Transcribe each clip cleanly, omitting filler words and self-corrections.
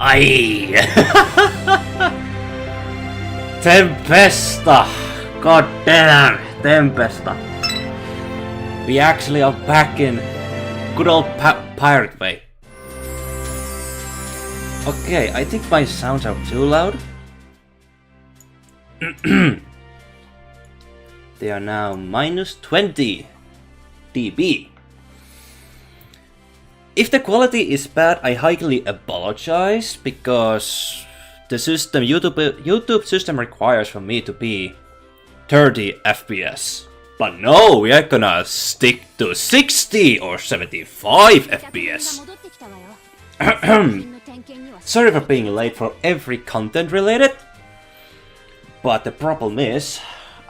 Ai! Tempesta! God damn! Tempesta! We actually are back in good old pirate way. Okay, I think my sounds are too loud. They are now minus 20 dB. If the quality is bad, I highly apologize because the system YouTube system requires for me to be 30 FPS. But no, we are gonna stick to 60 or 75 FPS. Sorry for being late for every content related, but the problem is,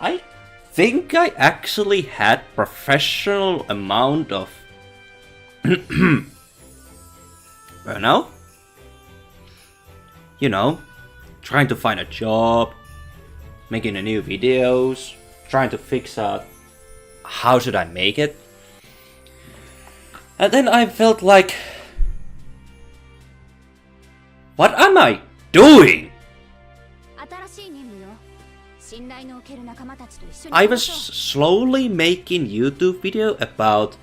I think I actually had professional amount of burnout. You know, trying to find a job, making a new videos, trying to fix out how should I make it. And then I felt like, what am I doing? I was slowly making YouTube video about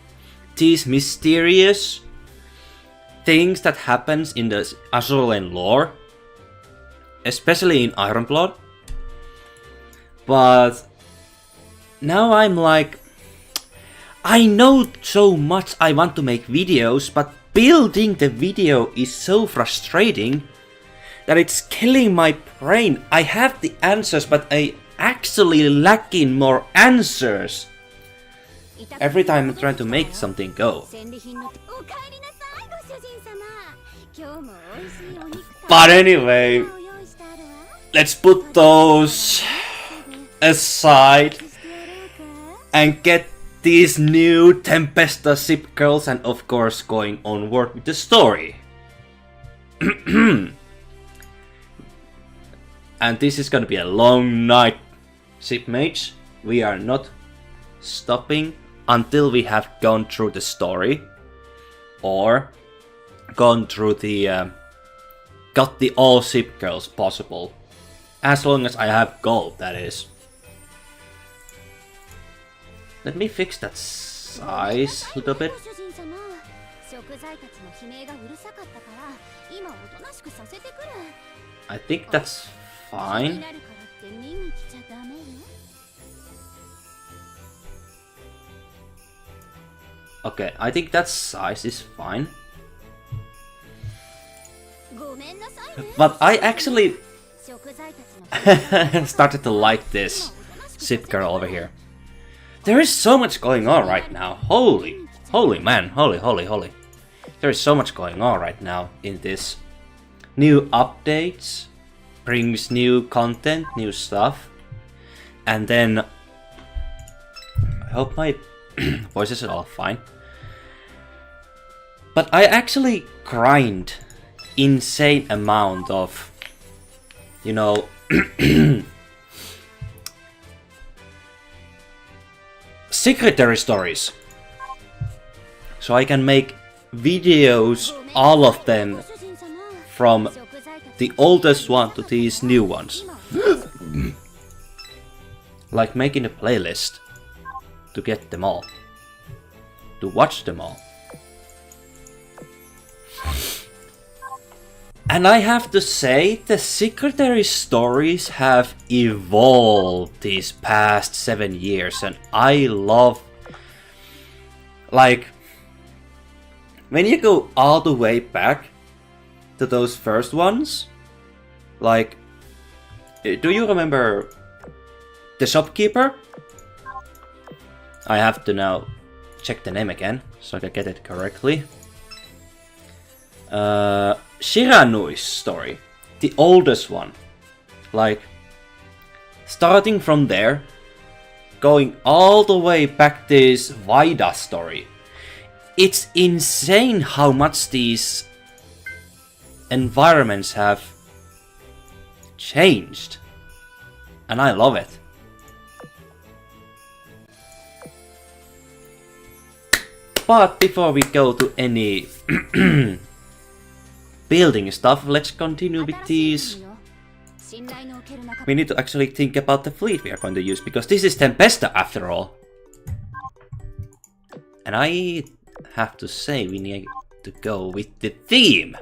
these mysterious things that happens in the Azur lore, especially in Ironblood. But now I'm like, I know so much I want to make videos, but building the video is so frustrating that it's killing my brain. I have the answers, but I actually lacking more answers every time I'm trying to make something go. But anyway, let's put those aside and get these new Tempesta ship girls and of course going onward with the story. And this is gonna be a long night, shipmates. We are not stopping until we have gone through the story or gone through the got the all ship girls possible, as long as I have gold, that is. Let me fix that size a little bit. I think that's fine. Okay, I think that size is fine. But I actually started to like this ship girl over here. There is so much going on right now. Holy man, holy. There is so much going on right now in this. New updates, brings new content, new stuff. And then, I hope my voices are all fine. But I actually grind insane amount of, you know, secretary stories, so I can make videos, all of them, from the oldest one to these new ones. Like making a playlist to get them all, to watch them all. And I have to say, the secretary stories have evolved these past 7 years, and I love, like, when you go all the way back to those first ones, like, do you remember the shopkeeper? I have to now check the name again, so I can get it correctly. Shiranui's story, the oldest one, like starting from there, going all the way back to this Vaida story. It's insane how much these environments have changed, and I love it. But before we go to any building stuff. Let's continue with these. We need to actually think about the fleet we are going to use, because this is Tempesta after all. And I have to say, we need to go with the theme.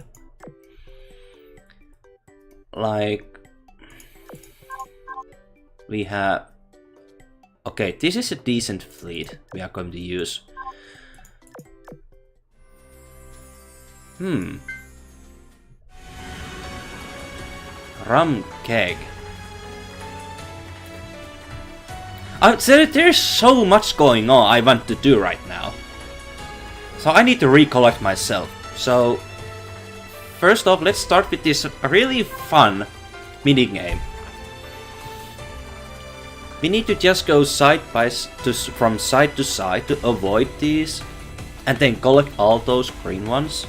Like, we have... Okay, this is a decent fleet we are going to use. Rum keg. There's so much going on I want to do right now. So I need to recollect myself. So, first off, let's start with this really fun minigame. We need to just go from side to side to avoid these, and then collect all those green ones.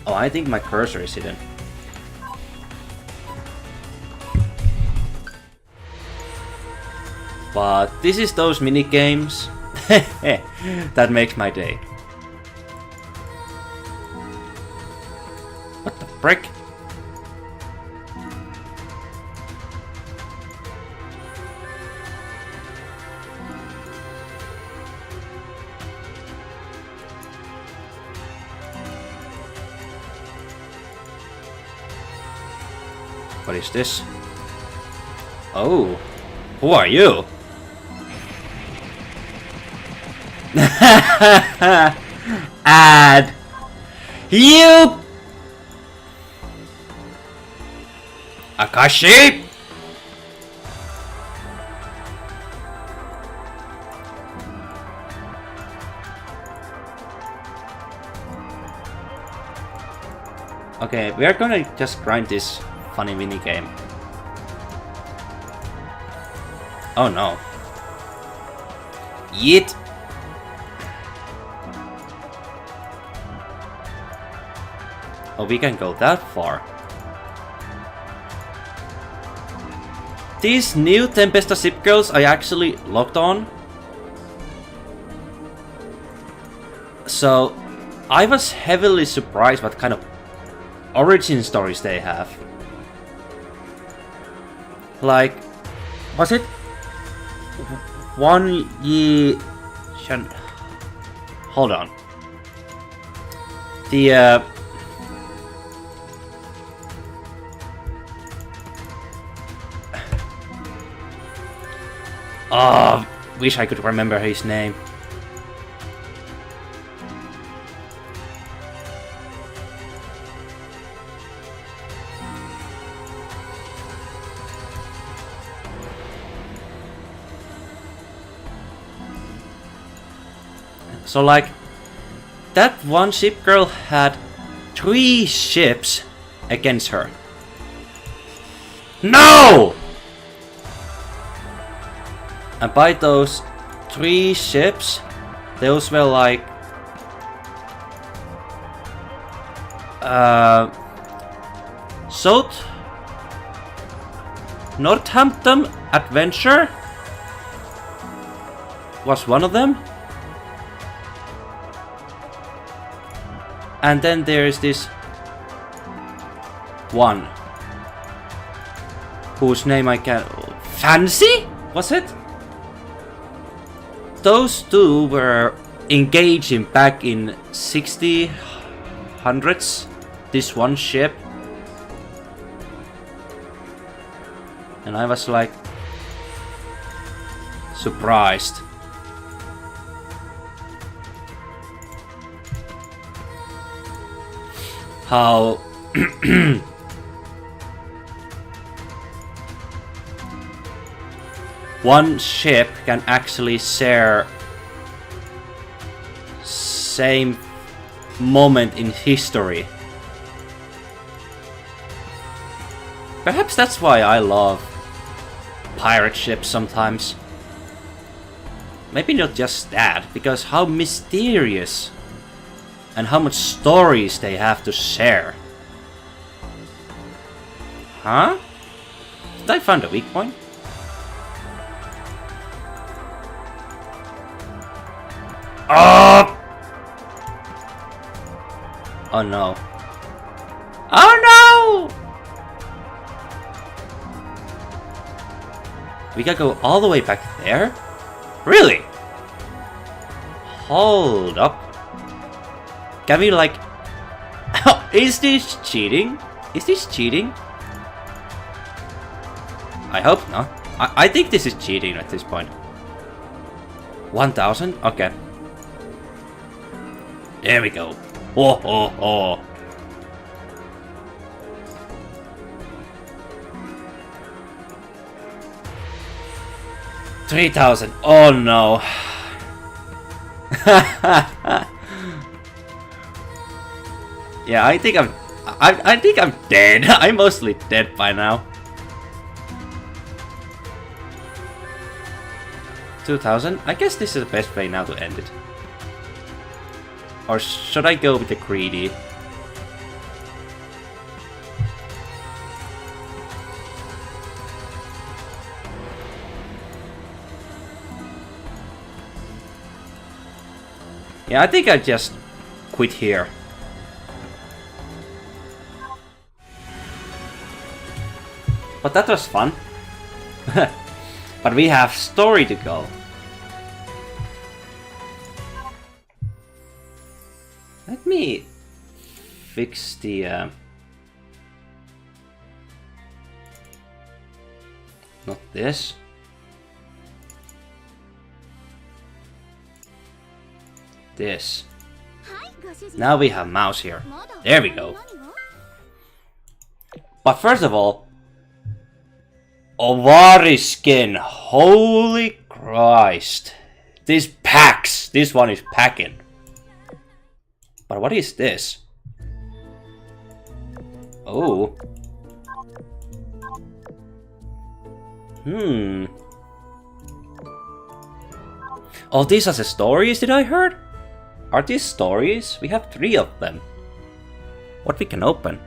Oh, I think my cursor is hidden. But this is those mini games that makes my day. What the frick? What is this? Oh, who are you? Add you, Akashi. Okay, we are gonna just grind this funny mini game. Oh no. Yeet. Oh, we can go that far. These new Tempesta ship girls I actually locked on. So, I was heavily surprised what kind of origin stories they have. Like, was it 1 year? Hold on. The oh, wish I could remember his name. So like, that one ship girl had 3 ships against her. No! And by those 3 ships, those were like South Northampton Adventure was one of them. And then there is this one whose name I can't... Fancy? Was it? Those two were engaging back in 1600s. This one ship. And I was like... surprised. How one ship can actually share same moment in history. Perhaps that's why I love pirate ships sometimes. Maybe not just that, because how mysterious and how much stories they have to share. Huh? Did I find a weak point? Oh no. Oh no! We gotta go all the way back there? Really? Hold up. Can we like... Is this cheating? Is this cheating? I hope not. I think this is cheating at this point. 1000? Okay. There we go. Oh, oh, oh. $3,000. Oh no. Yeah, I think I'm dead. I'm mostly dead by now. 2000. I guess this is the best way now to end it. Or should I go with the greedy? Yeah, I think I just quit here. But that was fun. But we have story to go. Let me fix the... Not this. This. Now we have mouse here. There we go. But first of all... Ovari skin. Holy Christ. This packs. This one is packing. But what is this? Oh. Oh, these are the stories that I heard? Are these stories? We have 3 of them. What we can open?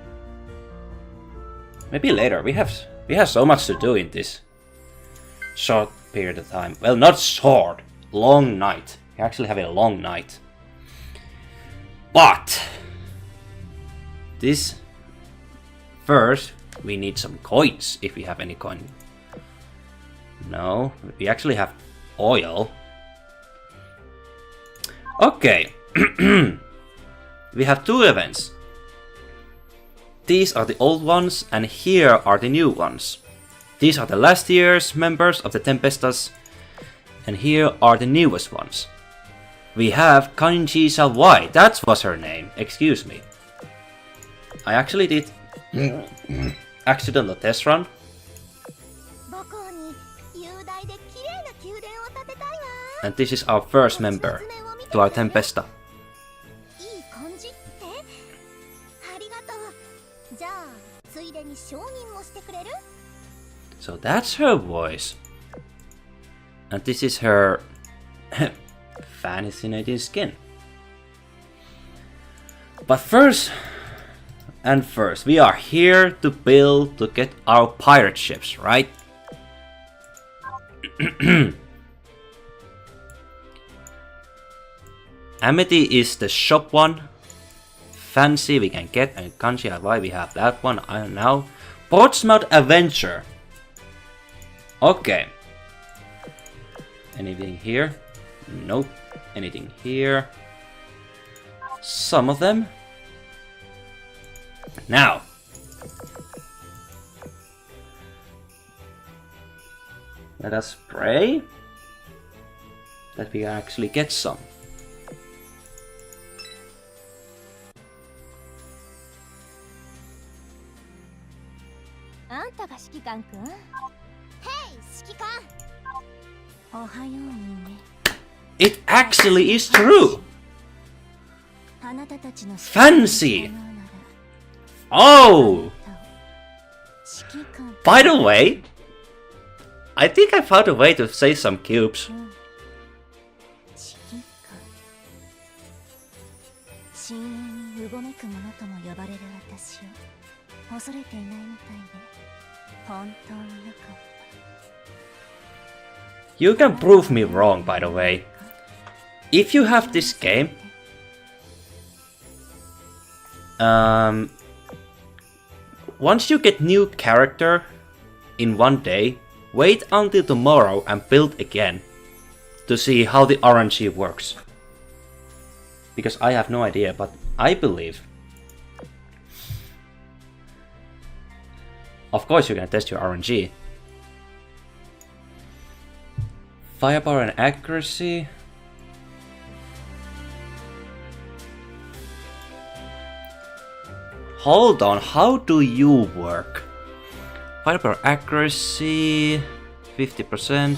Maybe later. We have so much to do in this short period of time. Well, not short. Long night. We actually have a long night. But this first we need some coins if we have any coin. No, we actually have oil. Okay. We have 2 events. These are the old ones and here are the new ones. These are the last year's members of the Tempestas and here are the newest ones. We have Kanji Y, that was her name, excuse me. I actually did accidental test run. And this is our first member to our Tempesta. So that's her voice. And this is her fascinating skin. But first, we are here to build to get our pirate ships, right? Amity is the shop one. Fancy we can get, and Kanji why we have that one. I don't know. Portsmouth Adventure. Okay. Anything here? Nope. Anything here? Some of them. Now. Let us pray that we actually get some. It actually is true! Fancy! Oh! By the way, I think I found a way to say some cubes. You can prove me wrong, by the way. If you have this game, Once you get new character in one day, wait until tomorrow and build again to see how the RNG works. Because I have no idea, but I believe. Of course you're gonna test your RNG. Firepower and accuracy. Hold on, how do you work? Firepower accuracy, 50%.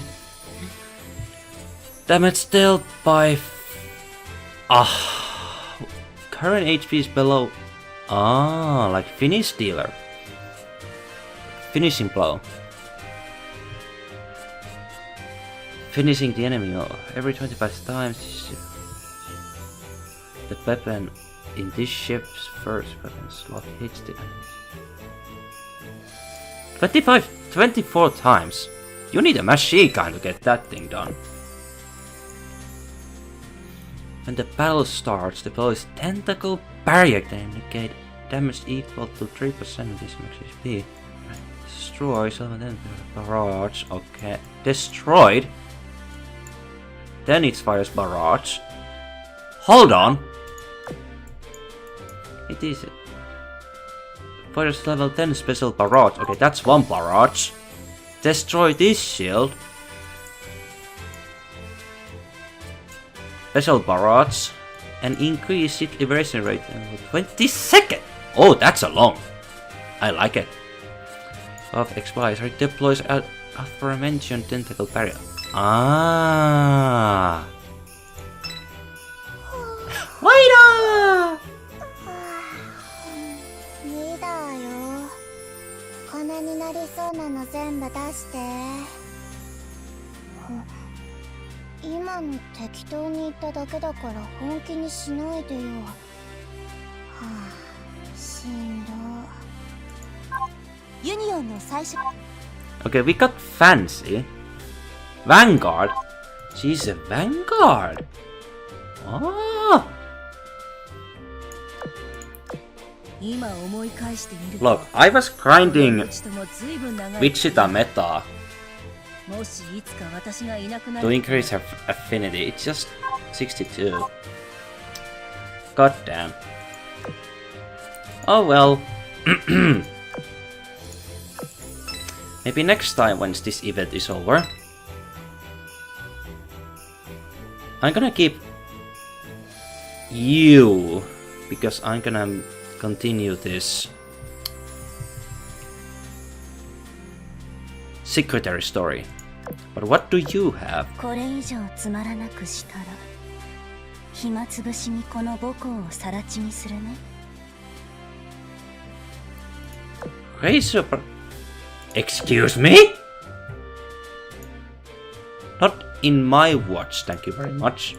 Damage dealt by... current HP is below... like finish dealer. Finishing blow. Finishing the enemy every 25 times. The weapon in this ship's first weapon slot hits the enemy. 24 times. You need a machine gun to get that thing done. When the battle starts, deploys tentacle barrier to indicate damage equal to 3% of this max HP. Destroy some of them barrage. Okay. Destroyed. Then it fires barrage. Hold on. It is fires level 10 special barrage. Okay, that's one barrage. Destroy this shield. Special barrage. And increase its evasion rate 20 seconds. Oh, that's a long. I like it. Of expires. Redeploys aforementioned tentacle barrier. Ah. Waiter! リーダーよ。金になりそうなの全部出して。今の適当に言っただけだから本気にしないでよ。はあ、しんど。ユニオンの最初。Okay, we got fancy. Vanguard? She's a Vanguard. Oh. Look, I was grinding Wichita meta to increase her affinity. It's just 62. God damn. Oh well. Maybe next time once this event is over, I'm gonna keep you because I'm gonna continue this secretary story. But what do you have? Razor. Excuse me? Not in my watch, thank you very much.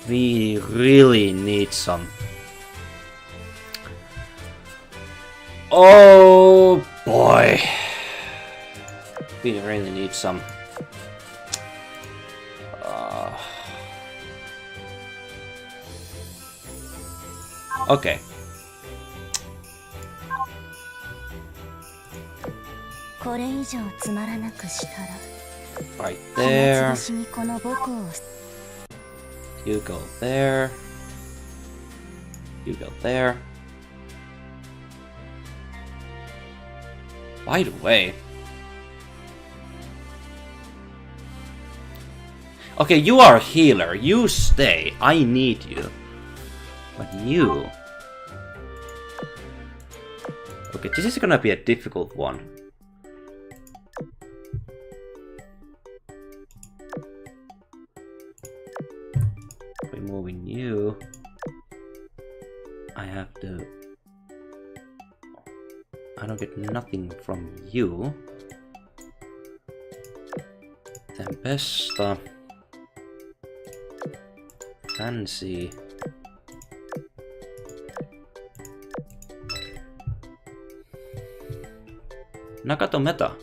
We really need some. Oh boy. We really need some. Okay. Right there. You go there. You go there. By the way. Okay, you are a healer. You stay. I need you. But you... Okay, this is gonna be a difficult one. Removing you. I have to... I don't get nothing from you. Tempesta. Fancy. Nakato meta.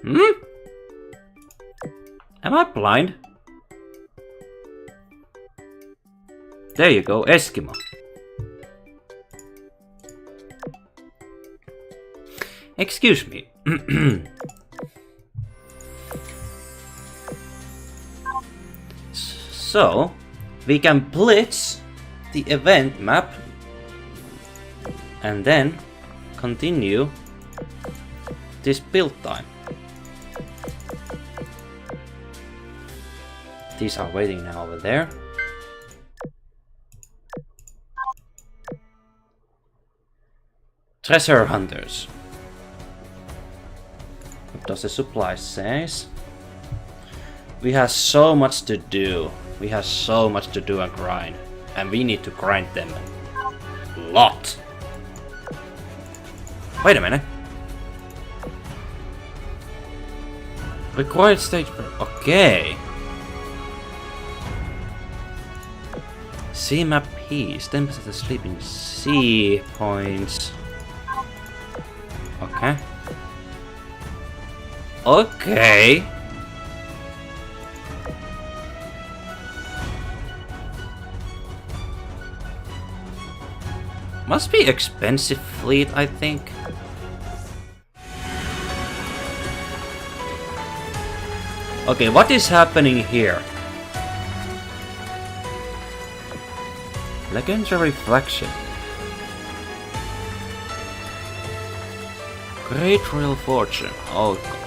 Hmm? Am I blind? There you go, Eskimo. Excuse me. So, we can blitz the event map and then continue this build time. These are waiting now over there. Treasure hunters. What does the supply says? We have so much to do. We have so much to do and grind. And we need to grind them a lot. Wait a minute. Required stage. Okay. Sea map piece. 10% of the sleeping sea points. Okay. Okay. Must be expensive fleet, I think. Okay, what is happening here? Legendary reflection. Great Royal Fortune. Oh god.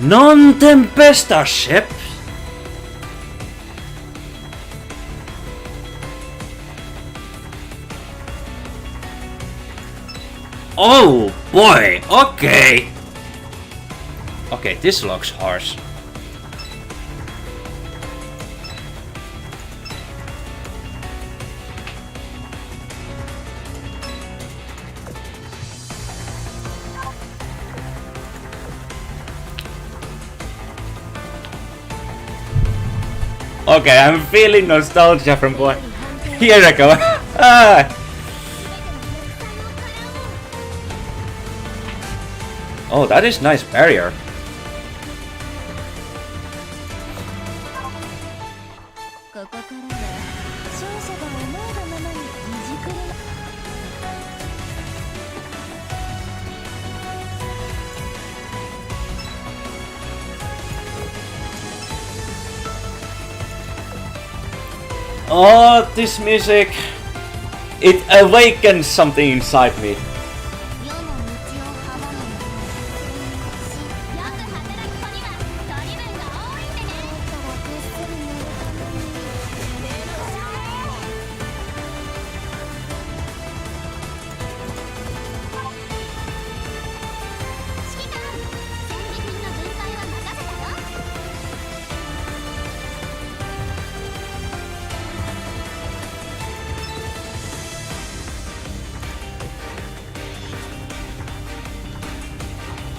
Non-Tempesta ships? Oh boy, okay. Okay, this looks harsh. Okay, I'm feeling nostalgia from boy. Here I go. Ah. Oh, that is nice barrier. Oh, this music. It awakens something inside me.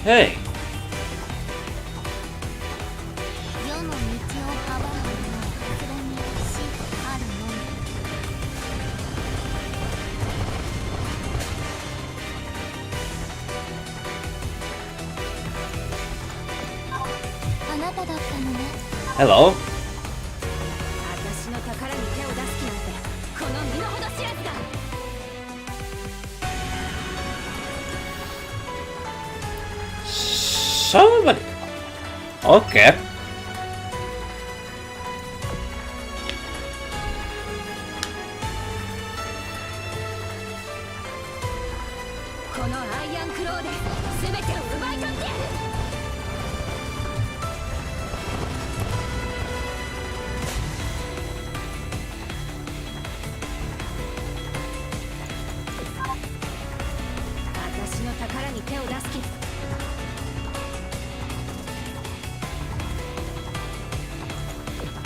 Hey. Hello. Somebody. Okay.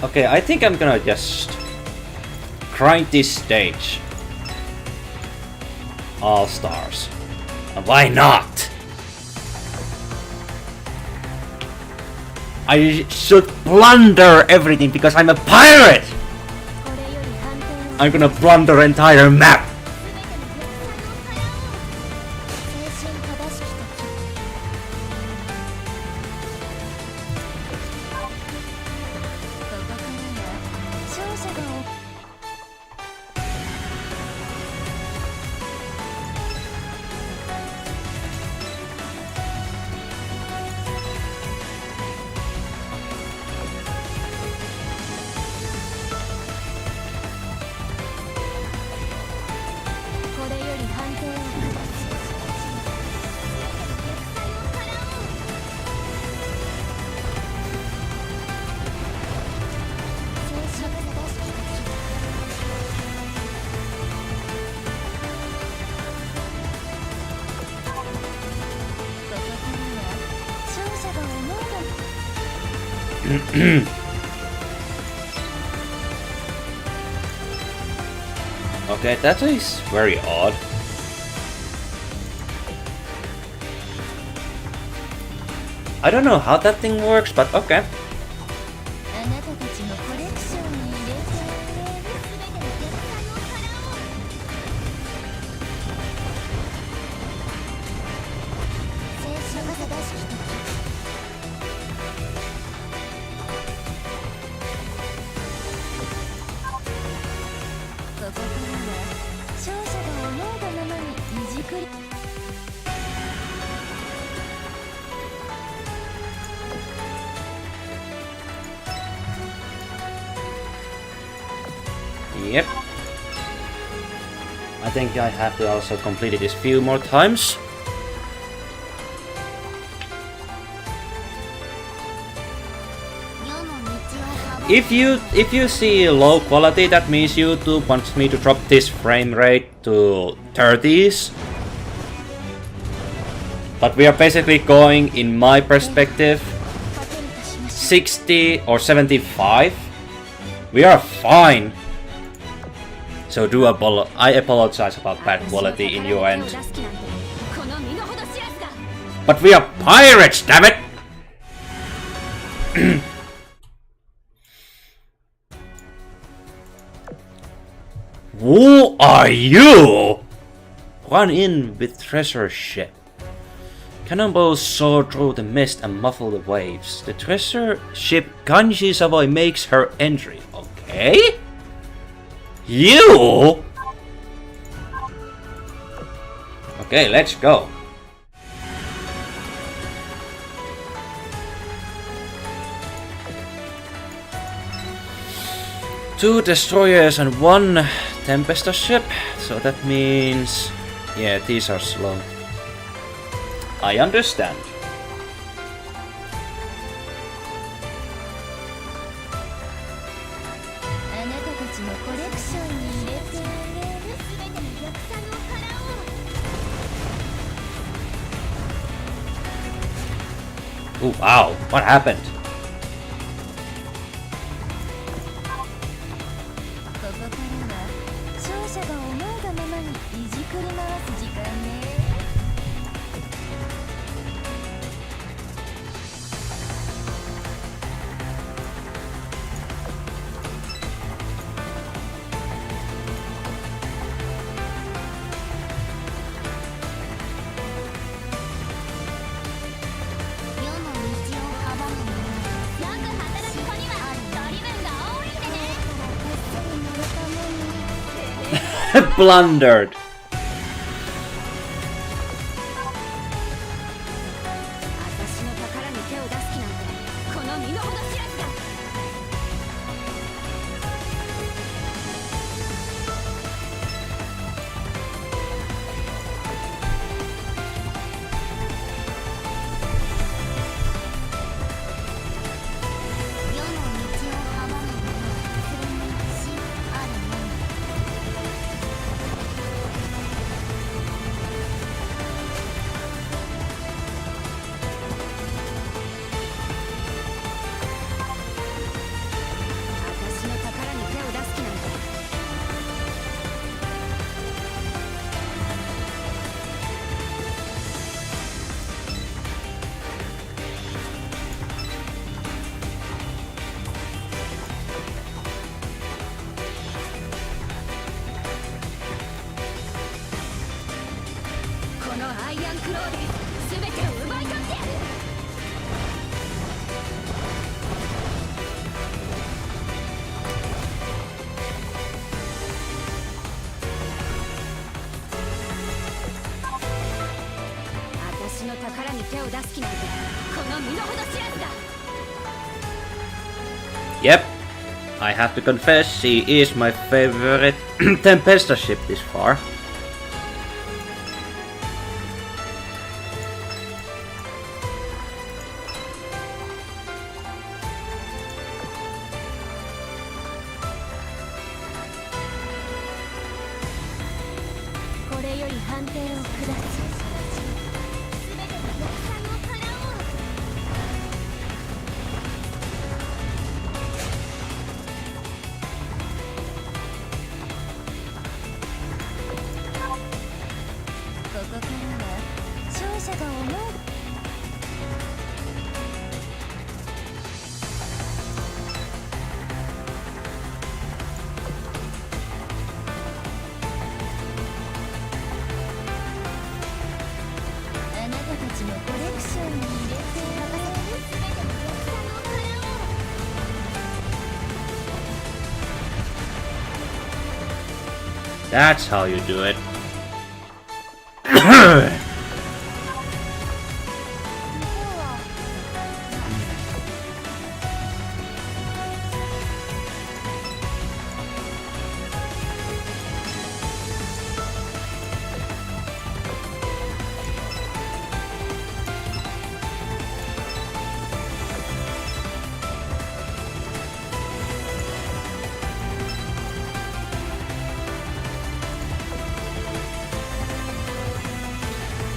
Okay, I think I'm gonna just grind this stage. All stars. And why not? I should plunder everything because I'm a pirate! I'm gonna plunder entire map! Okay, that is very odd. I don't know how that thing works, but okay. Yep. I think I have to also complete this few more times. If you see low quality, that means YouTube wants me to drop this frame rate to 30s. But we are basically going, in my perspective, 60 or 75. We are fine. So I apologize about bad quality in your end. But we are pirates, damn it! Who are you? Run in with treasure ship. Cannonballs soar through the mist and muffle the waves. The treasure ship Kanji Savoy makes her entry. Okay? You? Okay, let's go. Two destroyers and one Tempesta ship, so that means... yeah, these are slow. I understand. Oh wow, what happened? Blundered. Yep, I have to confess, she is my favorite Tempesta ship this far. That's how you do it.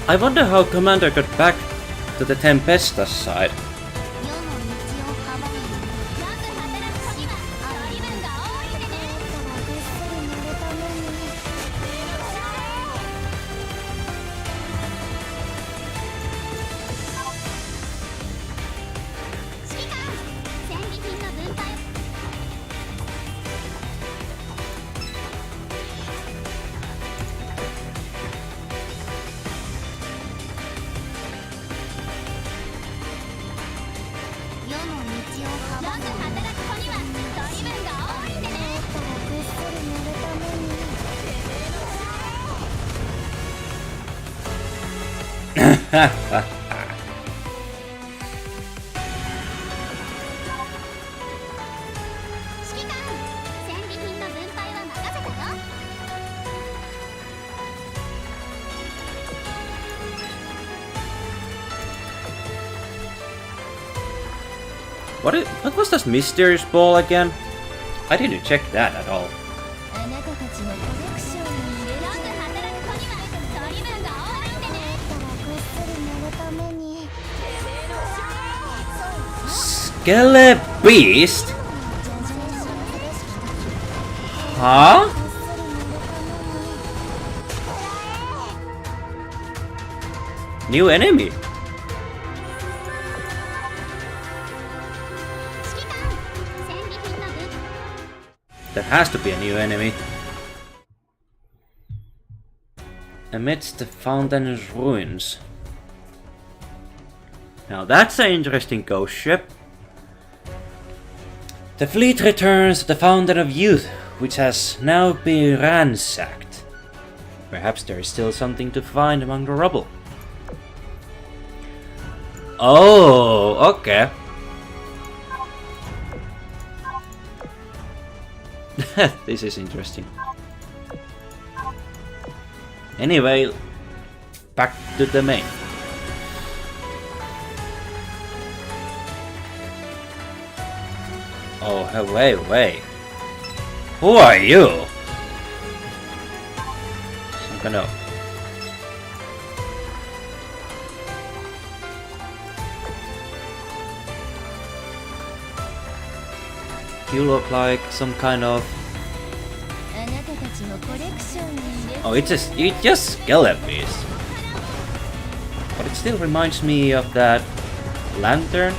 I wonder how Commander got back to the Tempesta's side. What was this mysterious ball again? I didn't check that at all. Skele Beast? Huh? New enemy? That has to be a new enemy. Amidst the fountain's ruins. Now that's an interesting ghost ship. The fleet returns to the Fountain of Youth, which has now been ransacked. Perhaps there is still something to find among the rubble. Oh, okay. This is interesting. Anyway, back to the main. Oh, wait. Who are you? I don't know. You look like some kind of... Oh, it's just skeleton beast. But it still reminds me of that lantern.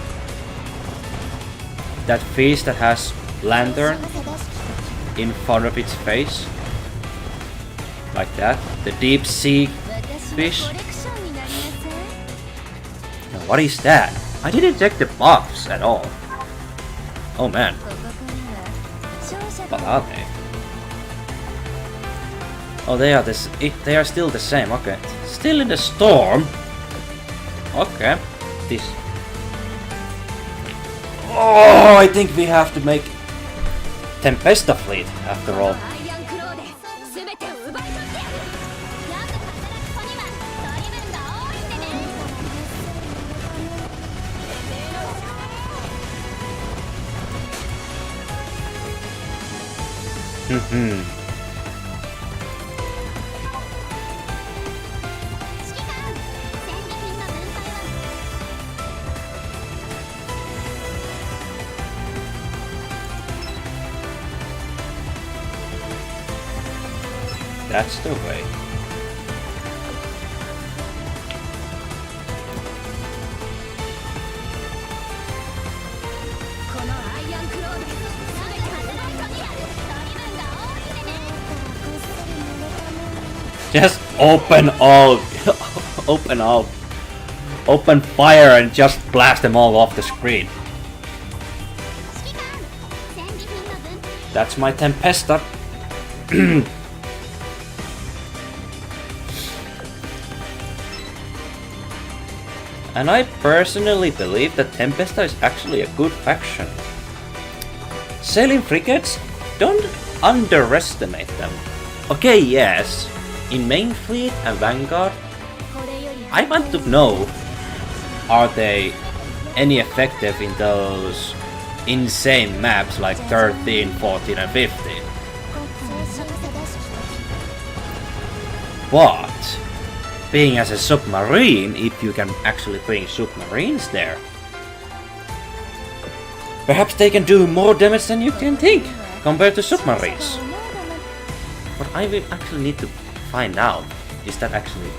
That fish that has lantern in front of its face. Like that. The deep sea fish. Now, what is that? I didn't check the box at all. Oh man. What are they? Oh, they are still the same. Okay. Still in the storm. Okay. This. Oh, I think we have to make Tempesta fleet after all. That's the way. Just open all, open all open fire and just blast them all off the screen. That's my Tempesta. And I personally believe that Tempesta is actually a good faction. Sailing frigates, don't underestimate them. Okay, yes, in main fleet and Vanguard, I want to know, are they any effective in those insane maps like 13, 14 and 15? But being as a submarine, if you can actually bring submarines there, perhaps they can do more damage than you can think compared to submarines. What I will actually need to find out, is that actually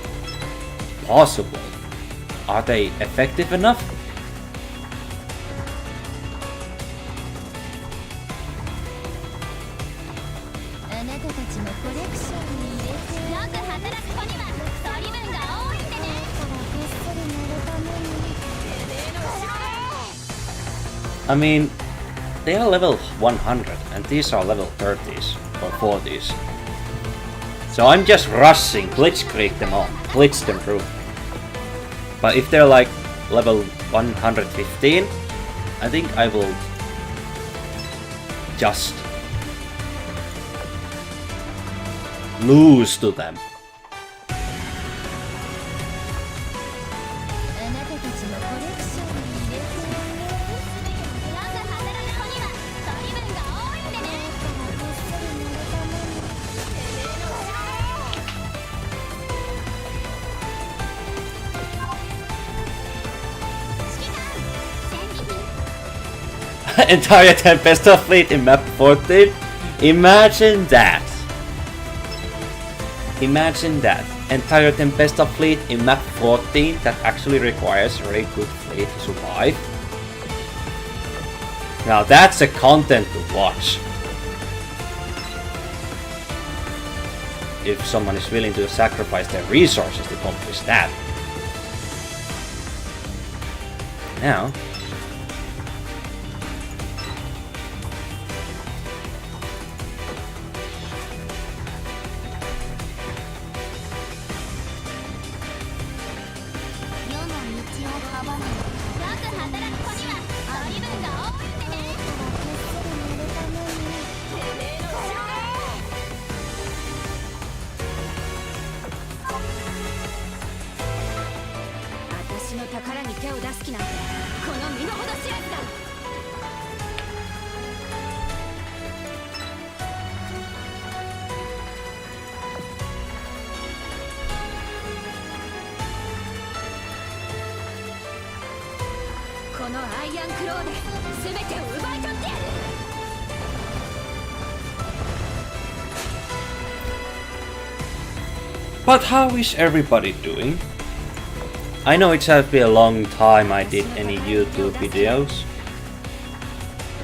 possible? Are they effective enough? I mean, they are level 100 and these are level 30s or 40s. So I'm just rushing, blitzkrieg them all, blitz them through. But if they're like level 115, I think I will just lose to them. Entire Tempesta fleet in map 14? Imagine that! Imagine that. Entire Tempesta fleet in map 14 that actually requires a very good fleet to survive. Now that's a content to watch. If someone is willing to sacrifice their resources to accomplish that. Now, but how is everybody doing? I know it has been a long time I did any YouTube videos.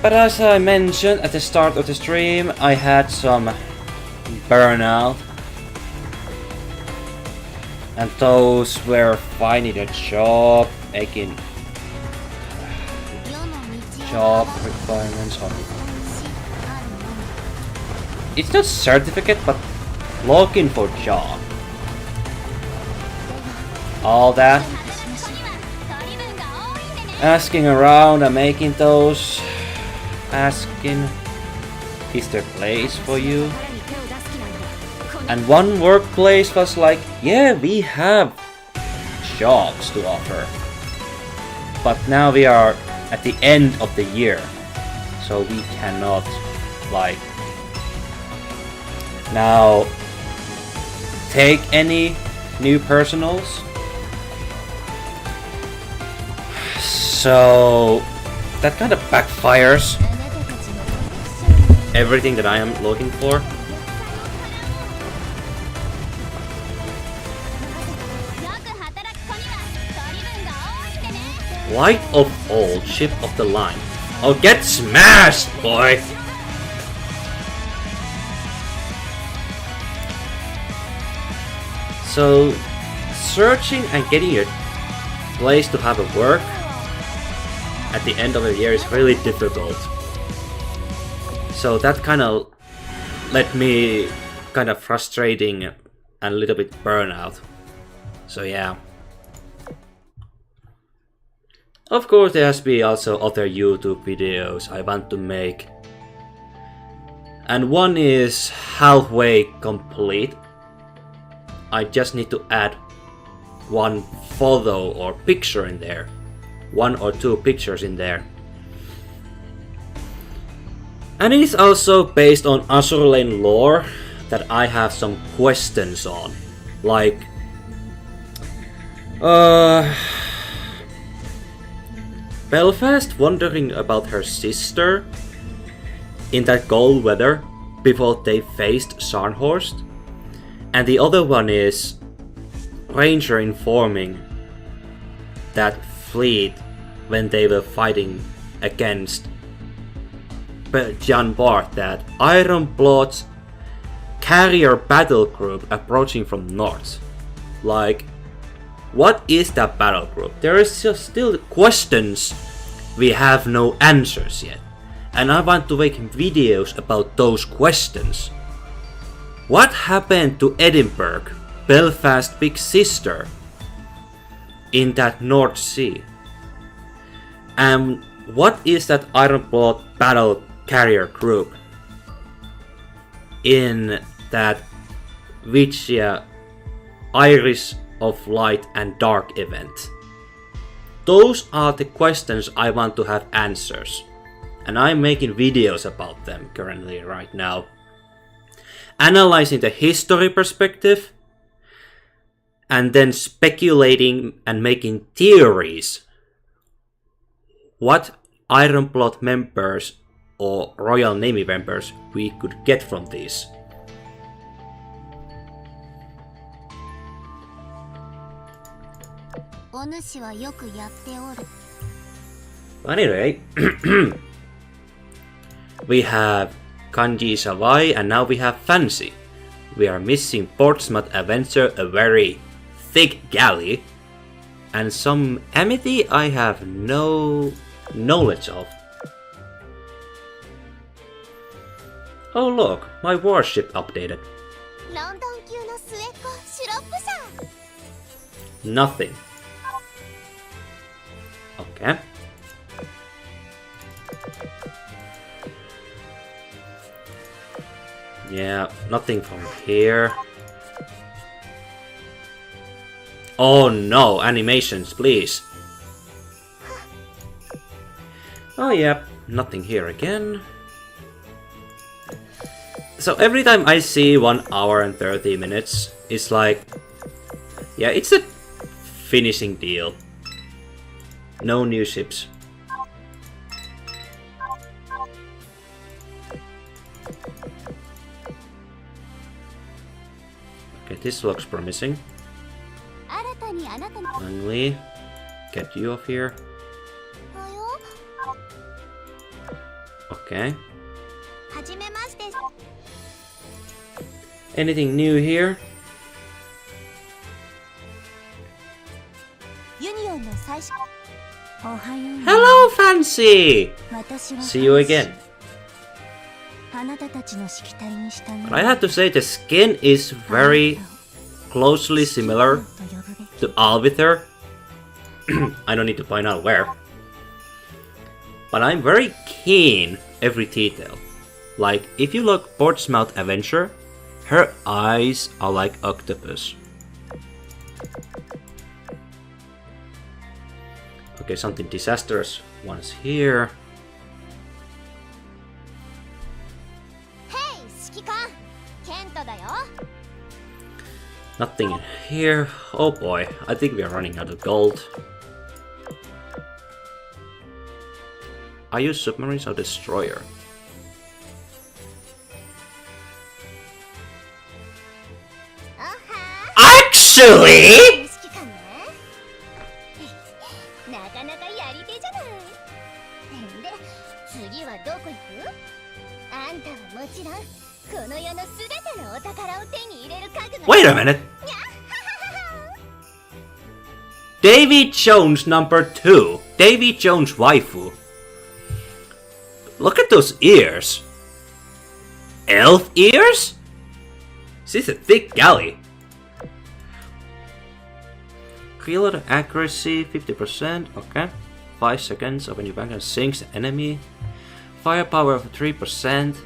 But as I mentioned at the start of the stream, I had some burnout. And those were finding a job, making job requirements on it's not certificate, but login for job. All that. Asking around and making those. Asking, is there place for you? And one workplace was like, yeah, we have jobs to offer. But now we are at the end of the year. So we cannot, like, now take any new personals. So that kind of backfires everything that I am looking for. Light of all, ship of the line. Oh, get smashed, boy! So, searching and getting a place to have a work at the end of the year is really difficult. So that kind of led me kind of frustrating and a little bit burnout. So yeah. Of course there has been also other YouTube videos I want to make. And one is halfway complete. I just need to add one photo or picture in there. 1 or 2 pictures in there. And it is also based on Azur Lane lore that I have some questions on. Like... Belfast wondering about her sister in that cold weather before they faced Sarnhorst. And the other one is Ranger informing that fleet when they were fighting against Jan Bart that Ironblood's carrier battle group approaching from north. Like, what is that battle group? There is still questions we have no answers yet. And I want to make videos about those questions. What happened to Edinburgh, Belfast's big sister, in that North Sea? And what is that Ironblood battle carrier group in that Vicia Iris of Light and Dark event? Those are the questions I want to have answers. And I'm making videos about them currently right now. Analyzing the history perspective. And then speculating and making theories. What Ironblood members or Royal Navy members we could get from these. Anyway, we have Kanji Savai and now we have Fancy. We are missing Portsmouth Adventure, a very thick galley, and some Amity I have no knowledge of. Oh look, my warship updated. Nothing. Okay. Yeah, nothing from here. Oh no, animations, please. Oh yeah, nothing here again. So every time I see 1 hour and 30 minutes, it's like... Yeah, it's a finishing deal. No new ships. Okay, this looks promising. Langley, get you off here. Okay. Anything new here? Hello, Fancy! See you again. But I have to say the skin is very closely similar to Alvither. I don't need to point out where. But I'm very keen every detail. Like, if you look Portsmouth Adventure, her eyes are like octopus. Okay, something disastrous once here. Nothing in here. Oh boy, I think we are running out of gold. Are you submarines or destroyer? Actually! Wait a minute! Davy Jones number 2. Davy Jones waifu. Look at those ears. Elf ears? She's a thick galley. Reload accuracy 50%. Okay. 5 seconds. Open your bank and sinks the enemy. Firepower of 3%.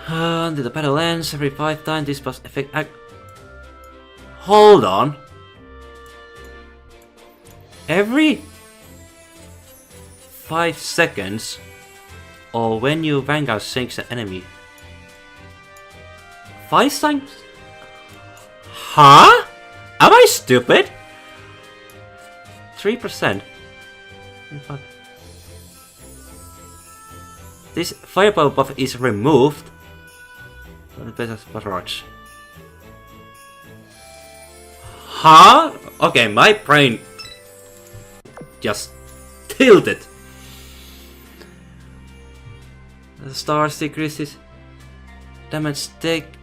Until the battle ends, every 5 times this plus effect. Hold on. Every 5 seconds, or when you Vanguard sinks the enemy. 5 times? Huh? Am I stupid? 3%. This firepower buff is removed. Huh? Okay, my brain just tilted. The stars decreases damage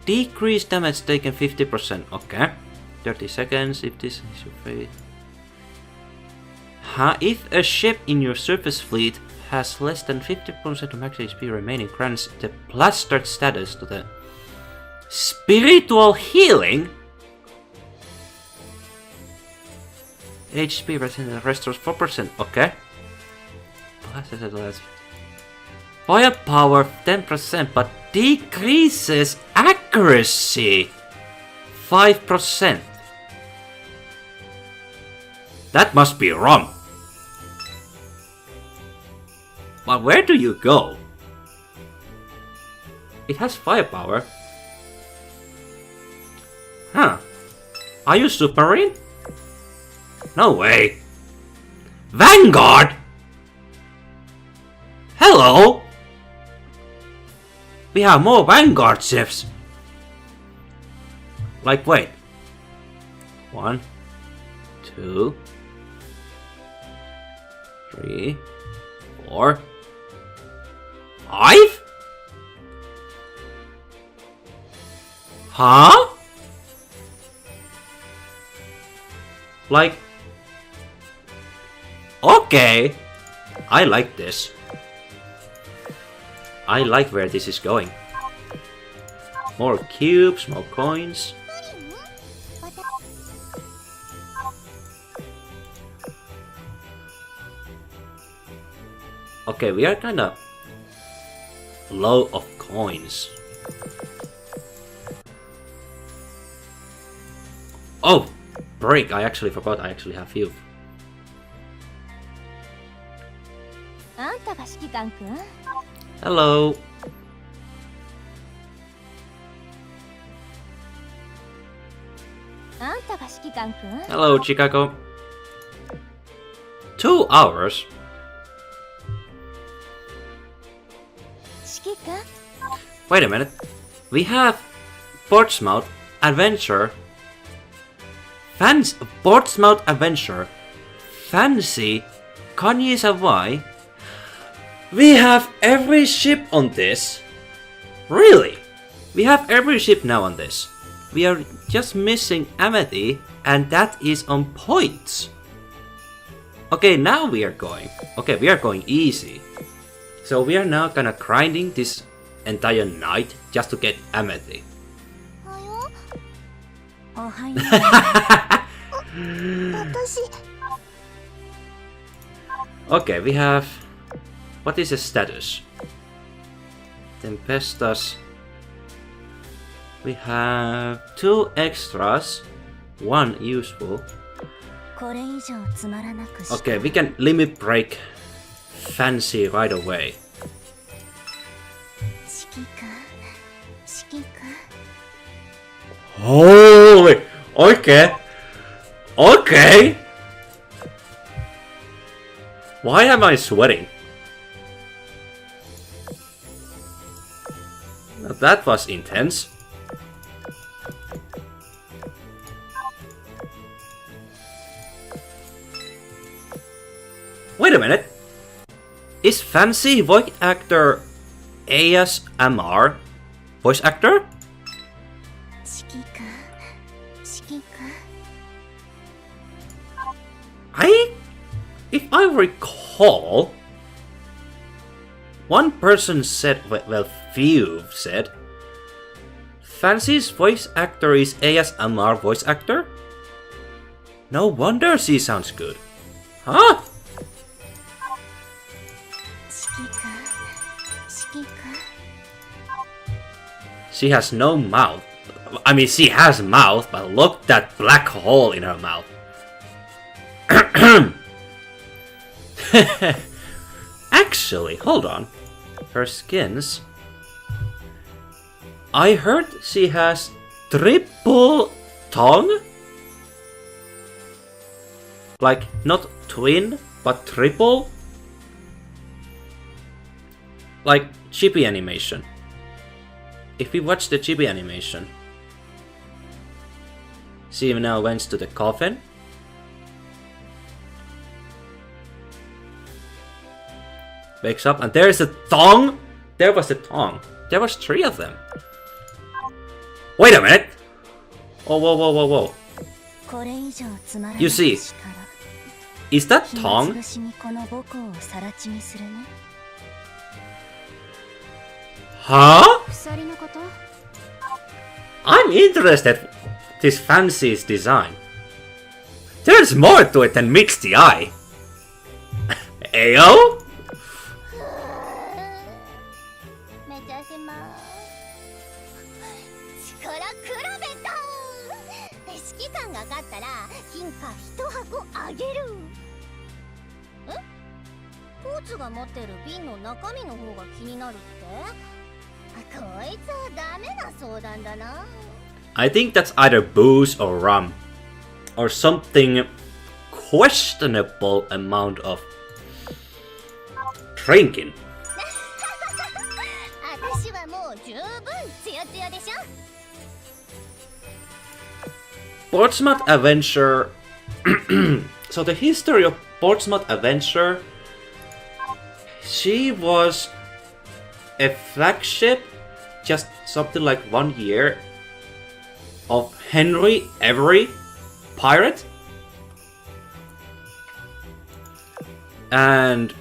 decrease damage taken 50%. Okay. 30 seconds if this is your fate. Huh? If a ship in your surface fleet has less than 50% of max HP remaining, grants the plastered status to the spiritual healing. HP restores 4%. Okay. Firepower 10%, but decreases accuracy 5%. That must be wrong. But where do you go? It has firepower. Huh. Are you submarine? No way. Vanguard? Hello? We have more Vanguard ships. Like, wait. 1, 2, 3, 4, 5? Huh? Like, okay. I like this. I like where this is going. More cubes, more coins. Okay, we are kinda low of coins. Oh, break! I actually forgot I actually have few. Hello. Hello, Chicago. 2 hours? Wait a minute. We have Portsmouth Adventure. Portsmouth Adventure. Fancy. Kanye Savoy. We have every ship on this. Really? We have every ship now on this. We are just missing Amity, and that is on points. Okay, now we are going. Okay, we are going easy. So we are now kinda grinding this entire night just to get Amity. Okay, we have... What is the status? Tempestas. We have 2 extras, 1 useful. Okay, we can limit break Fancy right away. Holy! Okay! Okay! Why am I sweating? Now that was intense. Wait a minute. Is Fancy voice actor ASMR voice actor? if I recall, one person said, well, few said, Fancy's voice actor is ASMR voice actor? No wonder she sounds good. Huh? She has no mouth. I mean, she has a mouth, but look at that black hole in her mouth. Actually, hold on. Her skins. I heard she has triple tongue? Like, not twin, but triple? Like, chibi animation. If we watch the chibi animation. She now went to the coffin. Wakes up and there's a tongue! There was a tongue. There was 3 of them. Wait a minute! Oh, whoa, whoa, whoa, whoa. You see, is that tongue? Huh? I'm interested this Fancy's design. There's more to it than meets the eye. Ayo? ポーツが持ってる瓶の中身の方が気になるって？こいつはダメな相談だな。 I think that's either booze or rum. Or something questionable amount of drinking. 私はもう十分ツヤツヤでしょ。 Portsmouth Adventure. So the history of Portsmouth Adventure. She was a flagship, just something like 1 year, of Henry Avery, pirate. And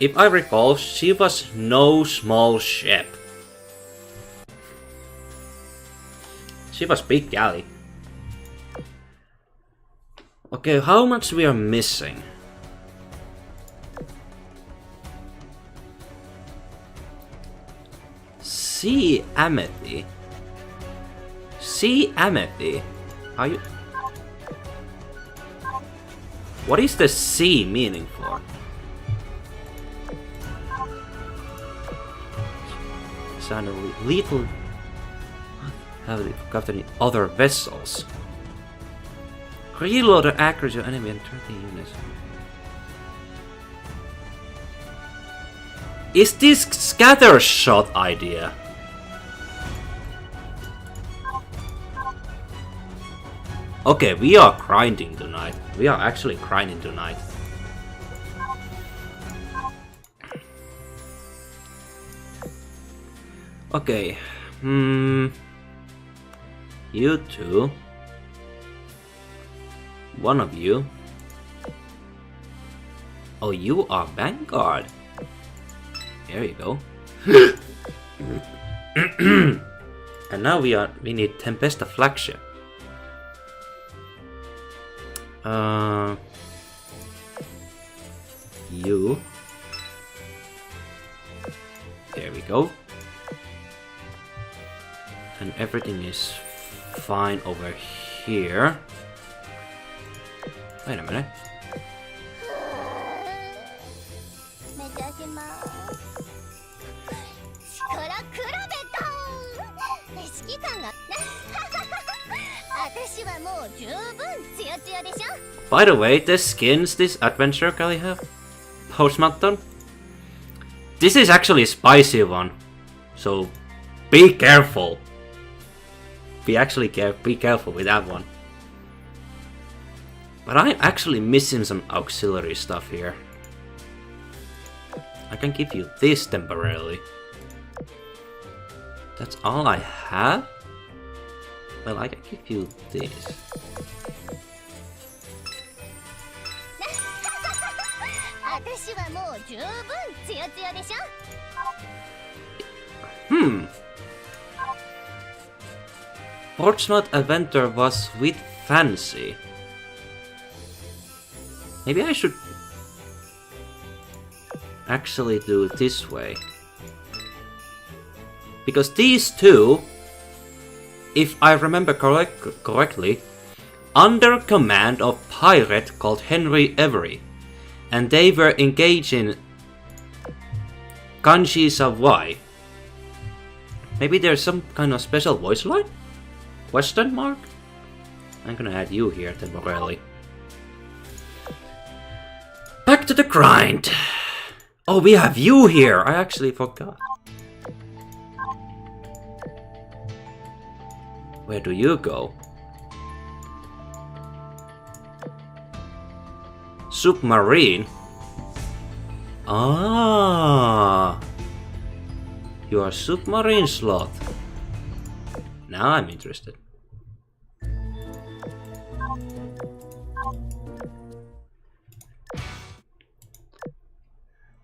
if I recall, she was no small ship. She was big galley. Okay, how much we are missing? Sea Amity. Sea Amity. Are you? What is the sea meaning for? Sound a little. Have they got any other vessels? Reload the accuracy of enemy and 30 units. Is this scatter shot idea? Okay, we are grinding tonight. We are actually grinding tonight. Okay. You two. One of you. Oh, you are Vanguard. There you go. And now we need Tempesta flagship. You. There we go. And everything is fine over here. Wait a minute. By the way, the skins this adventure guy have, Postmortem, this is actually a spicy one, so be careful. Be careful with that one. But I'm actually missing some auxiliary stuff here. I can give you this temporarily. That's all I have? Well, I can give you this. 私はもう十分ツヤツヤでしょ。Portsmouth Adventure was with fancy. Maybe I should actually do it this way. Because these two, if I remember correctly, under command of pirate called Henry Every, and they were engaged in Kanji Savoy. Maybe there's some kind of special voice line? Question mark? I'm gonna add you here temporarily. Back to the grind! Oh, we have you here! I actually forgot. Where do you go? Submarine? Ah! You are submarine slot. Now I'm interested.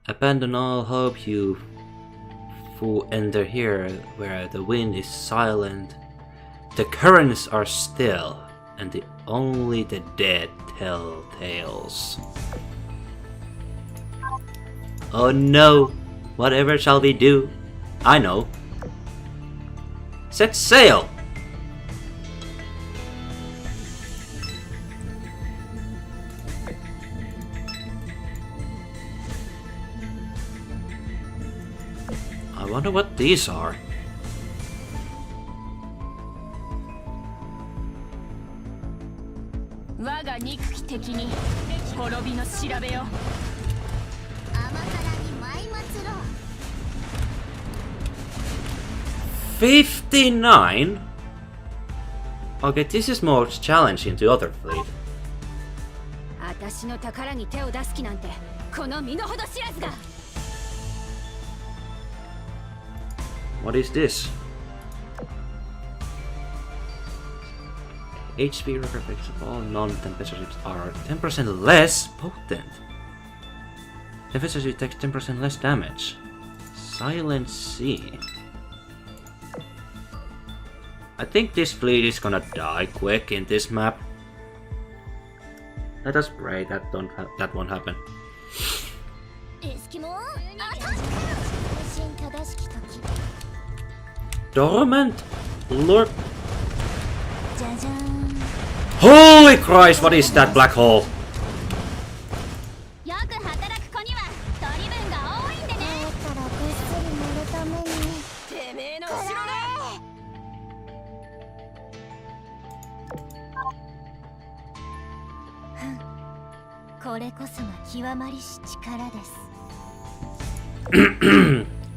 Abandon all hope, you who enter here where the wind is silent. The currents are still, and only the dead tell tales. Oh no! Whatever shall we do? I know. Set sail! I wonder what these are. Waga nikuki teki ni horobi no shirabe yo. 59? Okay, this is more challenging to other fleet. 私の宝に手を出す気なんてこの身の程知らずが。 What is this? HP record effects of all non-Tempesta ships are 10% less potent. Tempesta ship takes 10% less damage. Silent Sea. I think this fleet is gonna die quick in this map. Let us pray that won't happen. Dormant Lord. Holy Christ, what is that black hole?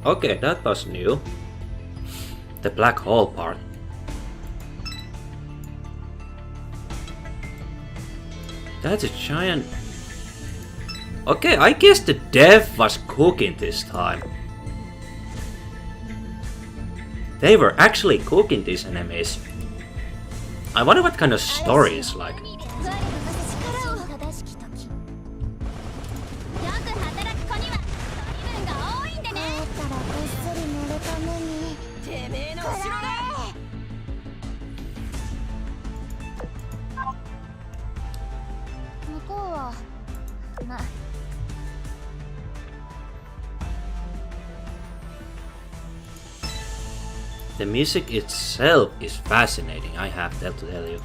Okay, that was new. The black hole part. That's a giant... Okay, I guess the dev was cooking this time. They were actually cooking these enemies. I wonder what kind of story it's like. The music itself is fascinating, I have to tell you.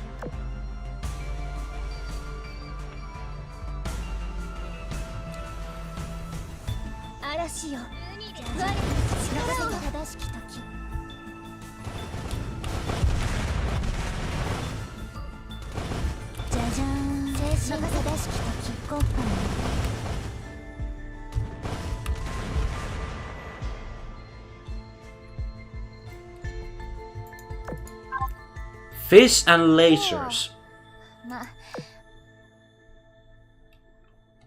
Fish and lasers.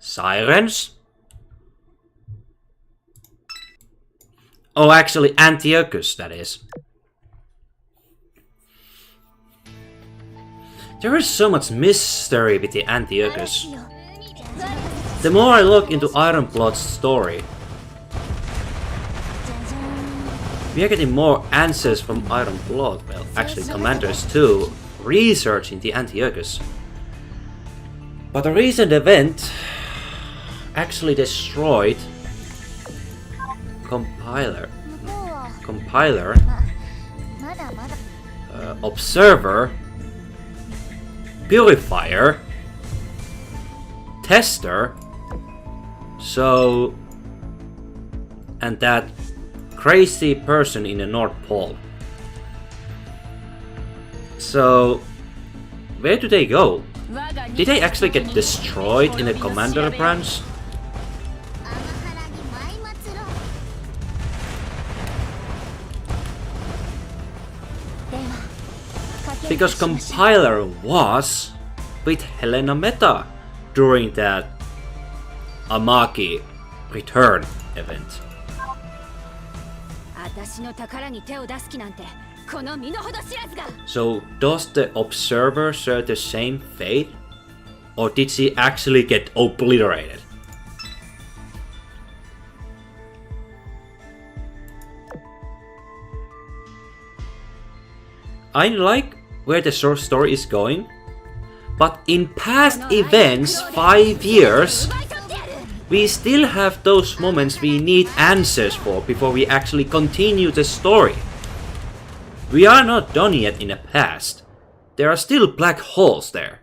Sirens? Oh, actually, Antiochus, that is. There is so much mystery with the Antiochus. The more I look into Ironblood's story, we are getting more answers from Ironblood, well, actually commanders too, researching the Antiochus. But a recent event actually destroyed compiler, observer, purifier, tester, so, and that crazy person in the North Pole. So, where do they go? Did they actually get destroyed in the commander branch? Because compiler was with Helena Meta during that Amaki return event. So does the observer share the same fate? Or did she actually get obliterated? I like where the short story is going, but in past events, 5 years, we still have those moments we need answers for before we actually continue the story. We are not done yet in the past. There are still black holes there.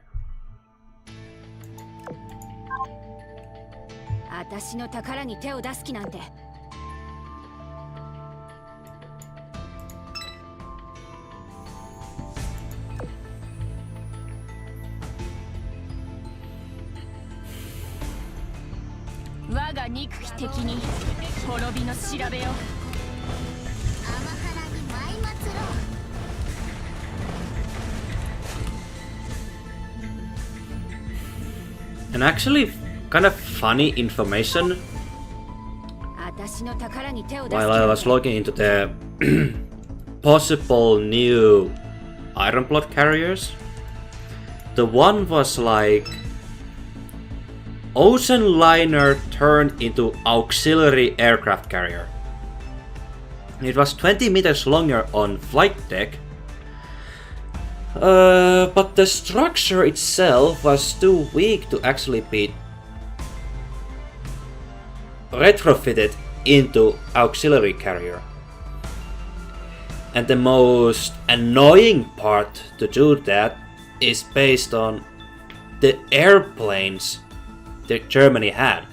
And actually, kind of funny information while I was looking into the possible new Ironblood carriers. The one was like ocean liner turned into auxiliary aircraft carrier. It was 20 meters longer on flight deck, but the structure itself was too weak to actually be retrofitted into auxiliary carrier. And the most annoying part to do that is based on the airplanes that Germany had.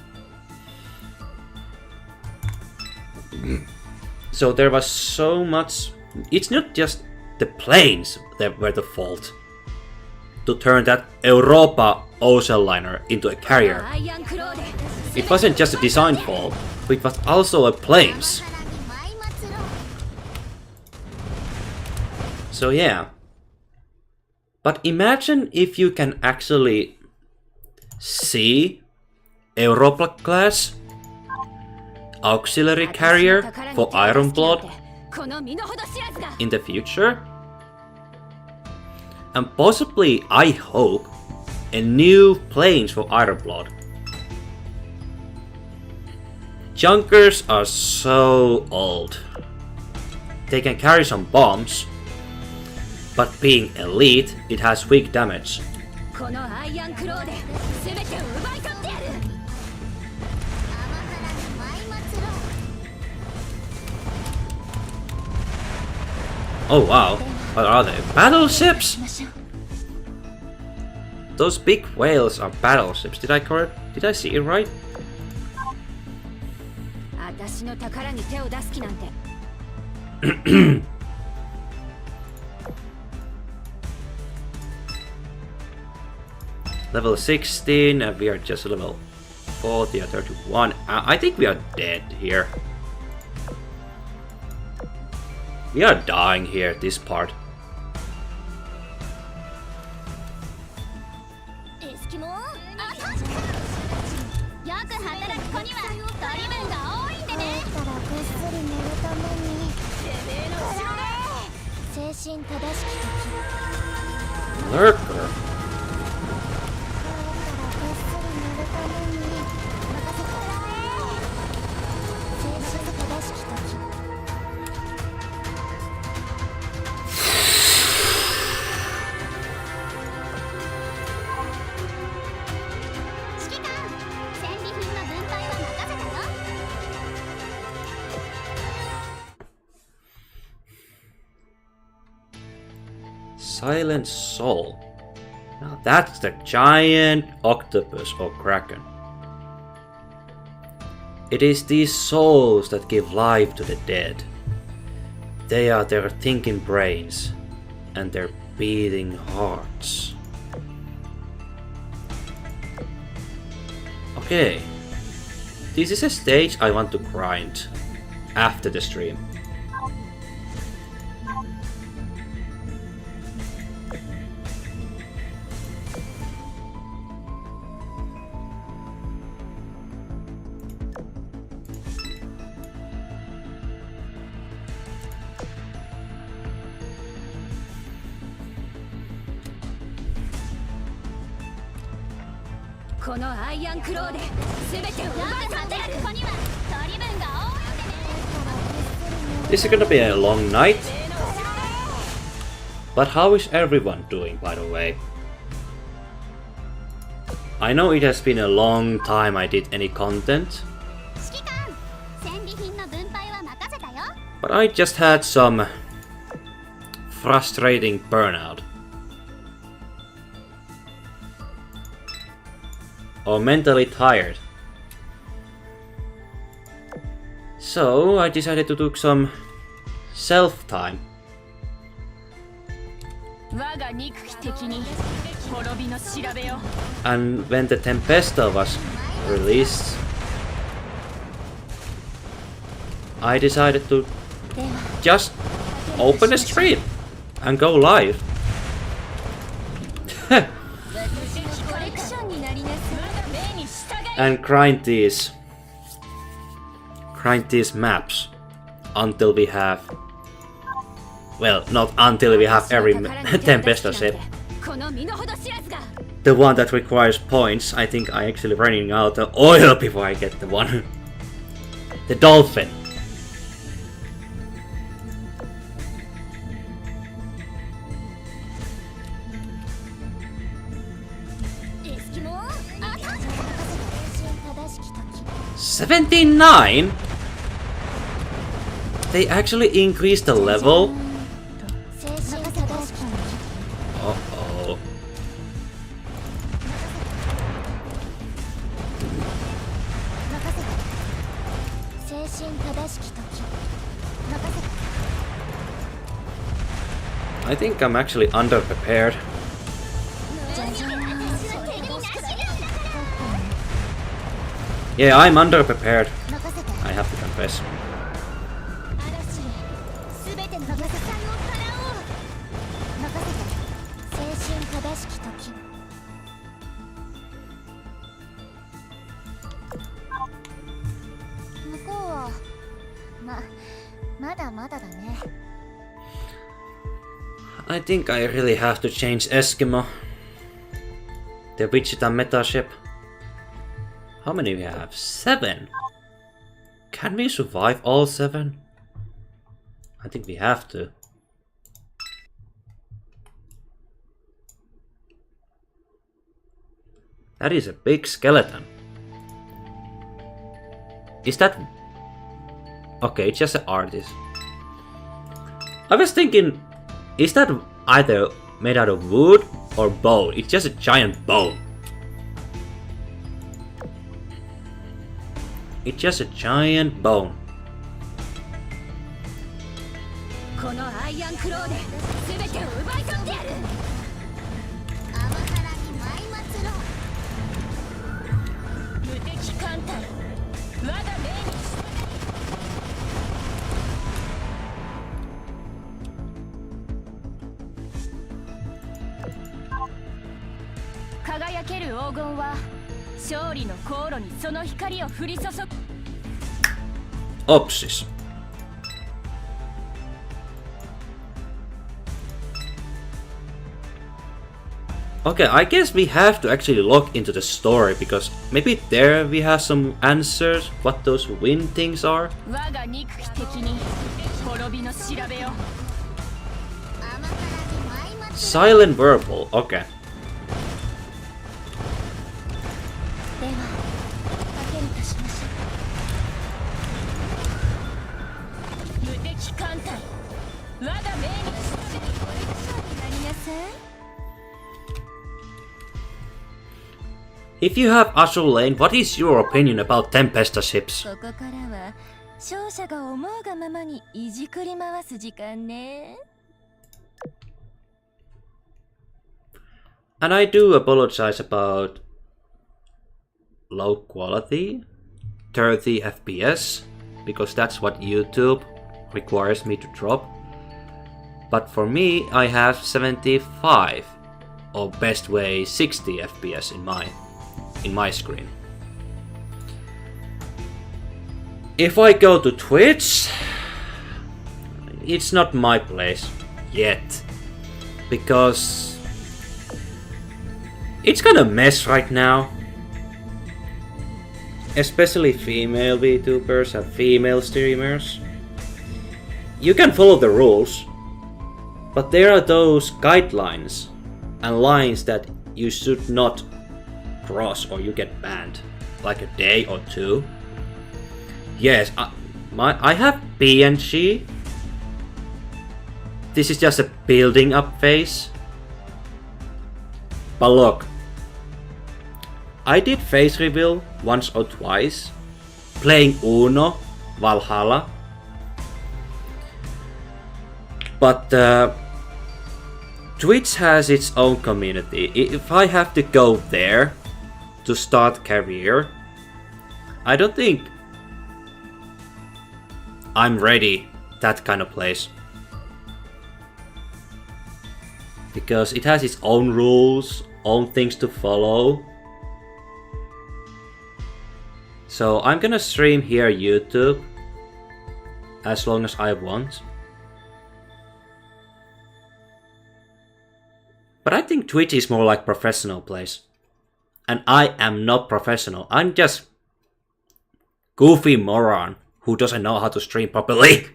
So there was so much. It's not just the planes that were the fault to turn that Europa ocean liner into a carrier. It wasn't just a design fault, but it was also a planes. So yeah. But imagine if you can actually see Europa class auxiliary carrier for Ironblood in the future, and possibly, I hope, a new planes for Ironblood. Junkers are so old. They can carry some bombs, but being elite, it has weak damage. Oh wow, what are they? Battleships? Those big whales are battleships. Did I see it right? Level 16 and we are just level 40 or 31. I think we are dead here. We are dying here, this part. Lurker. Silent soul. Now that's the giant octopus or kraken. It is these souls that give life to the dead. They are their thinking brains and their beating hearts. Okay. This is a stage I want to grind after the stream. This is gonna be a long night. But how is everyone doing, by the way? I know it has been a long time I did any content. But I just had some frustrating burnout. Or mentally tired. So I decided to do some self-time. And when the Tempesta was released, I decided to just open a stream and go live. And grind these maps until we have, well, not until we have every Tempesta ship. The one that requires points, I think I actually running out of oil before I get the one. The dolphin. $79? They actually increased the level? Uh-oh. I think I'm actually underprepared. Yeah, I'm underprepared. I have to confess. I think I really have to change Eskimo. The Wichita meta ship. How many we have? 7? Can we survive all 7? I think we have to. That is a big skeleton. Is that... Okay, it's just an artist. I was thinking, is that either made out of wood or bone? It's just a giant bone. It's just a giant bone. Opsis. Okay, I guess we have to actually look into the story because maybe there we have some answers what those wind things are. Silent Whirlpool, okay. If you have Azur Lane, what is your opinion about Tempesta ships? ここからは勝者が思うがままにいじくり回す時間ね。 And I do apologize about low quality, 30 FPS, because that's what YouTube requires me to drop. But for me, I have 75, or best way 60 FPS in my screen. If I go to Twitch, it's not my place yet, because it's kind of mess right now. Especially female VTubers and female streamers. You can follow the rules, but there are those guidelines and lines that you should not cross or you get banned, like a day or two. Yes, I have PNG. This is just a building up phase. But look, I did face reveal once or twice, playing Uno, Valhalla. But Twitch has its own community. If I have to go there to start career, I don't think I'm ready that kind of place. Because it has its own rules, own things to follow. So I'm gonna stream here YouTube as long as I want. But I think Twitch is more like professional place. And I am not professional. I'm just goofy moron who doesn't know how to stream properly.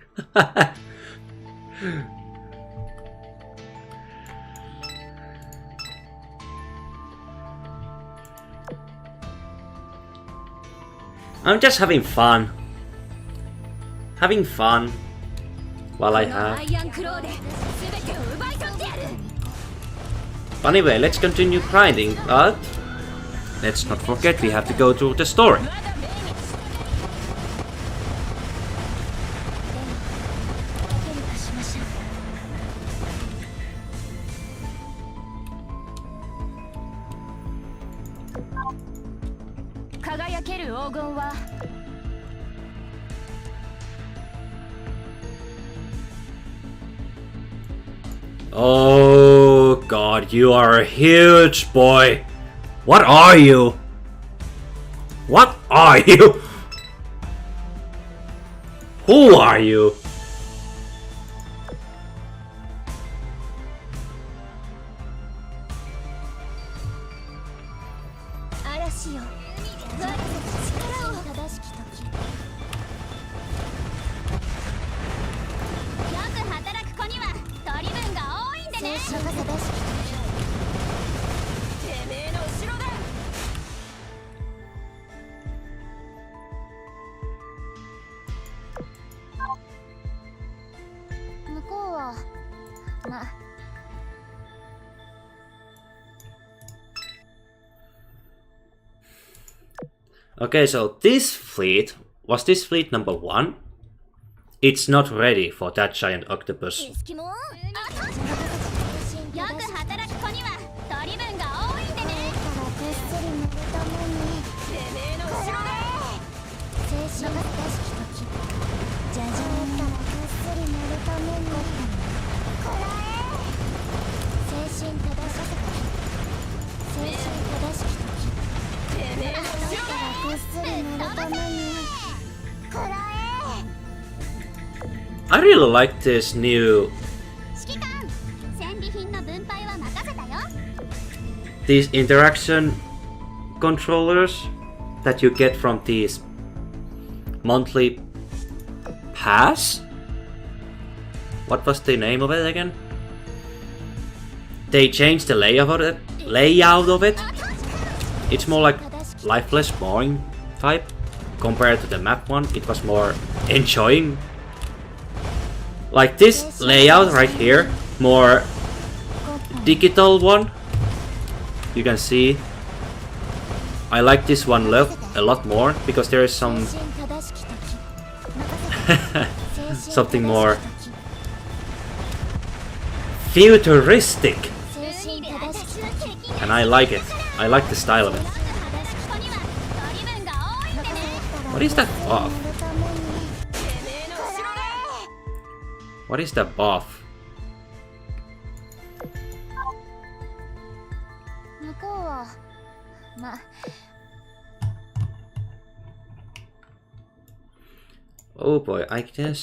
I'm just having fun. Having fun while I have. But anyway, let's continue grinding, but let's not forget we have to go through the story. Oh god, you are a huge boy. What are you? What are you? Who are you? Okay, so this fleet, was this fleet number 1? It's not ready for that giant octopus. I really like this new... these interaction controllers that you get from these monthly pass? What was the name of it again? They changed the layout of it. It's more like lifeless, boring type. Compared to the map one, it was more enjoying. Like this layout right here, more digital one. You can see I like this one a lot more because there is some something more futuristic, and I like it. I like the style of it. What is that buff? What is that buff? Oh boy, I guess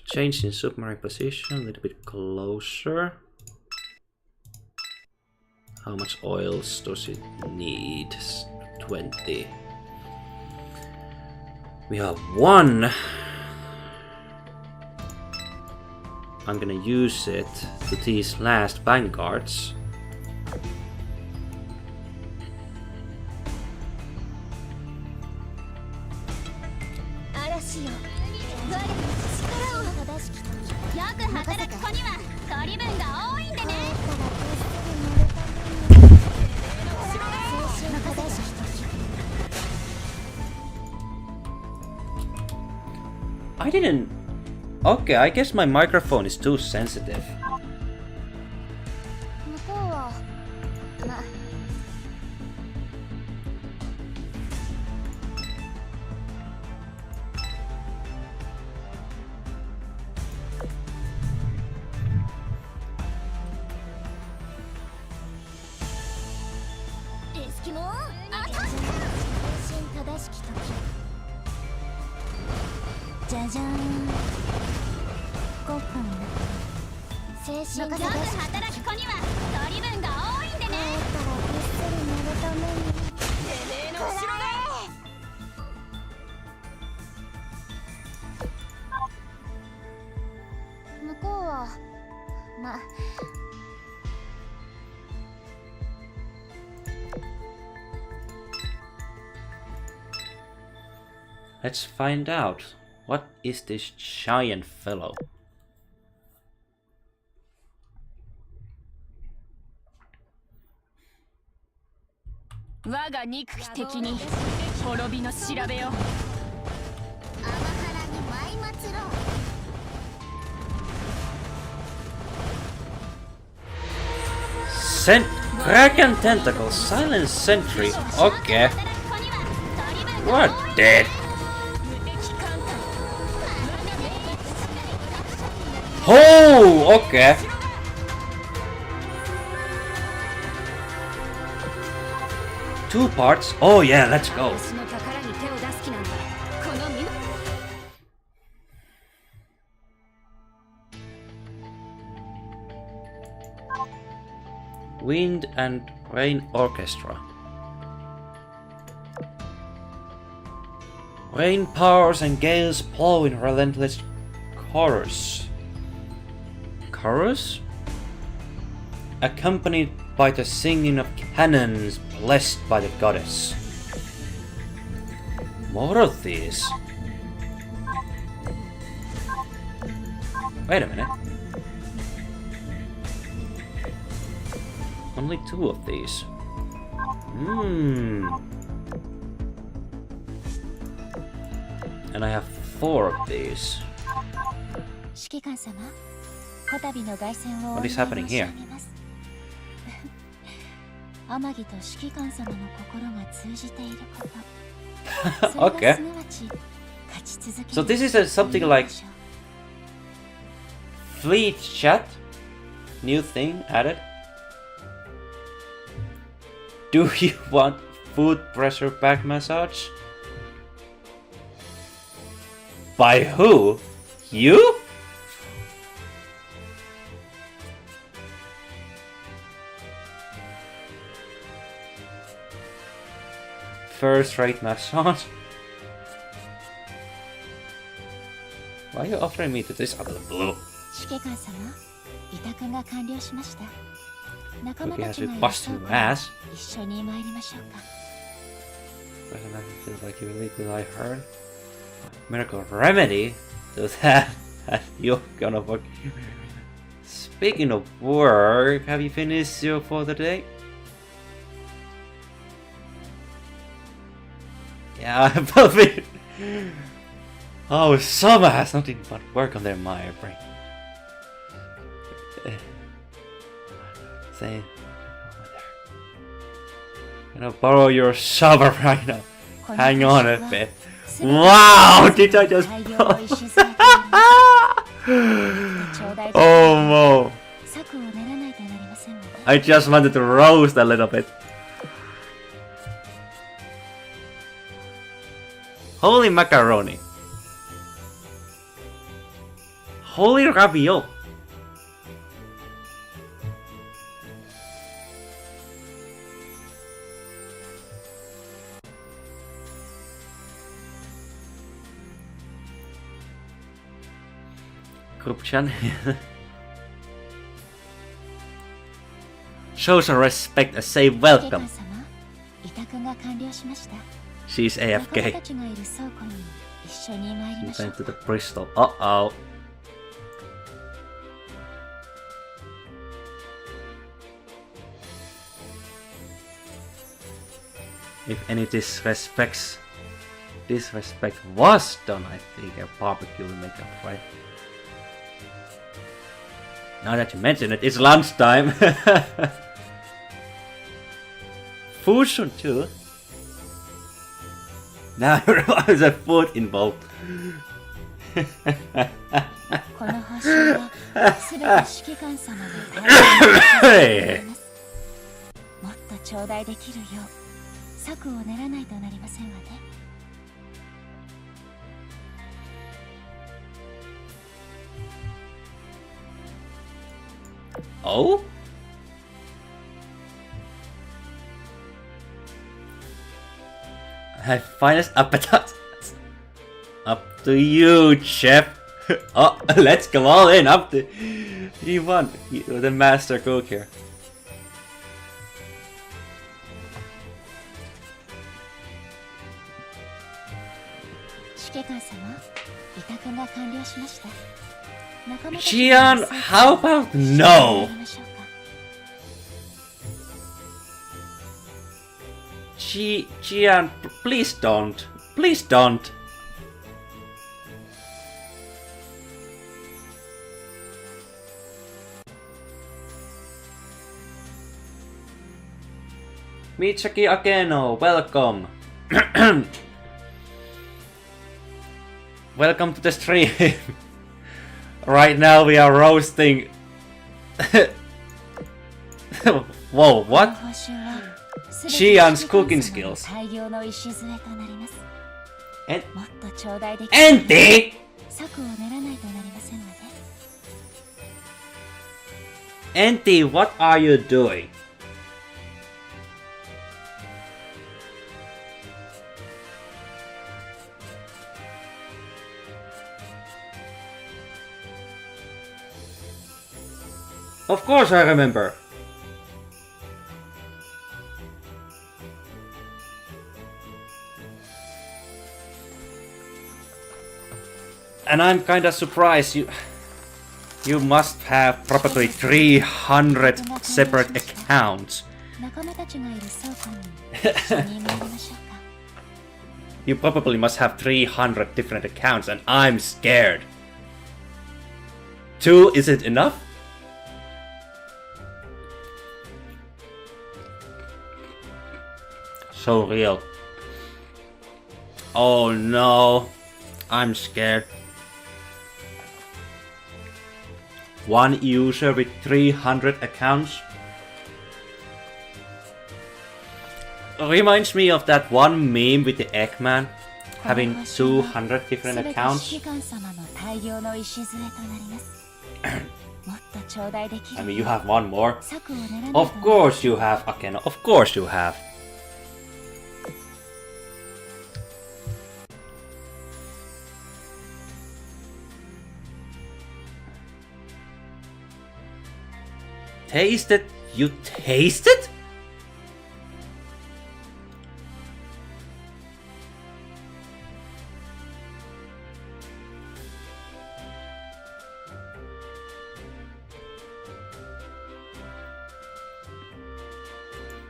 change in submarine position, a little bit closer. How much oils does it need? 20. We have 1. I'm gonna use it to these last vanguards. I didn't... Okay, I guess my microphone is too sensitive. Let's find out. What is this giant fellow? Kraken tentacles, silent sentry. Okay. What dead? Oh, okay. Two parts. Oh yeah, let's go. Wind and Rain Orchestra. Rain powers and gales blow in relentless chorus. Chorus? Accompanied by the singing of cannons blessed by the goddess. More of these. Wait a minute. Only 2 of these. And I have 4 of these. What is happening here? Okay. So this is something like Fleet Chat. New thing added. Do you want foot pressure back massage? By who? You? First rate massage? Why are you offering me to this out of the blue? Cookie has been busting your ass. Feels like you really good, I heard. Miracle remedy to that you're gonna fuck. Speaking of work, have you finished your for the day? Yeah, probably. Oh, summer has nothing but work on their mind, brain. Say, I'm gonna borrow your shovel right now. Hang on a bit. Wow! Did I just? Oh, Mo. I just wanted to roast a little bit. Holy macaroni. Holy ravioli. Group chat. Show some respect and say welcome. She's AFK. Went to the Bristol. Uh-oh. If any disrespect was done, I think a barbecue will make up, right? Now that you mention it, it's lunchtime. Fusion too. Now there's a food involved. Oh? I finest appetite. Up to you, chef. Oh, let's go all in. Up to you. Want you're the master cook here. Jian, how about no? Jian, please don't. Please don't. Mitsaki Akeno, welcome. Welcome to the stream. Right now we are roasting. Whoa, what? Jian's cooking skills. And Auntie! Auntie, what are you doing? Of course I remember. And I'm kinda surprised you must have probably 300 separate accounts. You probably must have 300 different accounts and I'm scared. 2 isn't enough? So real. Oh no, I'm scared. One user with 300 accounts? Reminds me of that one meme with the Eggman having 200 different accounts. I mean, you have one more. Of course you have, Akeno. Of course you have. Taste it? You taste it?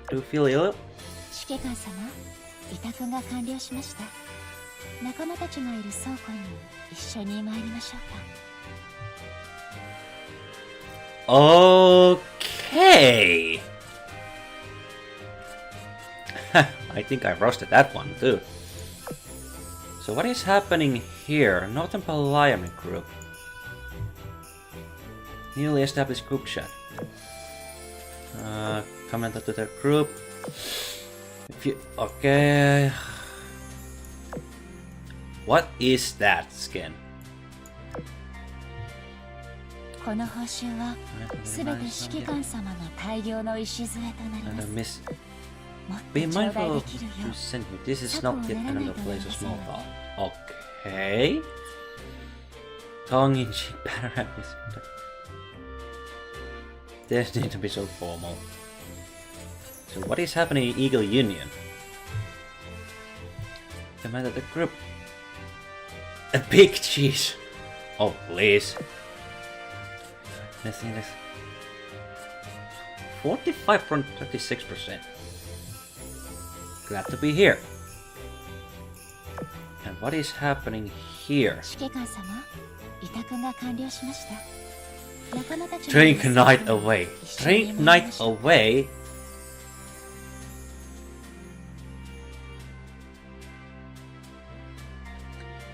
Do you feel ill? 指揮官様、委託が完了しました。仲間たちがいる倉庫に一緒に参りましょうか。Okay. I think I roasted that one too. So what is happening here? Northern Parliament group. Newly established group chat. Comment to the group. If you, okay. What is that skin? この報酬はすべて指揮官様の大量の礎となります。Be mindful to send me. This is not yet another place of small talk. Okay. Tongue in cheek banner. This needs to be so formal. So what is happening in Eagle Union? Command of the group. A big cheese. Oh please. Let's see this. 45.36%. Glad to be here. And what is happening here? Drink night away. Drink night away?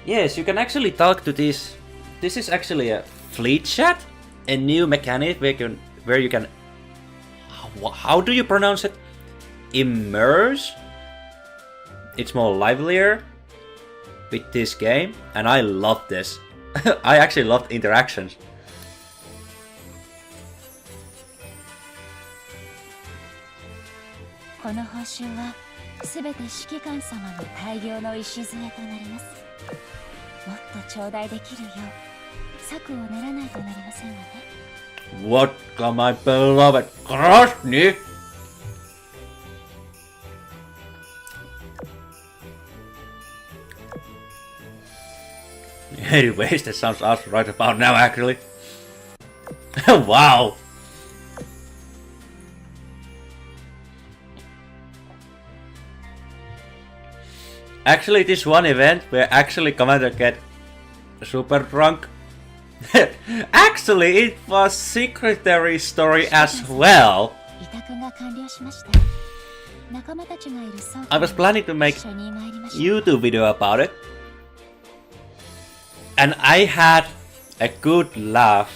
Yes, you can actually talk to this. This is actually a fleet chat, a new mechanic where you can. How do you pronounce it? Immerse. It's more livelier with this game, and I love this. I actually love interactions. What can my beloved crush me? Anyways, that sounds us right about now, actually. Wow! Actually, this one event where actually Commander get super drunk. Actually, it was secretary story as well. I was planning to make YouTube video about it. And I had a good laugh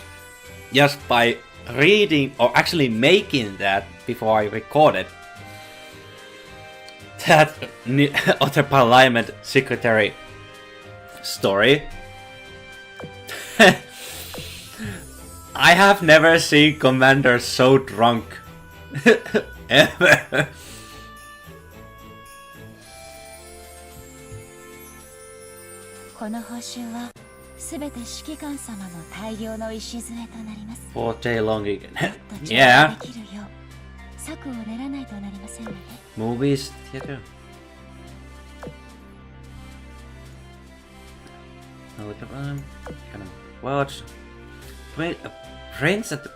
just by reading or actually making that before I recorded. That other parliament secretary story. I have never seen Commander so drunk. Ever. For day long again. Yeah. Movies, theater. Can I watch? Wait, a prince at the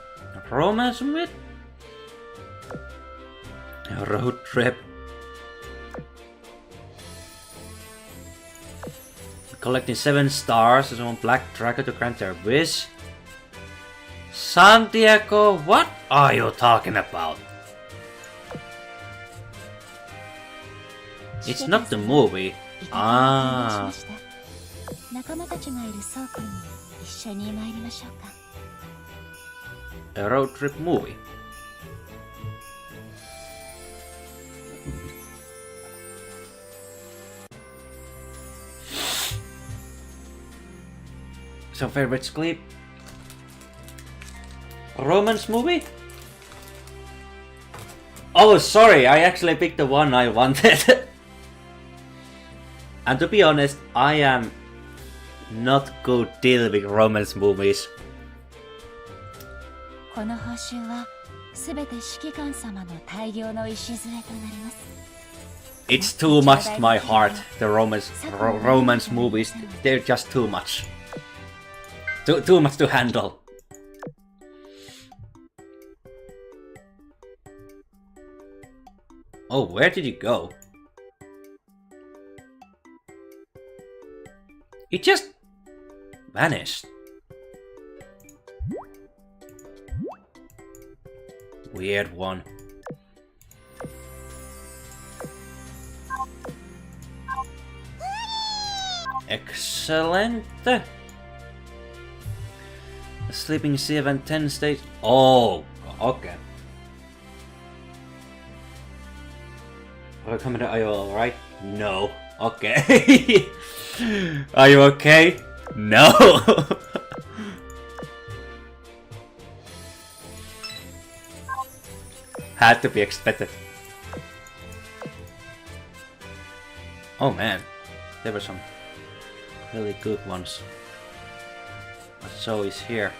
romance with? A road trip. Collecting 7 stars as one black tracker to grant their wish. Santiago, what are you talking about? It's not the movie. Ah. A road trip movie. Some favorite clip? Romance movie? Oh, sorry, I actually picked the one I wanted. And to be honest, I am not good dealing with romance movies. It's too much to my heart, the romance movies. They're just too much. Too much to handle. Oh, where did he go? He just vanished. Weird one. Excellent. The sleeping CF 10 stage. Oh, okay. Commander, are you alright? No. Okay. Are you okay? No. Had to be expected. Oh man, there were some really good ones. But so is here.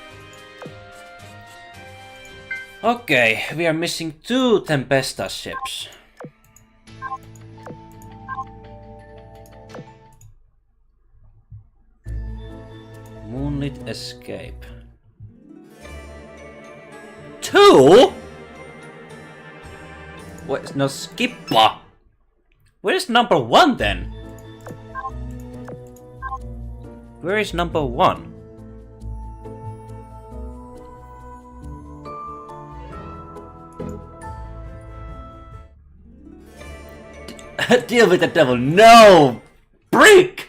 Okay, we are missing 2 Tempesta ships. Moonlit escape. 2? What? No, skipper. Where's number 1 then? Where is number 1? Deal with the devil. No! Break!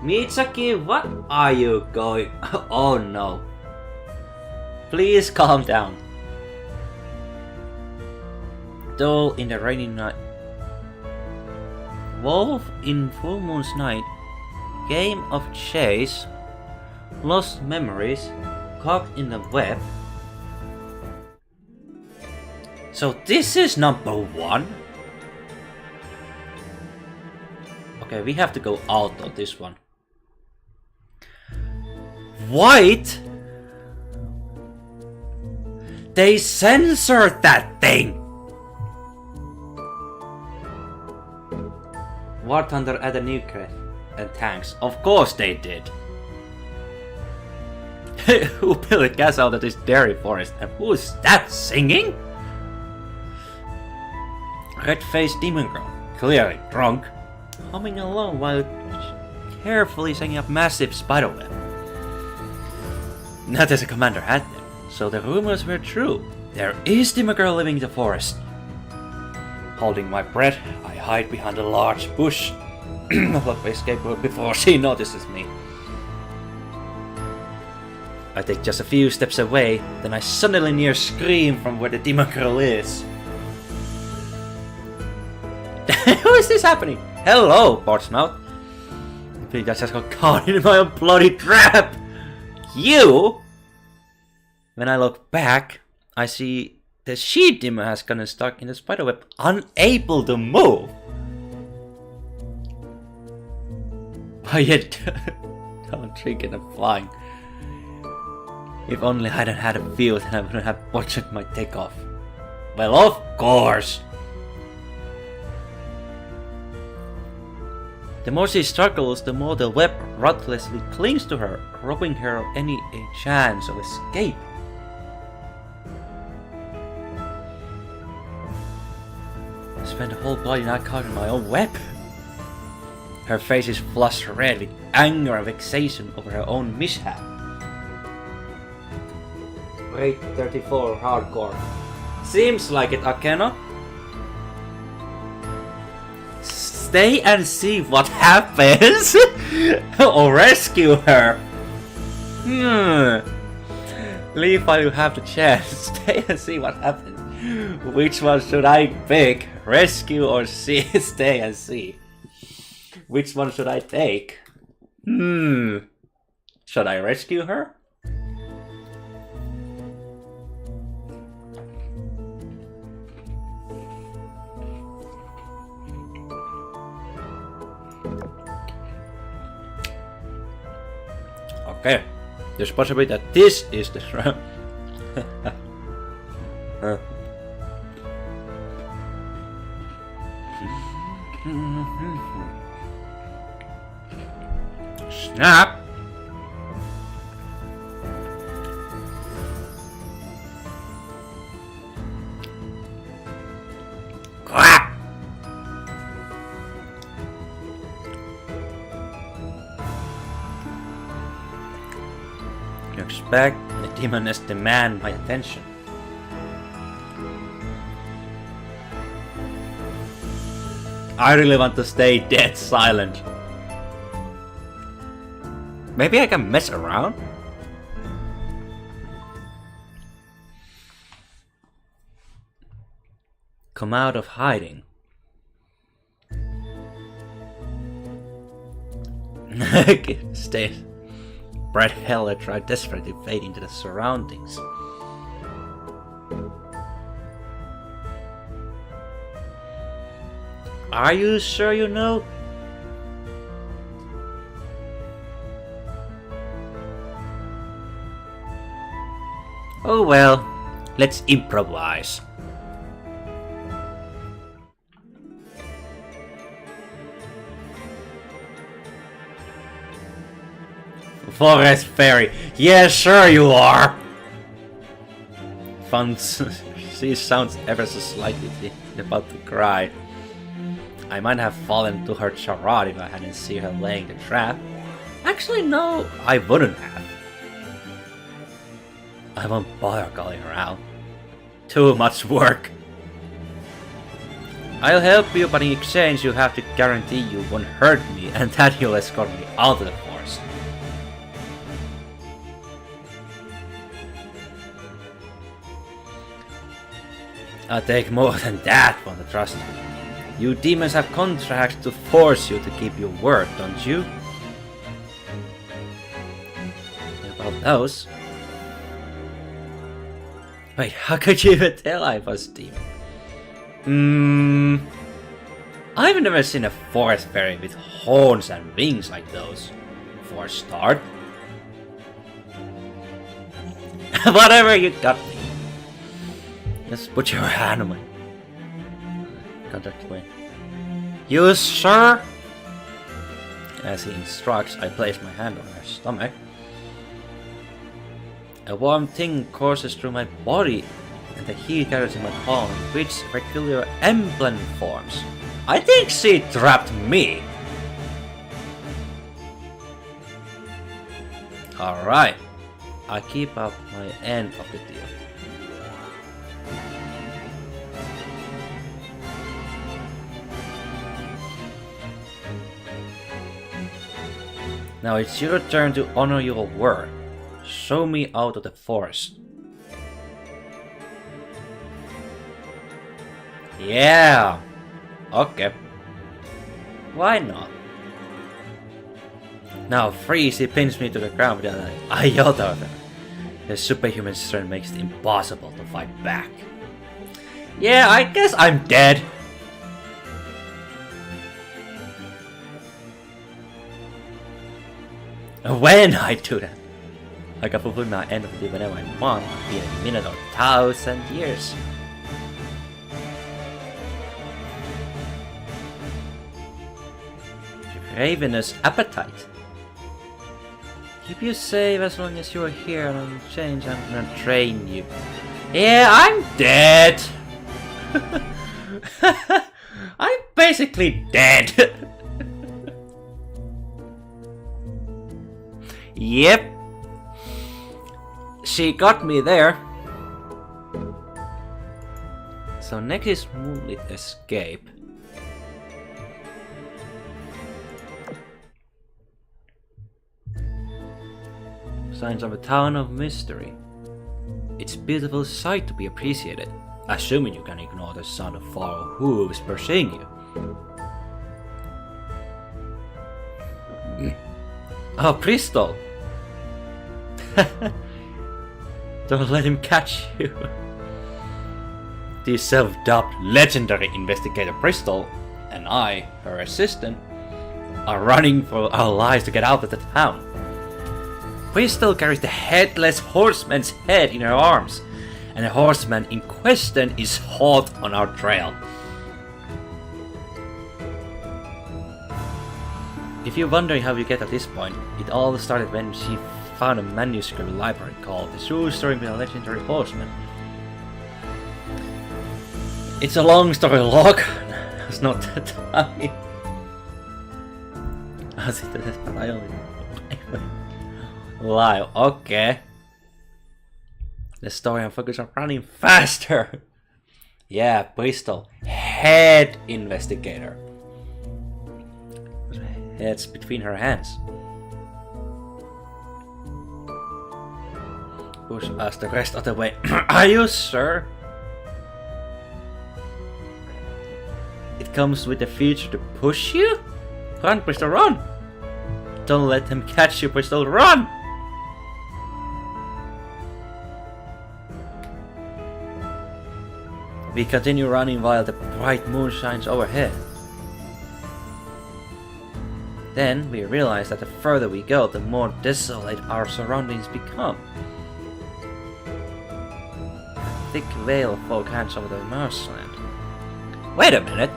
Mitsaki, what are you going? Oh no. Please calm down. Dull in the rainy night. Wolf in full moon's night. Game of chase. Lost memories. Caught in the web. So this is number 1? Okay, we have to go out of this one. White? They censored that thing! War Thunder at the nuclear and tanks. Of course they did. Who built a castle out of this dairy forest? And who's that singing? Red-faced demon girl, clearly drunk, humming along while carefully setting up massive spiderweb. Not as a commander had them, so the rumors were true. There is demon girl living in the forest. Holding my breath, I hide behind a large bush. Let me escape her before she notices me. I take just a few steps away, then I suddenly hear a scream from where the demon girl is. How is this happening? Hello, Portsmouth. I think I just got caught in my own bloody trap. You? When I look back, I see the she-demon has gotten stuck in the spiderweb, unable to move. But yet, don't drink it and flying. If only I hadn't had a field and I wouldn't have watched my takeoff. Well, of course! The more she struggles, the more the web ruthlessly clings to her, robbing her of any chance of escape. I spent the whole bloody night caught in my own web. Her face is flushed red with anger and vexation over her own mishap. Grade 34 hardcore. Seems like it, Akeno. Stay and see what happens, or rescue her. Leave while you have the chance. Stay and see what happens. Which one should I pick? Rescue or see? Stay and see. Which one should I take? Should I rescue her? Okay, there's a possibility that this is the shrimp. Snap! expect the demoness demand my attention. I really want to stay dead silent. Maybe I can mess around? Come out of hiding. Stay. Brad Heller tried desperately to fade into the surroundings. Are you sure you know? Oh well, let's improvise. Forest Fairy, yeah, sure you are! She sounds ever so slightly about to cry. I might have fallen to her charade if I hadn't seen her laying the trap. Actually, no, I wouldn't have. I won't bother calling her out. Too much work. I'll help you, but in exchange you have to guarantee you won't hurt me and that you'll escort me out of the forest. I'll take more than that for the trust. You demons have contracts to force you to keep your word, don't you? What about those? Wait, how could you even tell I was demon? I've never seen a forest fairy with horns and wings like those. For a start. Whatever you got me. Just put your hand on my contact way. You sure? As he instructs, I place my hand on her stomach. A warm thing courses through my body, and the heat gathers in my palm, which peculiar emblem forms. I think she trapped me. Alright, I keep up my end of the deal. Now it's your turn to honor your word. Show me out of the forest. Yeah! Okay. Why not? Now freeze, he pins me to the ground with an iota of it. His superhuman strength makes it impossible to fight back. Yeah, I guess I'm dead. When I do that, I can fulfill my end of the day whenever I want, be it a minute or 1,000 years. Ravenous appetite. Keep you safe as long as you're here, and in exchange I'm gonna train you. Yeah, I'm dead! I'm basically dead! Yep. She got me there. So next is Moonlit Escape. Signs of a town of mystery. It's a beautiful sight to be appreciated, assuming you can ignore the sound of far hooves pursuing you. Oh, Bristol! Don't let him catch you. The self-dubbed legendary investigator Bristol and I, her assistant, are running for our lives to get out of the town. Bristol carries the headless horseman's head in her arms, and the horseman in question is hot on our trail. If you're wondering how we get at this point, it all started when she found a manuscript library called The True Story of the Legendary Horseman. It's a long story log, it's not that time. I only lie, okay. the story and focus on running faster. Yeah, Bristol, head investigator. Head's between her hands. Push us the rest of the way. Are you sure? It comes with the feature to push you? Run, Bristol, run! Don't let them catch you, Bristol, run! We continue running while the bright moon shines overhead. Then we realize that the further we go, the more desolate our surroundings become. A thick veil of fog hangs over the marshland. Wait a minute!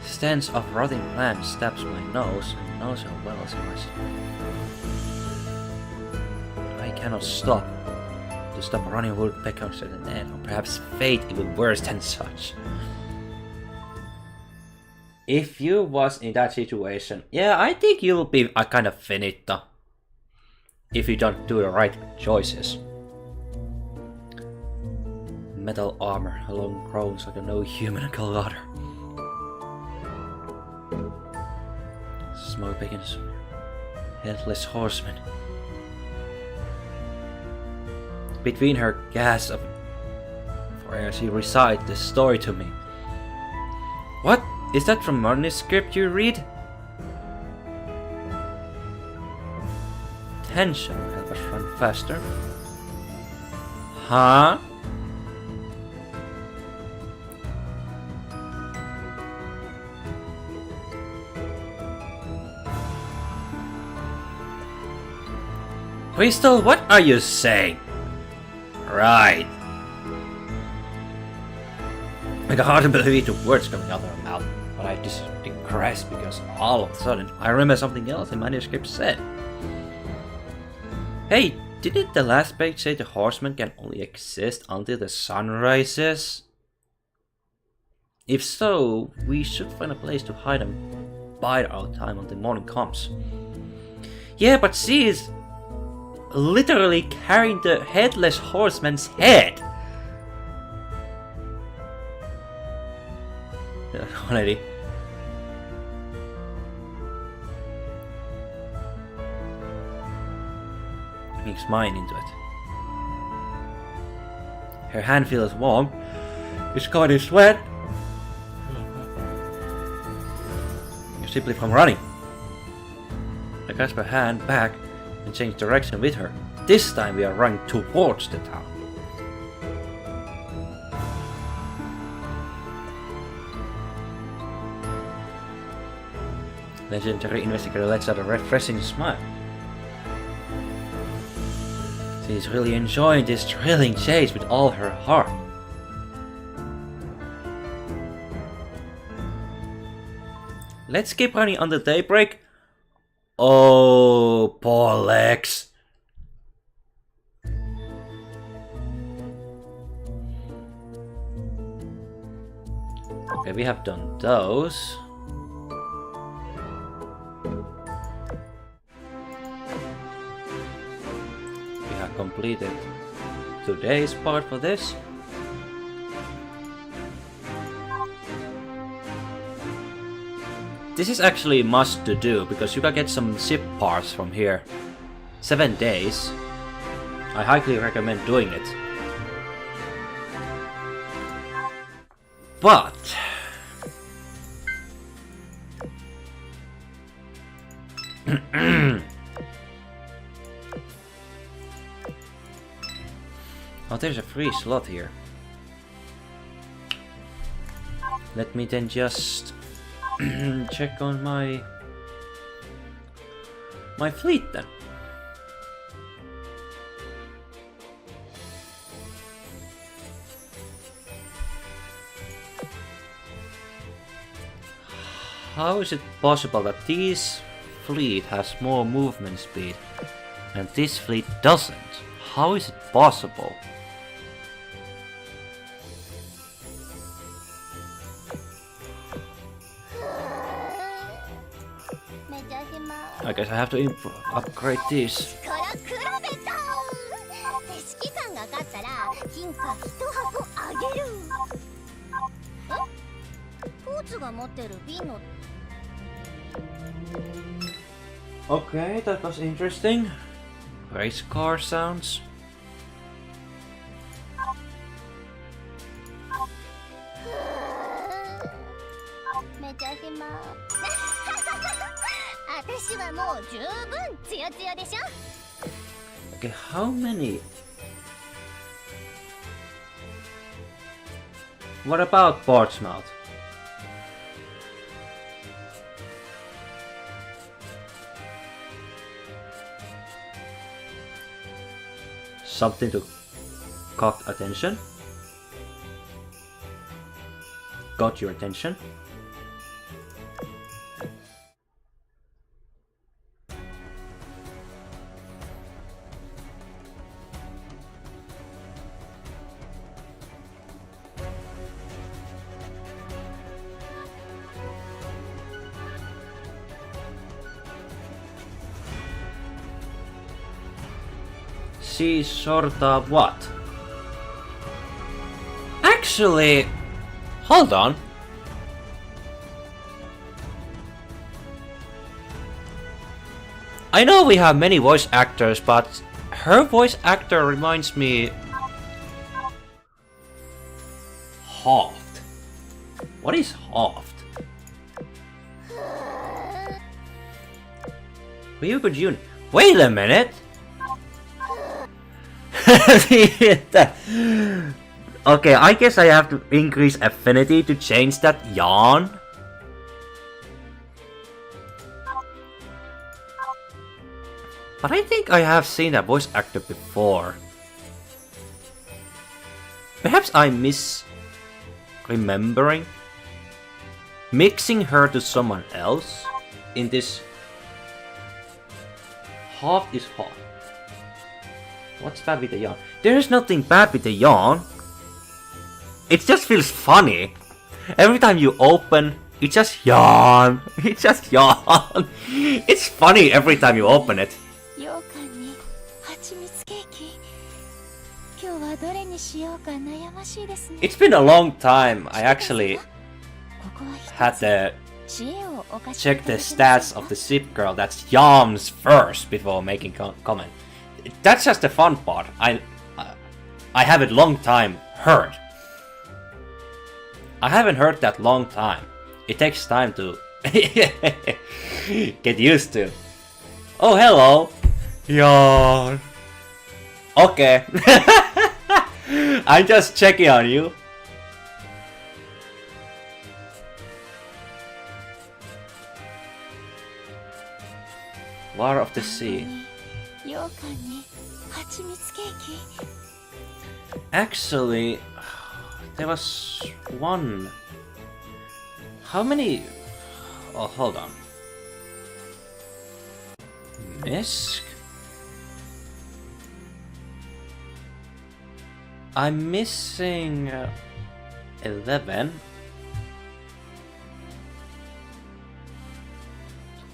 The stench of rotting plants stabs my nose and knows how well as I cannot stop. To stop running woodpeckers at an end, or perhaps fate even worse than such. If you was in that situation, yeah, I think you'll be a kind of finito. If you don't do the right choices. Metal armor alone groans like no human can utter. Smoke begins. Headless horseman. Between her gasps of for air, she recites the story to me. What? Is that from manuscript you read? Tension will help us run faster. Huh? Bristol, what are you saying? Right. I can hardly believe the words coming out of her mouth, but I just digress because all of a sudden I remember something else the manuscript said. Hey, didn't the last page say the horsemen can only exist until the sun rises? If so, we should find a place to hide and bide our time until morning comes. Yeah, but she is literally carrying the headless horseman's head. Already. Makes mine into it. Her hand feels warm. It's covered in sweat. Simply from running. I grasp her hand back and change direction with her. This time we are running towards the town. Legendary investigator lets out a refreshing smile. She's really enjoying this thrilling chase with all her heart. Let's keep running until daybreak. Oh, poor legs. Okay, we have done those. We have completed today's part for this. This is actually a must to do because you can get some ship parts from here. 7 days. I highly recommend doing it. But oh, there's a free slot here. Let me then just check on my fleet then. How is it possible that this fleet has more movement speed and this fleet doesn't? How is it possible? I guess I have to upgrade this. かったら金貨1箱あげる。ポーツが持ってる瓶の Okay, that was interesting. Race car sounds. めちゃ暇。私はもう十分ツヤツヤでしょ。 Okay, how many? What about Portsmouth? Something to caught attention? Got your attention? See sort of what? Actually, hold on. I know we have many voice actors, but her voice actor reminds me Hoft. What is Hoft? Wait a minute. Okay, I guess I have to increase affinity to change that yawn. But I think I have seen that voice actor before. Perhaps I remembering mixing her to someone else in this. Half is hot. What's bad with the yawn? There is nothing bad with the yawn. It just feels funny. Every time you open, it just yawn. It just yawn. It's funny every time you open it. It's been a long time. I actually had to check the stats of the ship girl that yawns first before making comment. That's just the fun part. I haven't long time heard. I haven't heard that long time. It takes time to get used to. Oh, hello. Yawn. Okay. I'm just checking on you. War of the Sea. Actually, there was one. How many? Oh, hold on. Misk? I'm missing 11.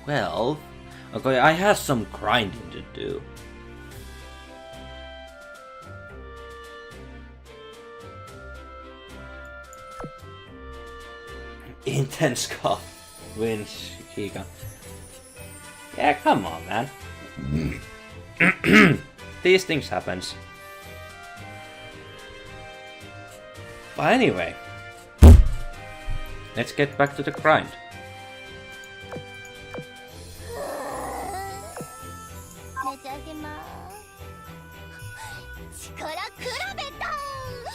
12. Okay, I have some grinding to do. Intense cough. When he got. Yeah, come on, man. These things happens. But anyway, let's get back to the grind.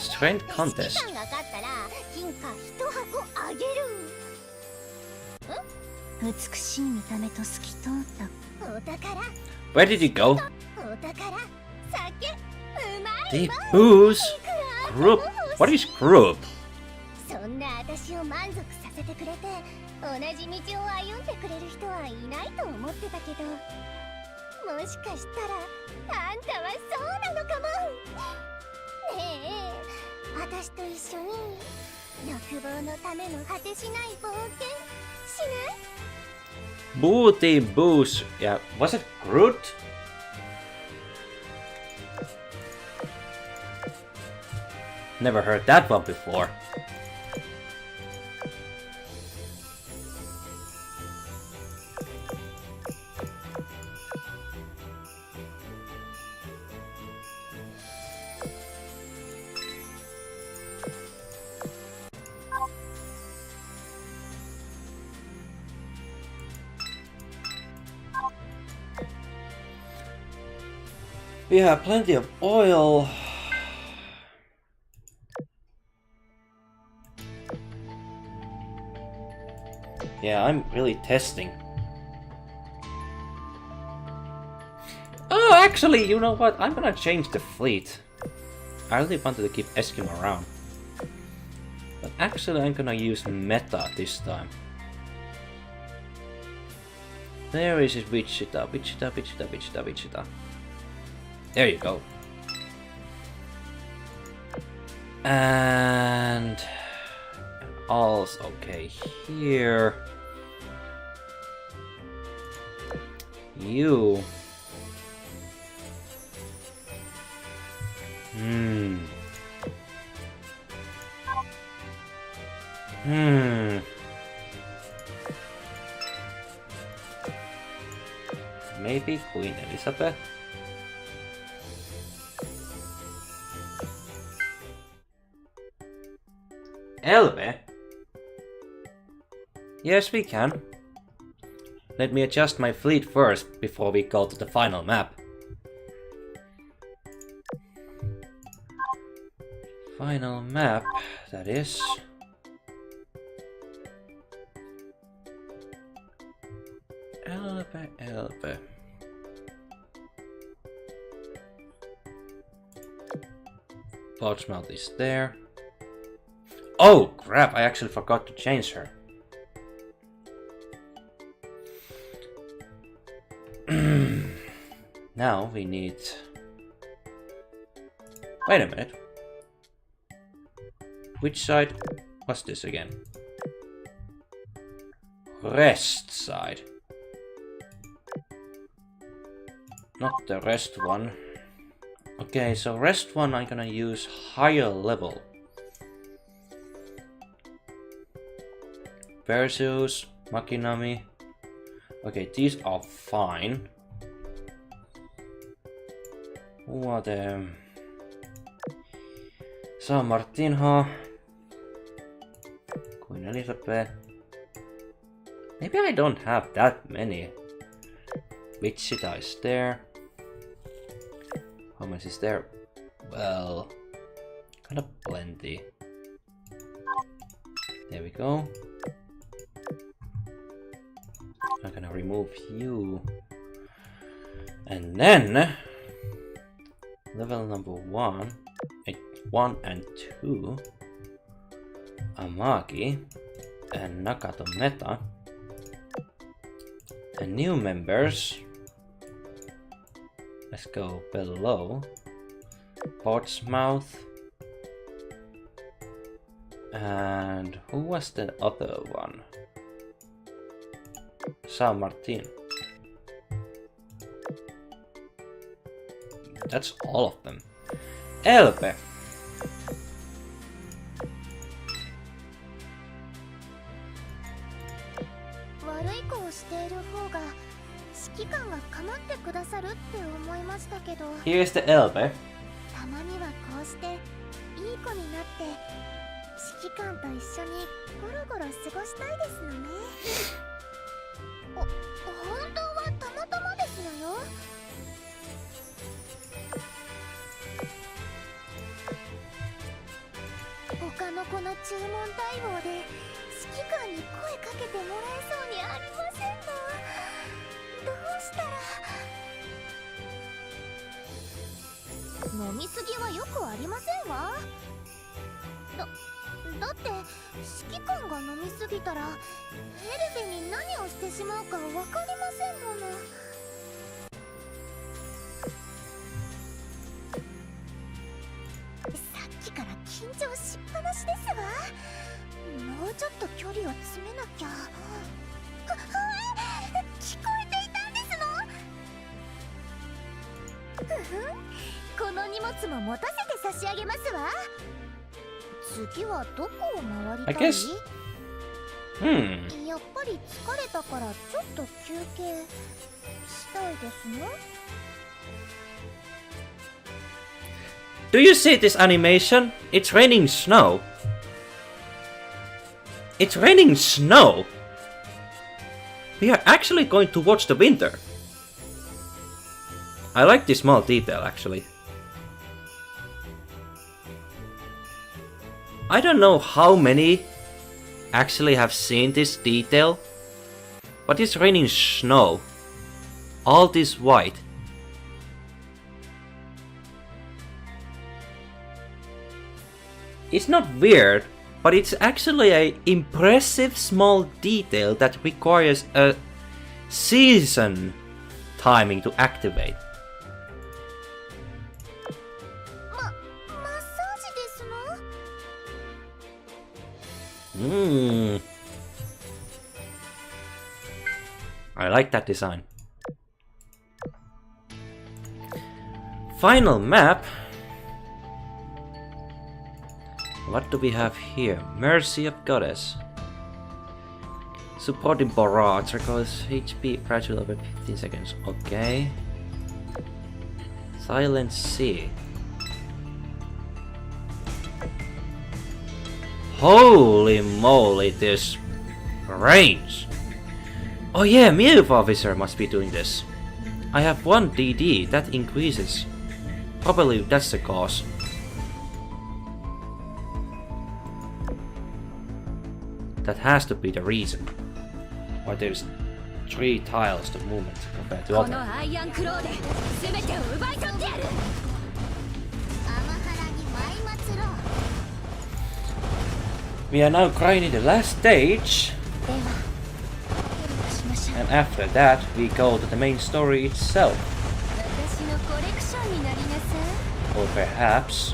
Strength contest. Where did he go? The booze group. What is group? そんな私を満足させてくれて、同じ道を歩んでくれる人はいないと思ってたけど、もしかしたらあんたはそうなのかも。ねえ、私と一緒に欲望のための果てしない冒険しない？ Booty booze. Yeah, was it Groot? Never heard that one before. We have plenty of oil. Yeah, I'm really testing. Oh, actually, you know what? I'm gonna change the fleet. I really wanted to keep Eskimo around. But actually, I'm gonna use meta this time. There is Wichita, Wichita, Wichita, Wichita, Wichita. There you go. And all's okay here. You. Maybe Queen Elizabeth? Elbe? Yes, we can. Let me adjust my fleet first before we go to the final map. Final map, that is. Elbe, Elbe. Portsmouth is there. Oh crap, I actually forgot to change her. Now we need... Wait a minute. Which side was this again? Rest side. Not the rest one. Okay, so rest one I'm gonna use higher level. Perseus, Makinami. Okay, these are fine. Who are them? San Martinho. Queen Elizabeth. Maybe I don't have that many. Wichita is there. How much is there? Well, kind of plenty. There we go. I'm gonna remove you. And then level number 1, 1 and 2, Amagi and Nakato Meta. And new members. Let's go below. Portsmouth. And who was the other one? San Martin. That's all of them. Elbe. Here's the Elbe. たまにはこうしていい子になって指揮官と一緒にゴロゴロ過ごしたいですのね。本当はたまたまですのよ。他の子の注文対応で指揮官に声かけてもらえそうにありませんの。どうしたら。飲みすぎはよくありませんわ。だって指揮官が飲みすぎたらエルベに何をしてしまうかわかりませんもの。さっきから緊張しっぱなしですわ。もうちょっと距離を詰めなきゃ。聞こえていたんですの。この荷物も持たせて差し上げますわ。次はどこを回りた I い？ guess. やっぱり疲れたからちょっと休憩したいですね。 Do you see this animation? It's raining snow. It's raining snow. We are actually going to watch the winter. I like this small detail actually. I don't know how many actually have seen this detail, but it's raining snow. All this white. It's not weird, but it's actually an impressive small detail that requires a season timing to activate. マッサージですの？ I like that design. Final map. What do we have here? Mercy of Goddess. Supporting barrage requires HP gradually over 15 seconds. Okay. Silent Sea. Holy moly, this range! Oh yeah, Move Officer must be doing this. I have 1 DD, that increases. Probably that's the cause. That has to be the reason why there's 3 tiles of movement compared to other. We are now grinding the last stage, and after that we go to the main story itself. Or perhaps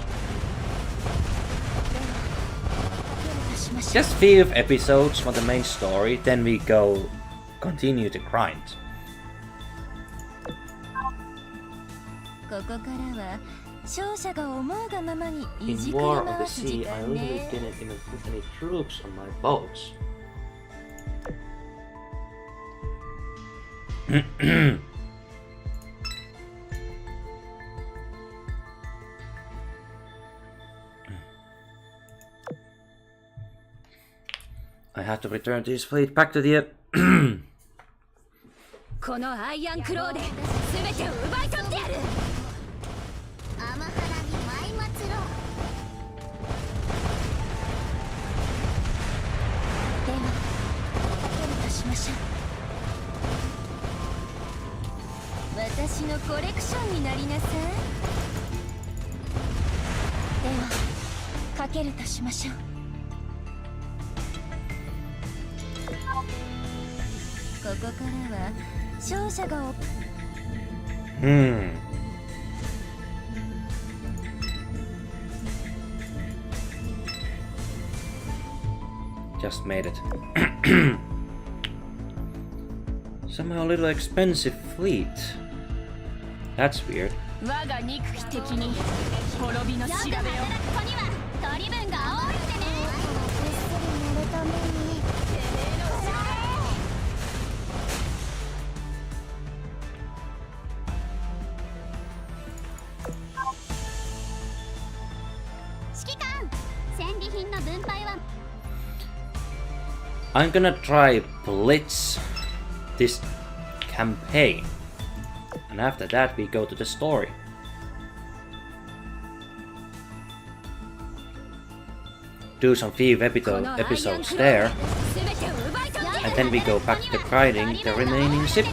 just few episodes for the main story, then we continue the grind. In War of the Sea, I literally didn't even put any troops on my boats. I have to return this fleet back to the... このアイアンクローで全てを奪い取ってやる。天原に舞い祭ろう。では、手に出しましょう。私のコレクションになりなさい。では、かけるとしましょう。ここからは勝者がJust made it. Somehow a little expensive fleet. That's weird. 我が憎き敵に滅びの調べよ。ここには取り分が多いってね。ぐっすり寝るために。I'm gonna try Blitz this campaign, and after that we go to the story. Do some few episodes there, and then we go back to grinding the remaining ship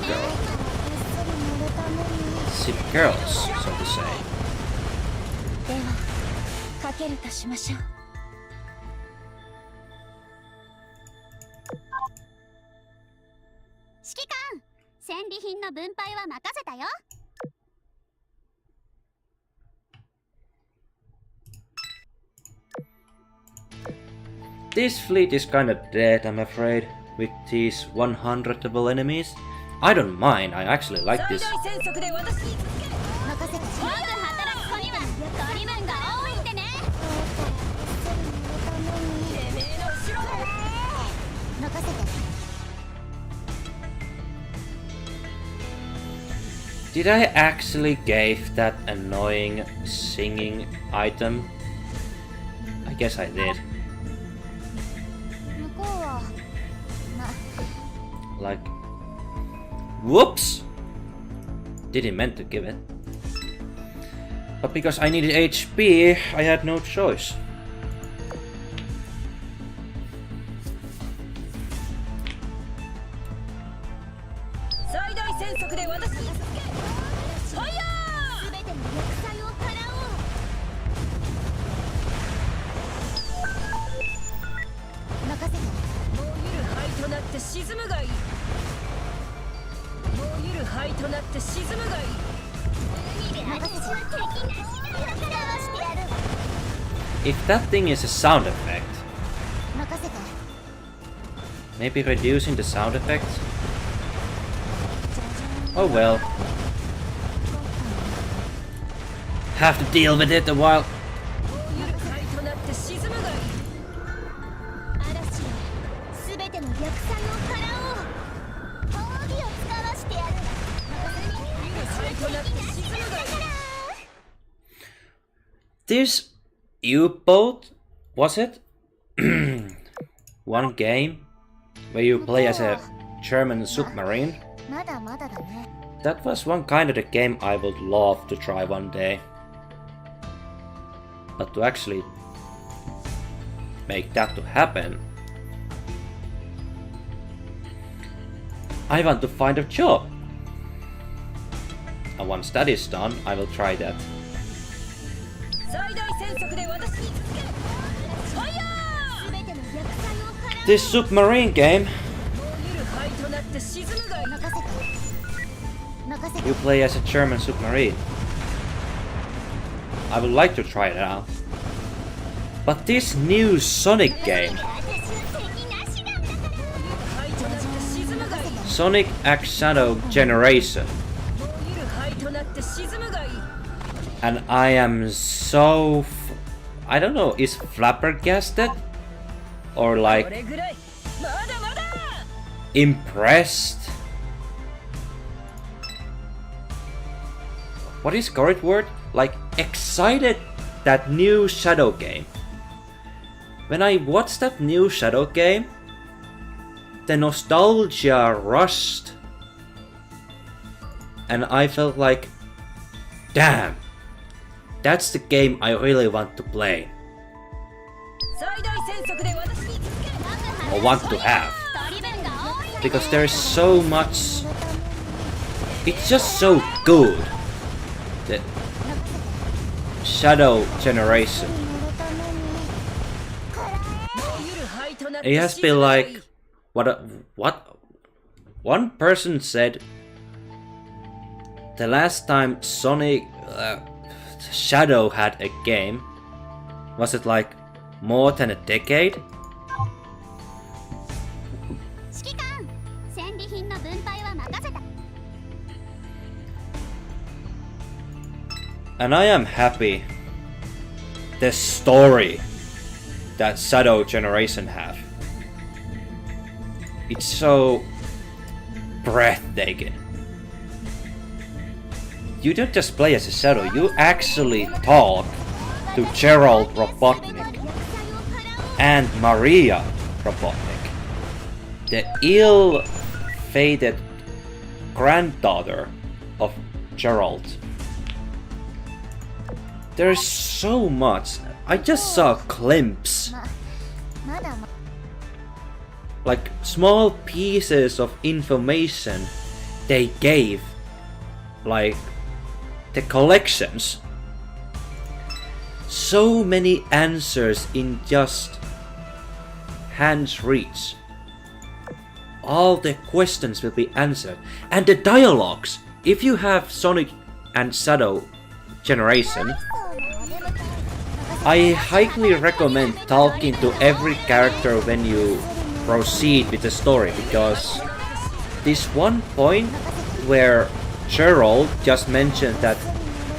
girls, so to say. では、かけるとしましょう。指揮官、戦利品の分配は任せたよ。This fleet is kinda dead, I'm afraid, with these 100 double enemies. I don't mind, I actually like this. Did I actually give that annoying singing item? I guess I did. Like, whoops! Didn't meant to give it. But because I needed HP, I had no choice. If that thing is a sound effect, maybe reducing the sound effects? Oh well. Have to deal with it a while. This U-boat, was it? One game where you play as a German submarine. That was one kind of the game I would love to try one day. But to actually make that to happen, I want to find a job. And once that is done, I will try that. This submarine game, you play as a German submarine. I would like to try it out. But this new Sonic game, Sonic X Shadow Generation, and I am so I don't know, is flabbergasted or like impressed? What is correct word? Like excited that new Shadow game. When I watched that new Shadow game, the nostalgia rushed and I felt like, damn, that's the game I really want to play. Or want to have. Because there is so much, it's just so good. The Shadow Generation. It has been like, what one person said, the last time Sonic Shadow had a game, was it like more than a decade? And I am happy the story that Shadow Generation have. It's so breathtaking. You don't just play as a Shadow, you actually talk to Gerald Robotnik and Maria Robotnik, the ill-fated granddaughter of Gerald. There's so much. I just saw a glimpse, like small pieces of information they gave, like the collections. So many answers in just hand's reach. All the questions will be answered. And the dialogues, if you have Sonic and Shadow Generation, I highly recommend talking to every character when you proceed with the story, because this one point where Gerald just mentioned that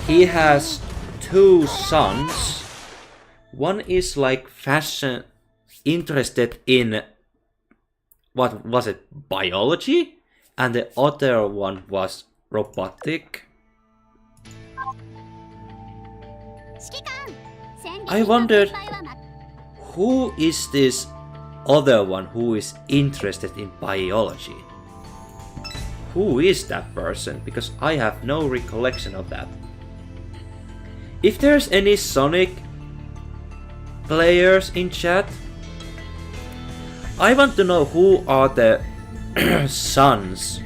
he has two sons. One is like fashion interested in, what was it, biology? And the other one was robotic. I wondered, who is this other one who is interested in biology? Who is that person? Because I have no recollection of that. If there's any Sonic players in chat, I want to know who are the sons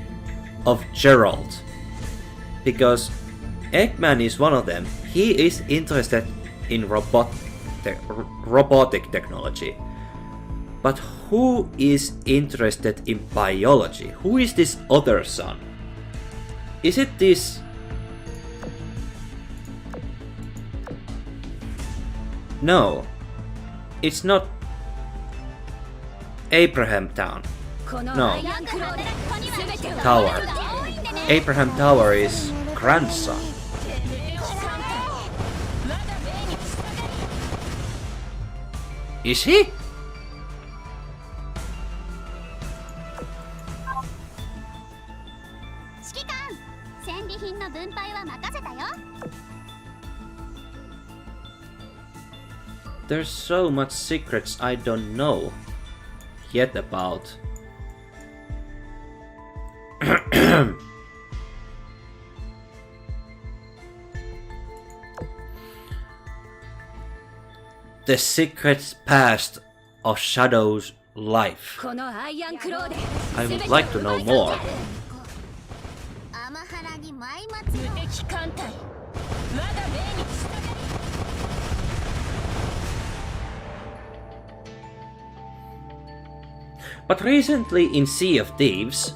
of Gerald. Because Eggman is one of them. He is interested in robotic technology. But who is interested in biology? Who is this other son? Is it this... No. It's not Abraham Town. No. Tower. Abraham Tower is grandson. Is he? There's so much secrets I don't know yet about. The secrets past of Shadow's life. I would like to know more. But recently in Sea of Thieves,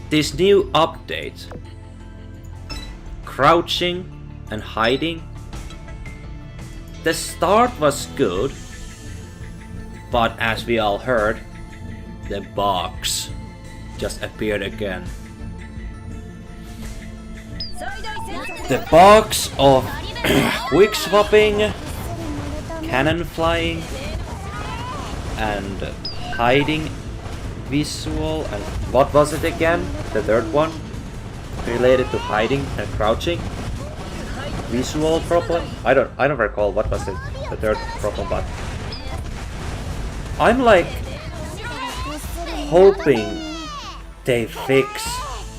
this new update, crouching and hiding, the start was good, but as we all heard, the box just appeared again. The box of quick swapping, cannon flying, and hiding visual, and what was it again? The third one? Related to hiding and crouching? Visual problem? I don't recall what was the third problem, but I'm like hoping they fix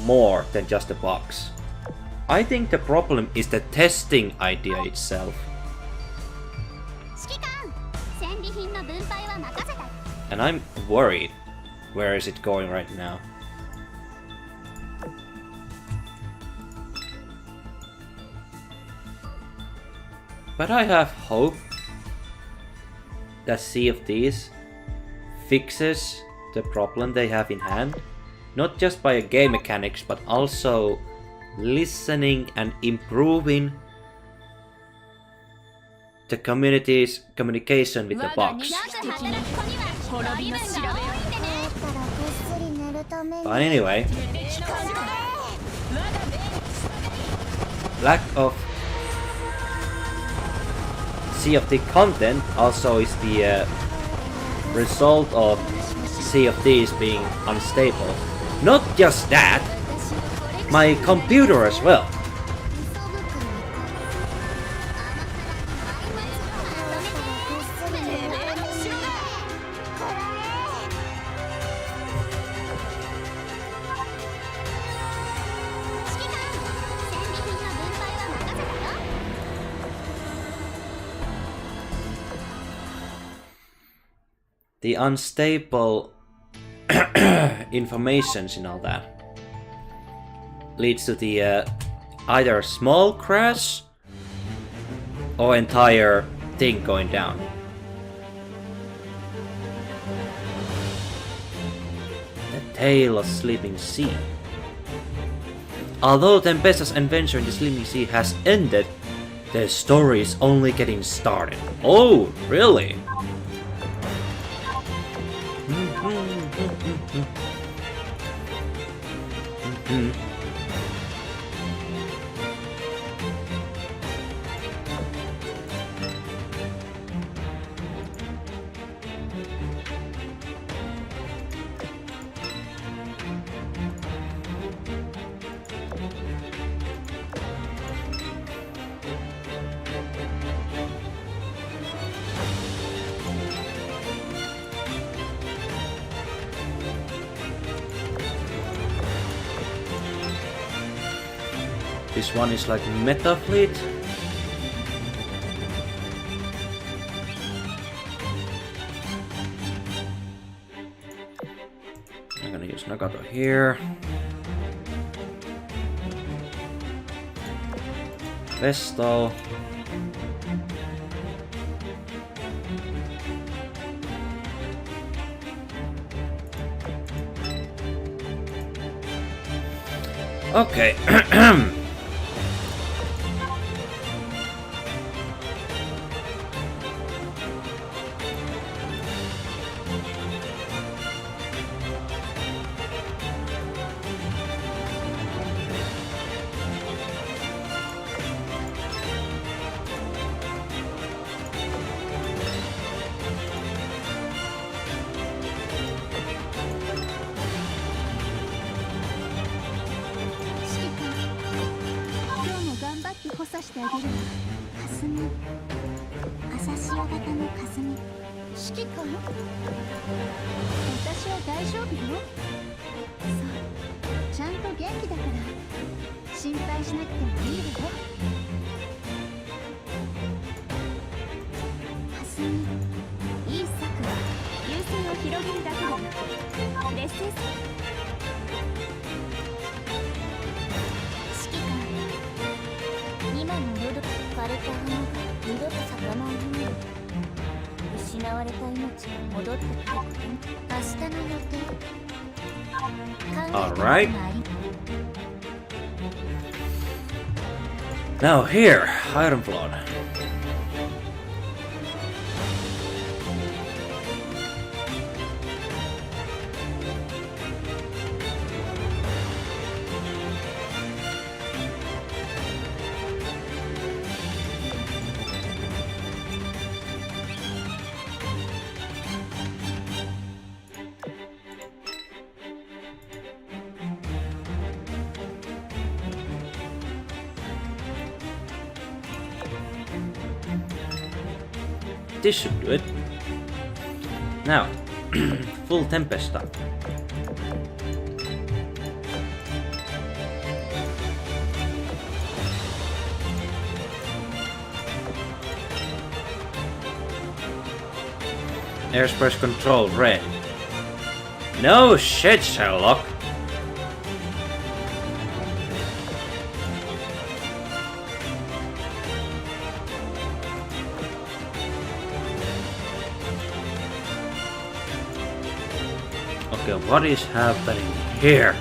more than just the box. I think the problem is the testing idea itself. And I'm worried. Where is it going right now? But I have hope that Sea of Thieves fixes the problem they have in hand, not just by game mechanics, but also listening and improving the community's communication with the box. But anyway, lack of Sea of Thieves content also is the result of Sea of Thieves being unstable. Not just that, my computer as well. The unstable informations and all that leads to the either small crash or entire thing going down. The Tale of Sleeping Sea. Although Tempesta's adventure in the Sleeping Sea has ended, the story is only getting started. Oh, really? This one is like meta fleet. I'm gonna use Nagato here. Vestal. Okay. Alright. Now here, Ironflod. This should do it. Now, full Tempesta. Airspace control red. No shit, Sherlock. Okay, what is happening here?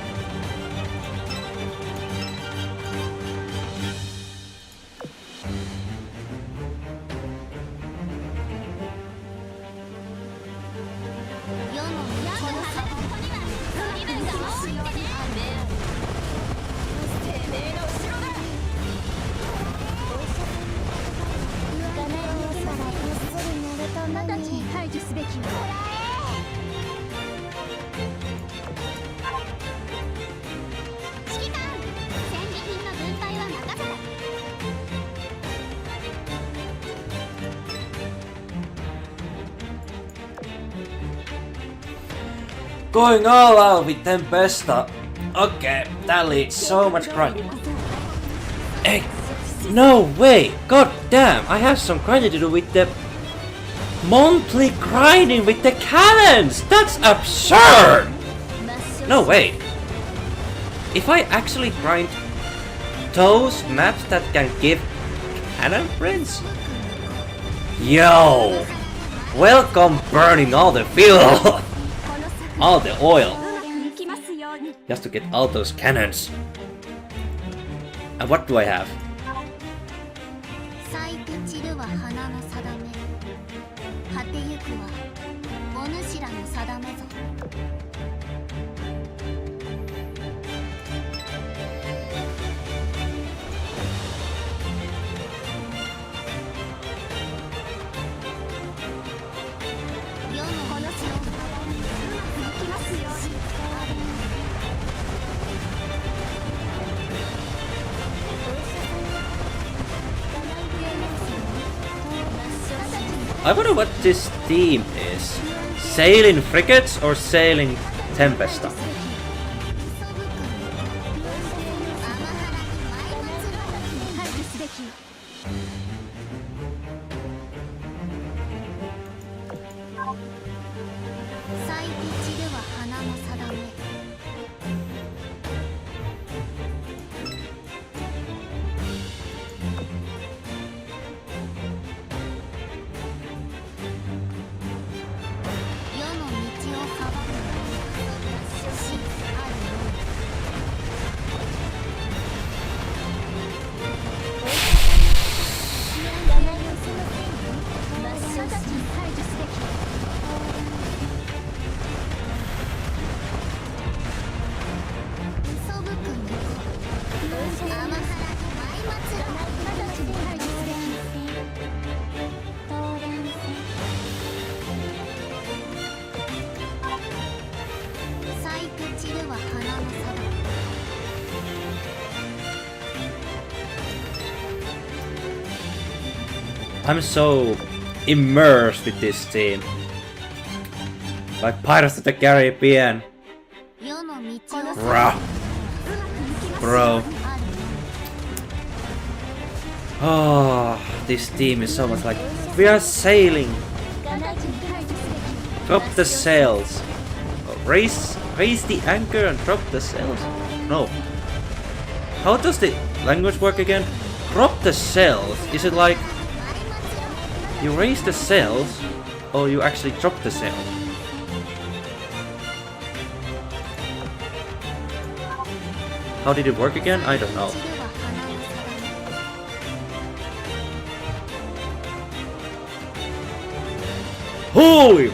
Going all out with Tempesta. Okay, that leads so much grinding. Hey, no way! God damn, I have some grinding to do with the monthly grinding with the cannons! That's absurd! No way! If I actually grind those maps that can give cannon prints? Yo! Welcome burning all the fuel! All the oil! Just to get all those cannons. And what do I have? I wonder what this team is. Sailing frigates or sailing Tempesta? I'm so immersed with this team. Like Pirates of the Caribbean. 世の道を Bruh. Bro. Oh, this team is so much like we are sailing. Drop the sails. Raise the anchor and drop the sails. No. How does the language work again? Drop the sails. Is it like you raise the sails or you actually drop the sails? How did it work again? I don't know. Holy!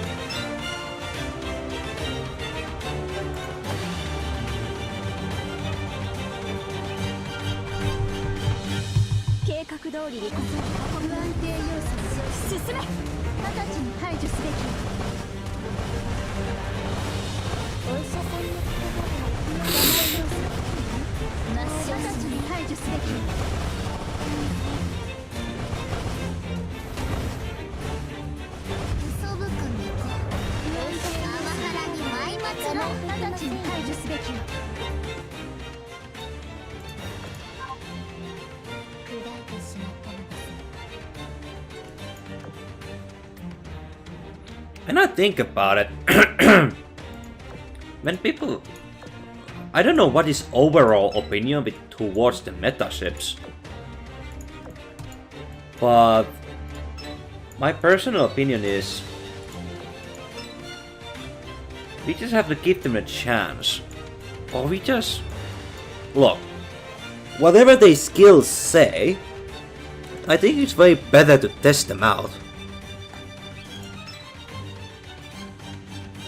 計画通りに不安定要素進め直ちに排除すべきお医者さんの言葉が直ちに排除すべき嘘ぶくに行こうパワハラに舞祭ろう直ちに排除すべき砕いてしまったのです When I think about it, when people... I don't know what is overall opinion towards the meta ships. But my personal opinion is we just have to give them a chance. Or we just... Look, whatever their skills say, I think it's way better to test them out.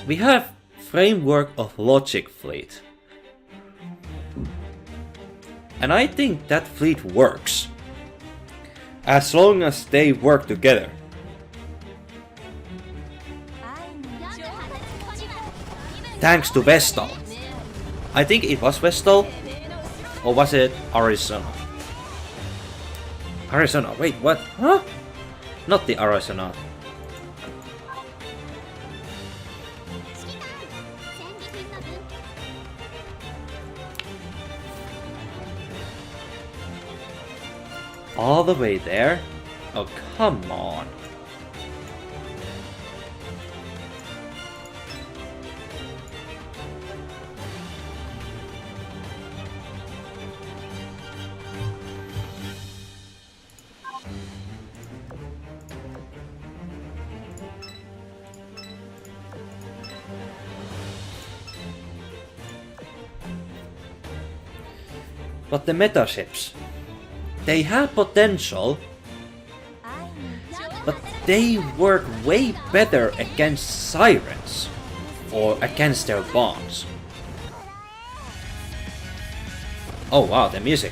We have Framework of Logic fleet. And I think that fleet works. As long as they work together. Thanks to Vestal. I think it was Vestal. Or was it Arizona? Arizona, wait, what? Huh? Not the Arizona. All the way there? Oh, come on. But the meta ships, they have potential, but they work way better against sirens or against their bonds. Oh wow, the music.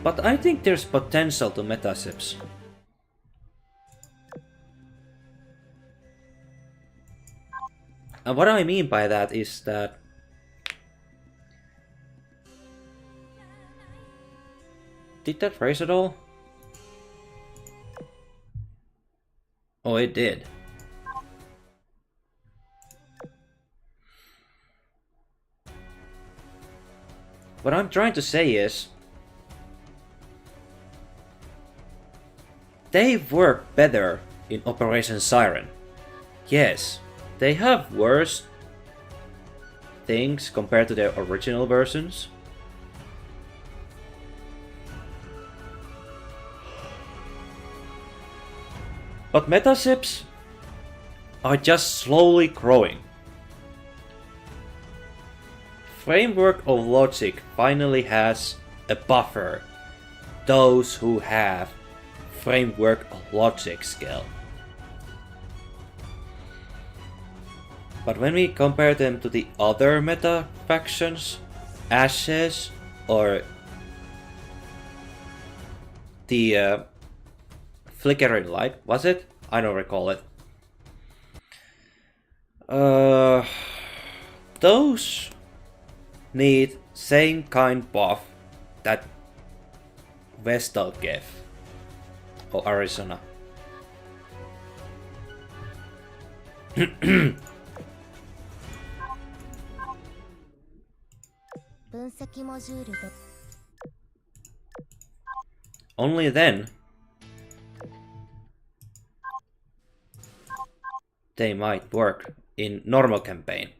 But I think there's potential to meta ships. And what I mean by that is that did that raise at all? Oh, it did. What I'm trying to say is they work better in Operation Siren. Yes, they have worse things compared to their original versions. But meta ships are just slowly growing. Framework of Logic finally has a buffer. Those who have Framework of Logic skill. But when we compare them to the other meta factions, Ashes or the Flickering Light, was it? I don't recall it. Those need same kind buff that Vestal gave, or Arizona. 分析モジュールで Only then they might work in normal campaign.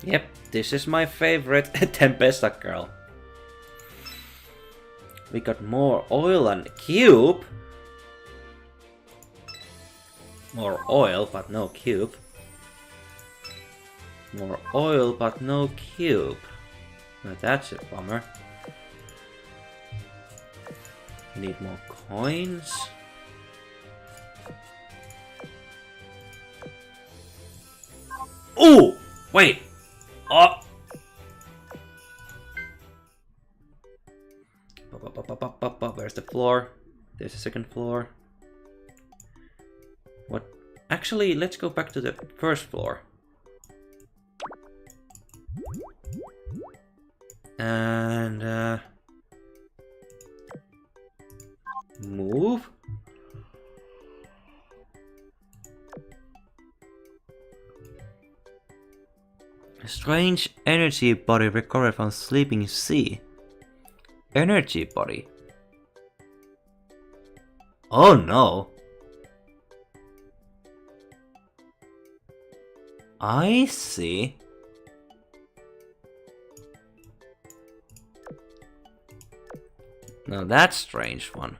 Yep, this is my favorite Tempesta girl. We got more oil and cube. More oil, but no cube. More oil, but no cube. Now that's a bummer. We need more coins. Oh! Wait! Oh! Where's the floor? There's a second floor. What? Actually, let's go back to the first floor. And move. A strange energy body recovered from sleeping sea. Energy body. Oh no. I see. Now that's a strange one.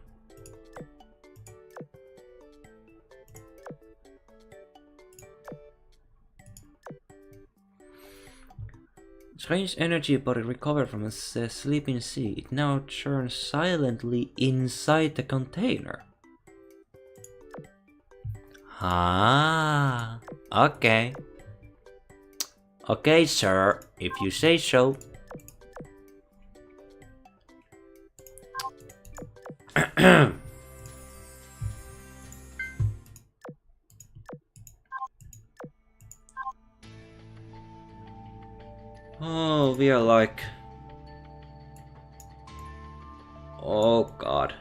Strange energy body recovered from a sleeping sea. It now churns silently inside the container. Ah, okay. Okay, sir, if you say so. Oh, we are like... Oh god.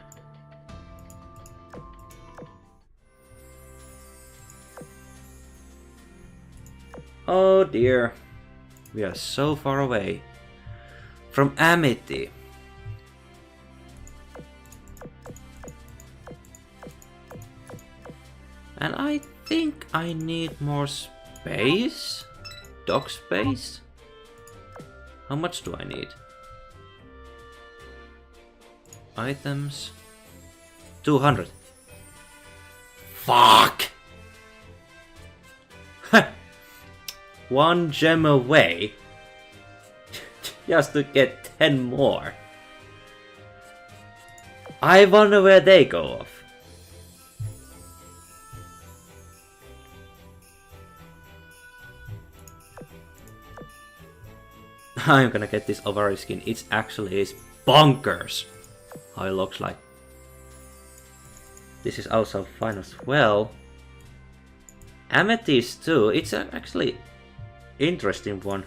Oh dear. We are so far away from Amity. And I think I need more space? Dock space? How much do I need? Items? 200. Fuck! One gem away just to get 10 more. I wonder where they go off. I'm gonna get this Ovari skin. It actually is bonkers how it looks like. This is also fine as well. Amethyst too. It's actually interesting one.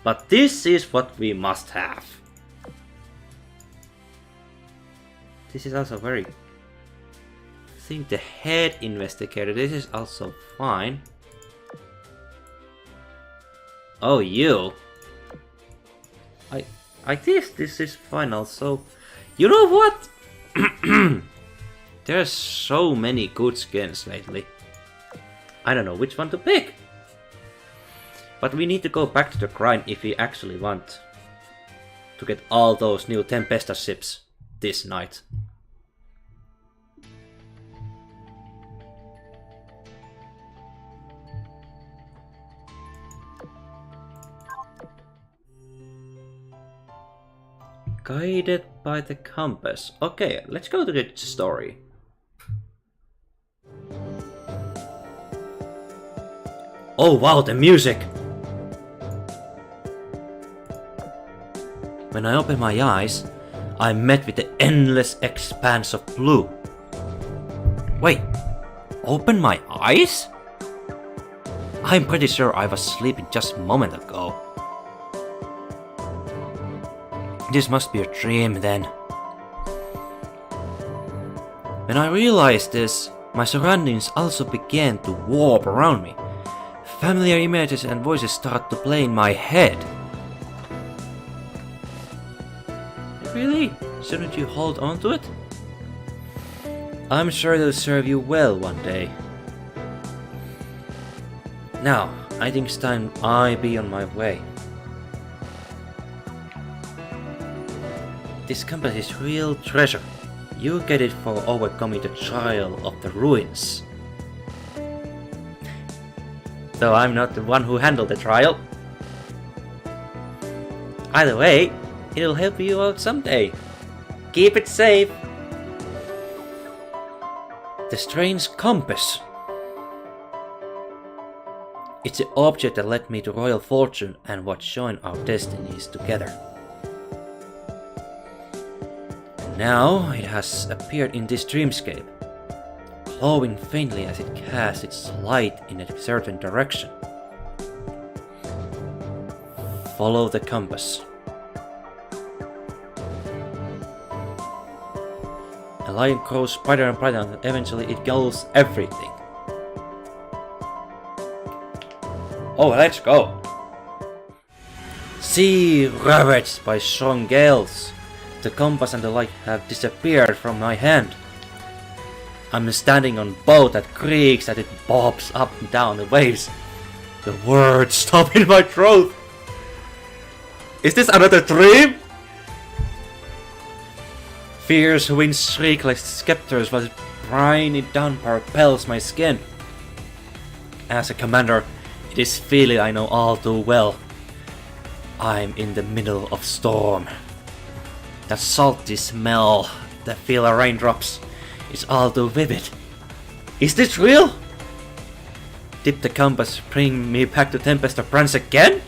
But this is what we must have. This is also very... I think the head investigator. This is also fine. Oh, you. I guess this is fine also. You know what? There's so many good skins lately. I don't know which one to pick. But we need to go back to the grind if we actually want to get all those new Tempesta ships this night. Guided by the compass. Okay, let's go to the story. Oh wow, the music! When I opened my eyes, I met with the endless expanse of blue. Wait, open my eyes? I'm pretty sure I was sleeping just a moment ago. This must be a dream then. When I realized this, my surroundings also began to warp around me. Familiar images and voices start to play in my head. Really? Shouldn't you hold on to it? I'm sure it'll serve you well one day. Now, I think it's time I be on my way. This compass is real treasure. You get it for overcoming the trial of the ruins. Though I'm not the one who handled the trial. Either way, it'll help you out someday. Keep it safe. The strange compass. It's the object that led me to royal fortune and what joined our destinies together. Now it has appeared in this dreamscape, glowing faintly as it casts its light in a certain direction. Follow the compass. A light grows brighter and brighter and eventually it gulls everything. Oh, let's go! Sea ravaged by strong gales. The compass and the light have disappeared from my hand. I'm standing on a boat that creaks as it bobs up and down the waves. The words stop in my throat. Is this another dream? Fierce winds shriek like scepters while briny downpour pelts my skin. As a commander, it is feeling I know all too well. I'm in the middle of storm. The salty smell, the feel of raindrops, is all too vivid. Is this real? Did the compass bring me back to Tempesta France again?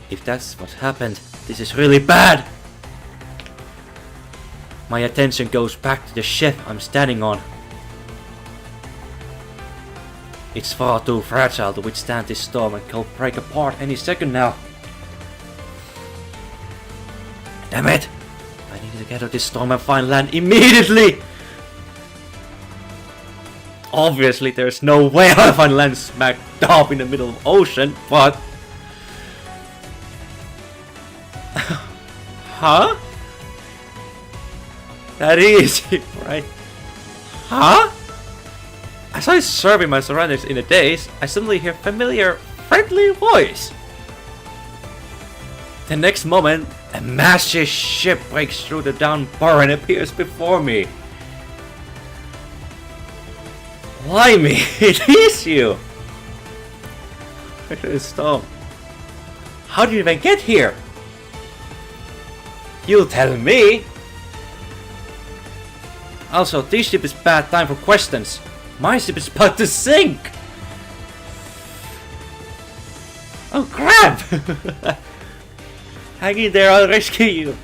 If that's what happened, this is really bad. My attention goes back to the ship I'm standing on. It's far too fragile to withstand this storm and could break apart any second now. Damn it! I need to get out of this storm and find land immediately! Obviously there's no way I'll find land smack dab in the middle of the ocean, but... Huh? That easy, right? Huh? As I survey my surroundings in a daze, I suddenly hear a familiar, friendly voice. The next moment, a massive ship breaks through the downpour and appears before me. Blimey, it is you! Look at this storm. How did you even get here? You'll tell me! Also, this ship is bad time for questions. My ship is about to sink! Oh crap! Hang in there, I'll rescue you.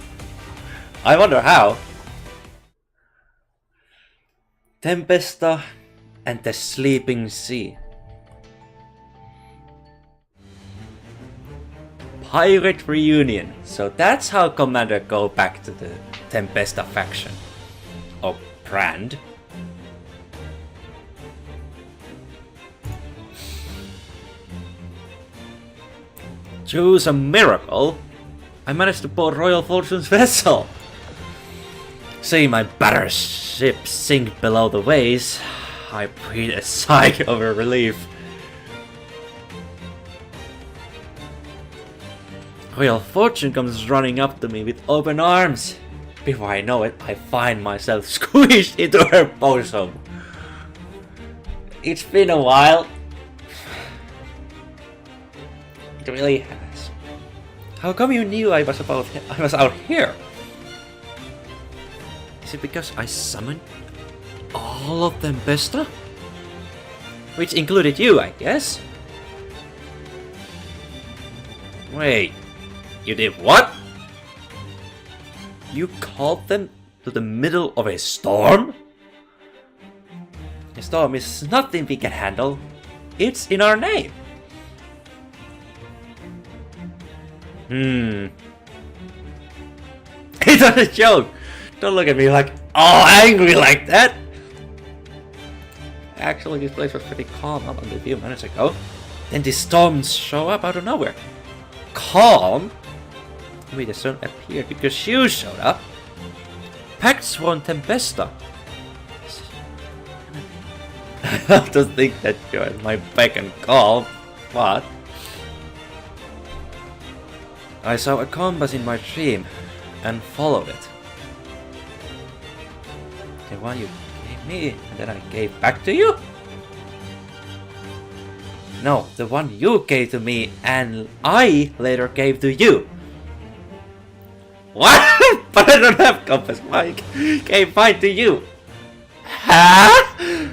I wonder how. Tempesta and the Sleeping Sea. Pirate reunion. So that's how Commander go back to the Tempesta faction. Or brand. Through some miracle, I managed to board Royal Fortune's vessel! Seeing my battered ship sink below the waves, I breathed a sigh of relief. Royal Fortune comes running up to me with open arms. Before I know it, I find myself squished into her bosom. It's been a while. It really has. How come you knew I was out here? Is it because I summoned all of TEMPESTA? Which included you, I guess? Wait, you did what? You called them to the middle of a storm? A storm is nothing we can handle. It's in our name. It's not a joke. Don't look at me like all angry like that. Actually, this place was pretty calm up until a few minutes ago. Then these storms show up out of nowhere. Calm? Maybe the sun appeared because you showed up. Pact sworn TEMPESTA. I have to think that you're at my beck and call, but I saw a compass in my dream and followed it. The one you gave me and then I gave back to you? No, the one you gave to me and I later gave to you. What? But I don't have compass. Why gave mine to you? Huh?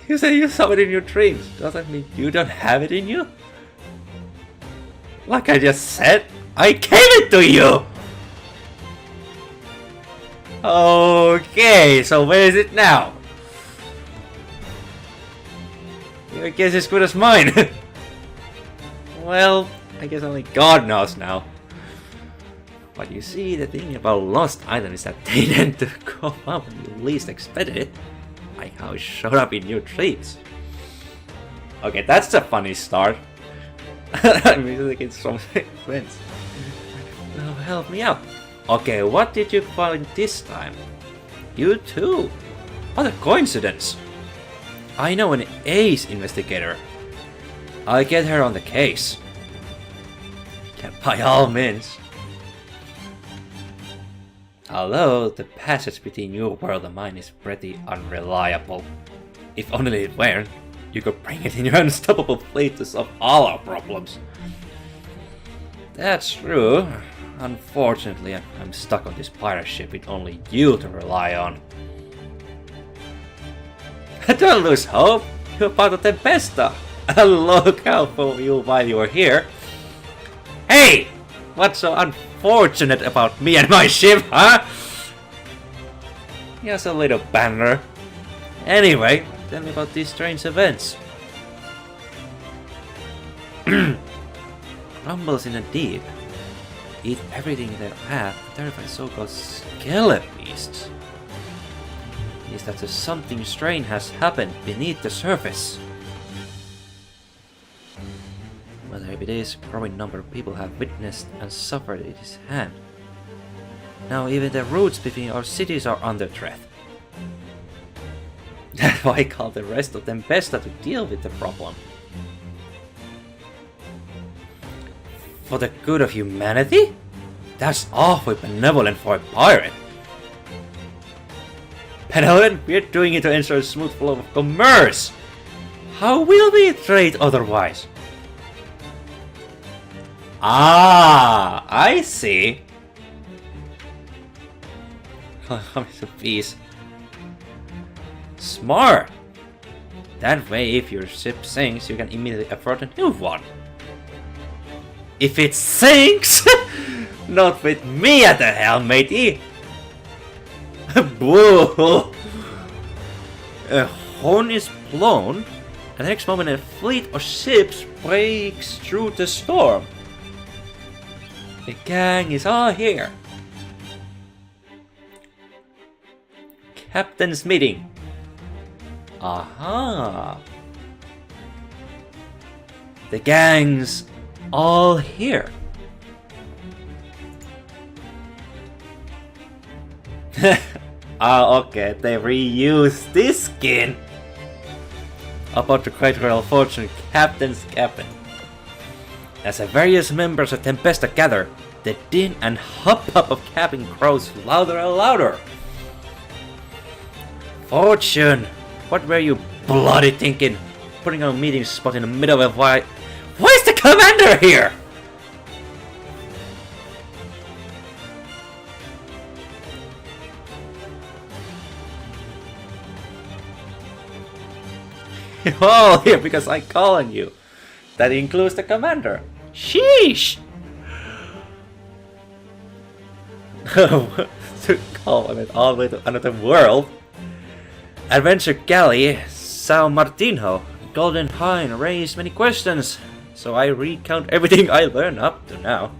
You said you saw it in your dreams. Does that mean you don't have it in you? Like I just said, I gave it to you! Okay, so where is it now? Your guess is as good as mine. Well, I guess only God knows now. But you see, the thing about lost items is that they tend to come up when you least expected it. Like how it showed up in your dreams. Okay, that's a funny start. I mean, it's some friends. Now help me out. Okay, what did you find this time? You too. What a coincidence. I know an ace investigator. I'll get her on the case. Yeah, by all means. Although the passage between your world and mine is pretty unreliable. If only it weren't, you could bring it in your unstoppable fleet to solve all our problems. That's true. Unfortunately, I'm stuck on this pirate ship with only you to rely on. Don't lose hope! You're part of TEMPESTA! I'll look out for you while you're here. Hey! What's so unfortunate about me and my ship, huh? Just a little banner. Anyway, tell me about these strange events. Rumbles in the deep. Eat everything in their path, terrify so-called skeleton beasts. Is that something strange has happened beneath the surface? Whether it is, a growing number of people have witnessed and suffered at his hand. Now even the roads between our cities are under threat. That's why I call the rest of TEMPESTA to deal with the problem. For the good of humanity? That's awfully benevolent for a pirate. Benevolent? We're doing it to ensure a smooth flow of commerce. How will we trade otherwise? Ah, I see. How is a piece? Smart. That way, if your ship sinks, you can immediately afford a new one. If it sinks, not with me at the helm, matey. Boo! A horn is blown, and the next moment a fleet of ships breaks through the storm. The gang is all here. Captain's meeting. Aha. The gang's all here. Ah, okay, they reused this skin! About the Great Royal Fortune Captain's Cabin. As the various members of Tempesta gather, the din and hubbub of cabin grows louder and louder. Fortune! What were you bloody thinking? Putting on a meeting spot in the middle of why is the commander here? All here because I call on you. That includes the commander. Sheesh! To call it all the way to another world. Adventure Galley, Sao Martino, Golden Hind raised many questions, so I recount everything I learned up to now.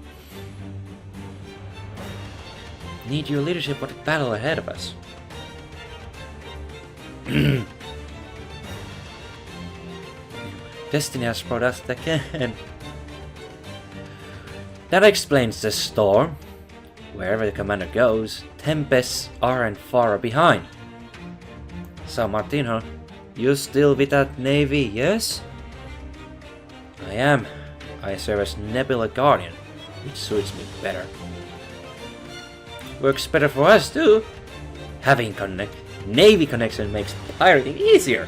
Need your leadership for the battle ahead of us. Destiny has brought us again. That explains the storm. Wherever the commander goes, tempests aren't far behind. So Martino, you still with that navy, yes? I am. I serve as Nebula Guardian, which suits me better. Works better for us too. Having navy connection makes pirating easier.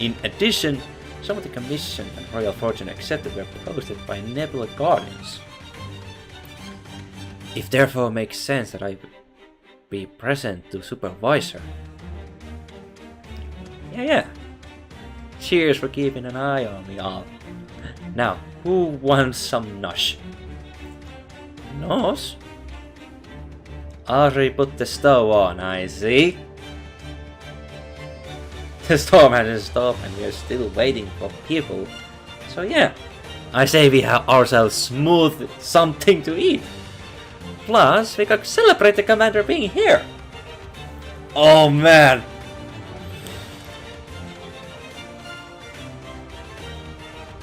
In addition, some of the commission and Royal Fortune accepted were posted by Nebula Guardians. It therefore makes sense that I be present to supervise her. Yeah. Cheers for keeping an eye on me all. Now, who wants some nosh? Nosh? Already put the stove on, I see. The storm hasn't stopped and we are still waiting for people. So yeah, I say we have ourselves smooth something to eat. Plus, we could celebrate the commander being here. Oh man!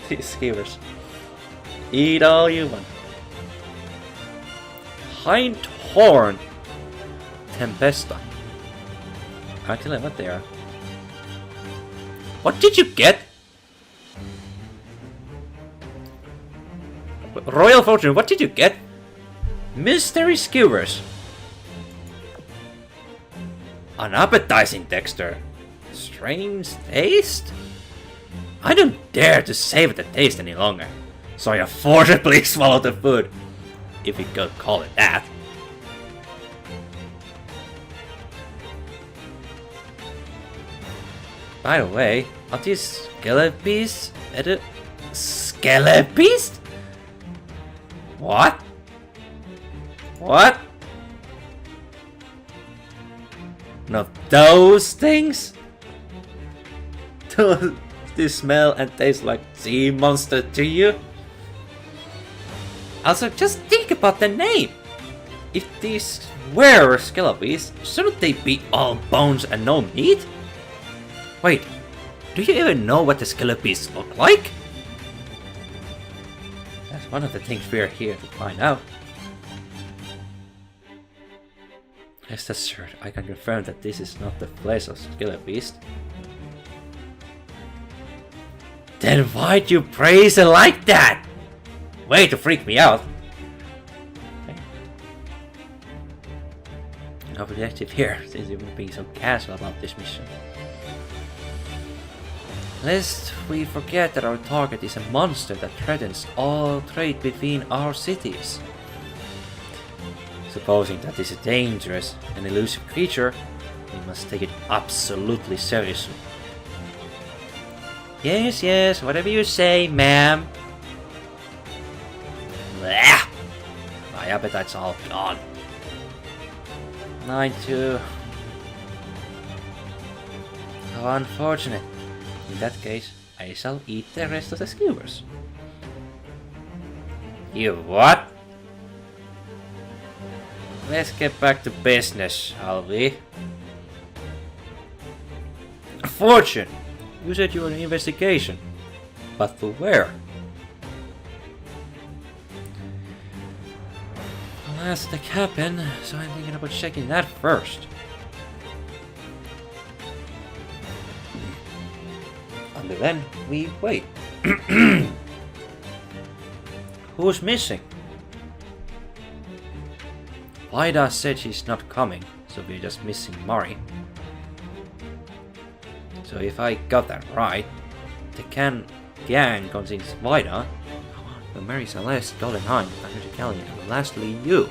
These skewers. Eat all you want. Hind horn. Tempesta. Can't tell what they are. What did you get? Royal Fortune, what did you get? Mystery skewers. Unappetizing texture. Strange taste? I don't dare to savor the taste any longer, so I forcibly swallowed the food, if you could call it that. By the way, are these skelepes? Skelepes? What? What? Not those things? Do they smell and taste like sea monster to you? Also, just think about the name. If these were skelepes, shouldn't they be all bones and no meat? Wait, do you even know what the skelepes look like? That's one of the things we're here to find out. Rest assured, I can confirm that this is not the flesh of skelepes. Then why'd you praise it like that? Way to freak me out. No objective here, since you were being so casual about this mission. Lest we forget that our target is a monster that threatens all trade between our cities. Supposing that this is a dangerous and elusive creature, we must take it absolutely seriously. Yes, whatever you say, ma'am. Blah! My appetite's all gone. 9-2. How unfortunate. In that case, I shall eat the rest of the skewers. You what? Let's get back to business, shall we? Fortune! You said you were on an investigation. But to where? That's the cabin, so I'm thinking about checking that first. Until then, we wait. Who's missing? Vida said she's not coming, so we're just missing Mari. So if I got that right, the gang contains Vida, Mary Celeste, Golden Hunt, Andrew Kelly, and lastly you.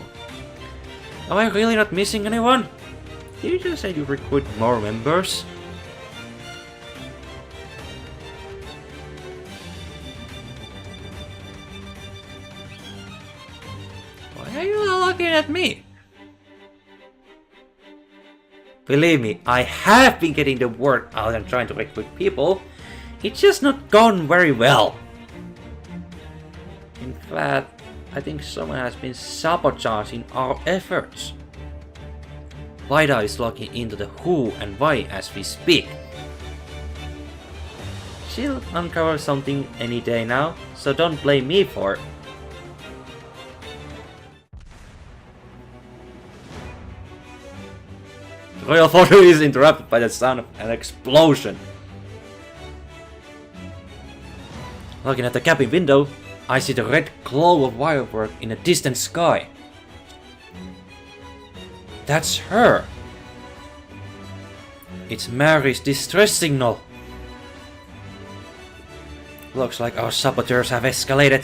Am I really not missing anyone? Did you just say you recruit more members? Why are you all looking at me? Believe me, I have been getting the word out and trying to recruit people. It's just not gone very well. In fact, I think someone has been sabotaging our efforts. Vida is logging into the who and why as we speak. She'll uncover something any day now, so don't blame me for it. The royal photo is interrupted by the sound of an explosion. Looking at the cabin window, I see the red glow of firework in a distant sky. That's her. It's Mary's distress signal. Looks like our saboteurs have escalated.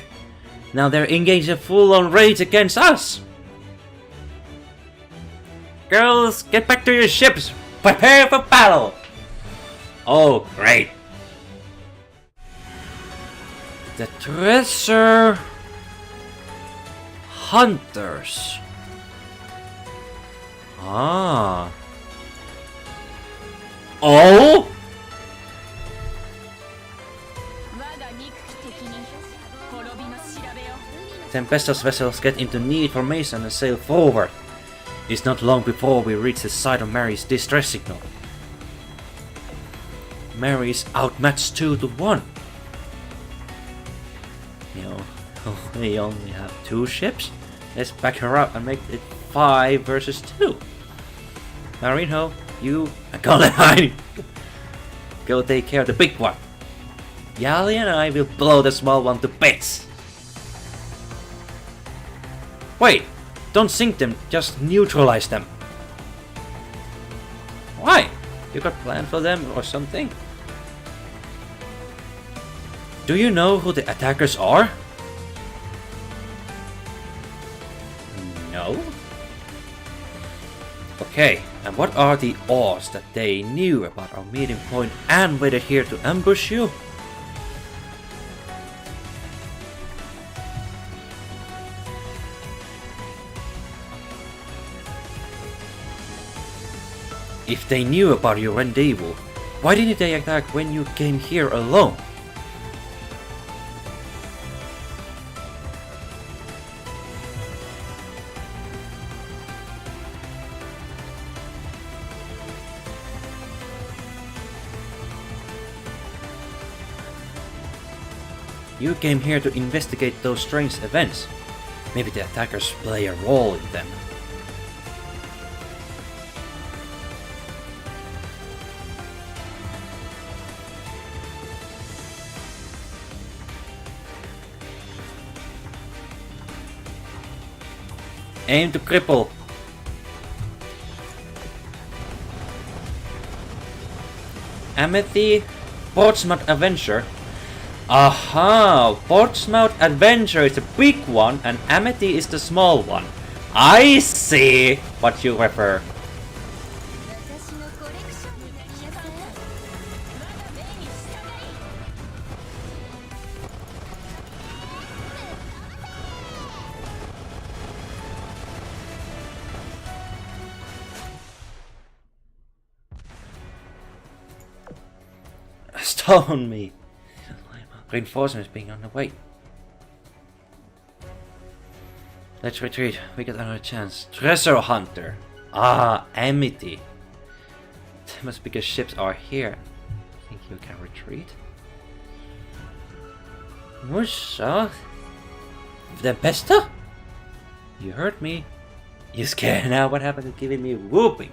Now they're engaged in full-on rage against us. Girls, get back to your ships. Prepare for battle. Oh, great. The treasure hunters. Ah. Oh? Tempesta's vessels get into need formation and sail forward. It's not long before we reach the site of Mary's distress signal. Mary is outmatched 2-1. You know, we only have 2 ships. Let's back her up and make it 5 versus 2. Marinho, you and Colin, go take care of the big one. Yali and I will blow the small one to bits. Wait, don't sink them, just neutralize them. Why? You got a plan for them or something? Do you know who the attackers are? No? Okay, and what are the odds that they knew about our meeting point and waited here to ambush you? If they knew about your rendezvous, why didn't they attack when you came here alone? You came here to investigate those strange events. Maybe the attackers play a role in them. Aim to cripple. Amity, Portsmouth Adventure. Aha! Portsmouth Adventure is the big one and Amity is the small one. I see what you refer. Stone me. Reinforcements being on the way. Let's retreat. We got another chance. Treasure hunter. Ah, Amity. That must be because ships are here. Think you can retreat? More south? TEMPESTA? You heard me. You scared now? What happened to giving me whooping?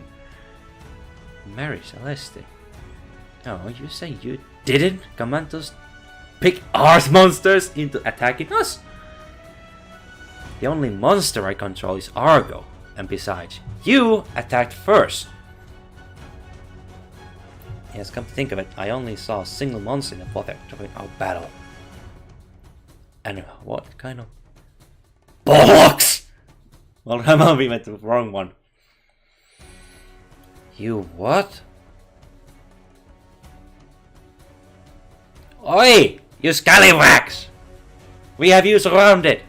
Mary Celeste. Oh, you say you didn't command those big arse monsters into attacking us? The only monster I control is Argo, and besides, you attacked first. Yes, come to think of it, I only saw a single monster in the water during our battle. And what kind of bollocks? Well, I might be with the wrong one. You what? Oi! You scallywags! We have you surrounded!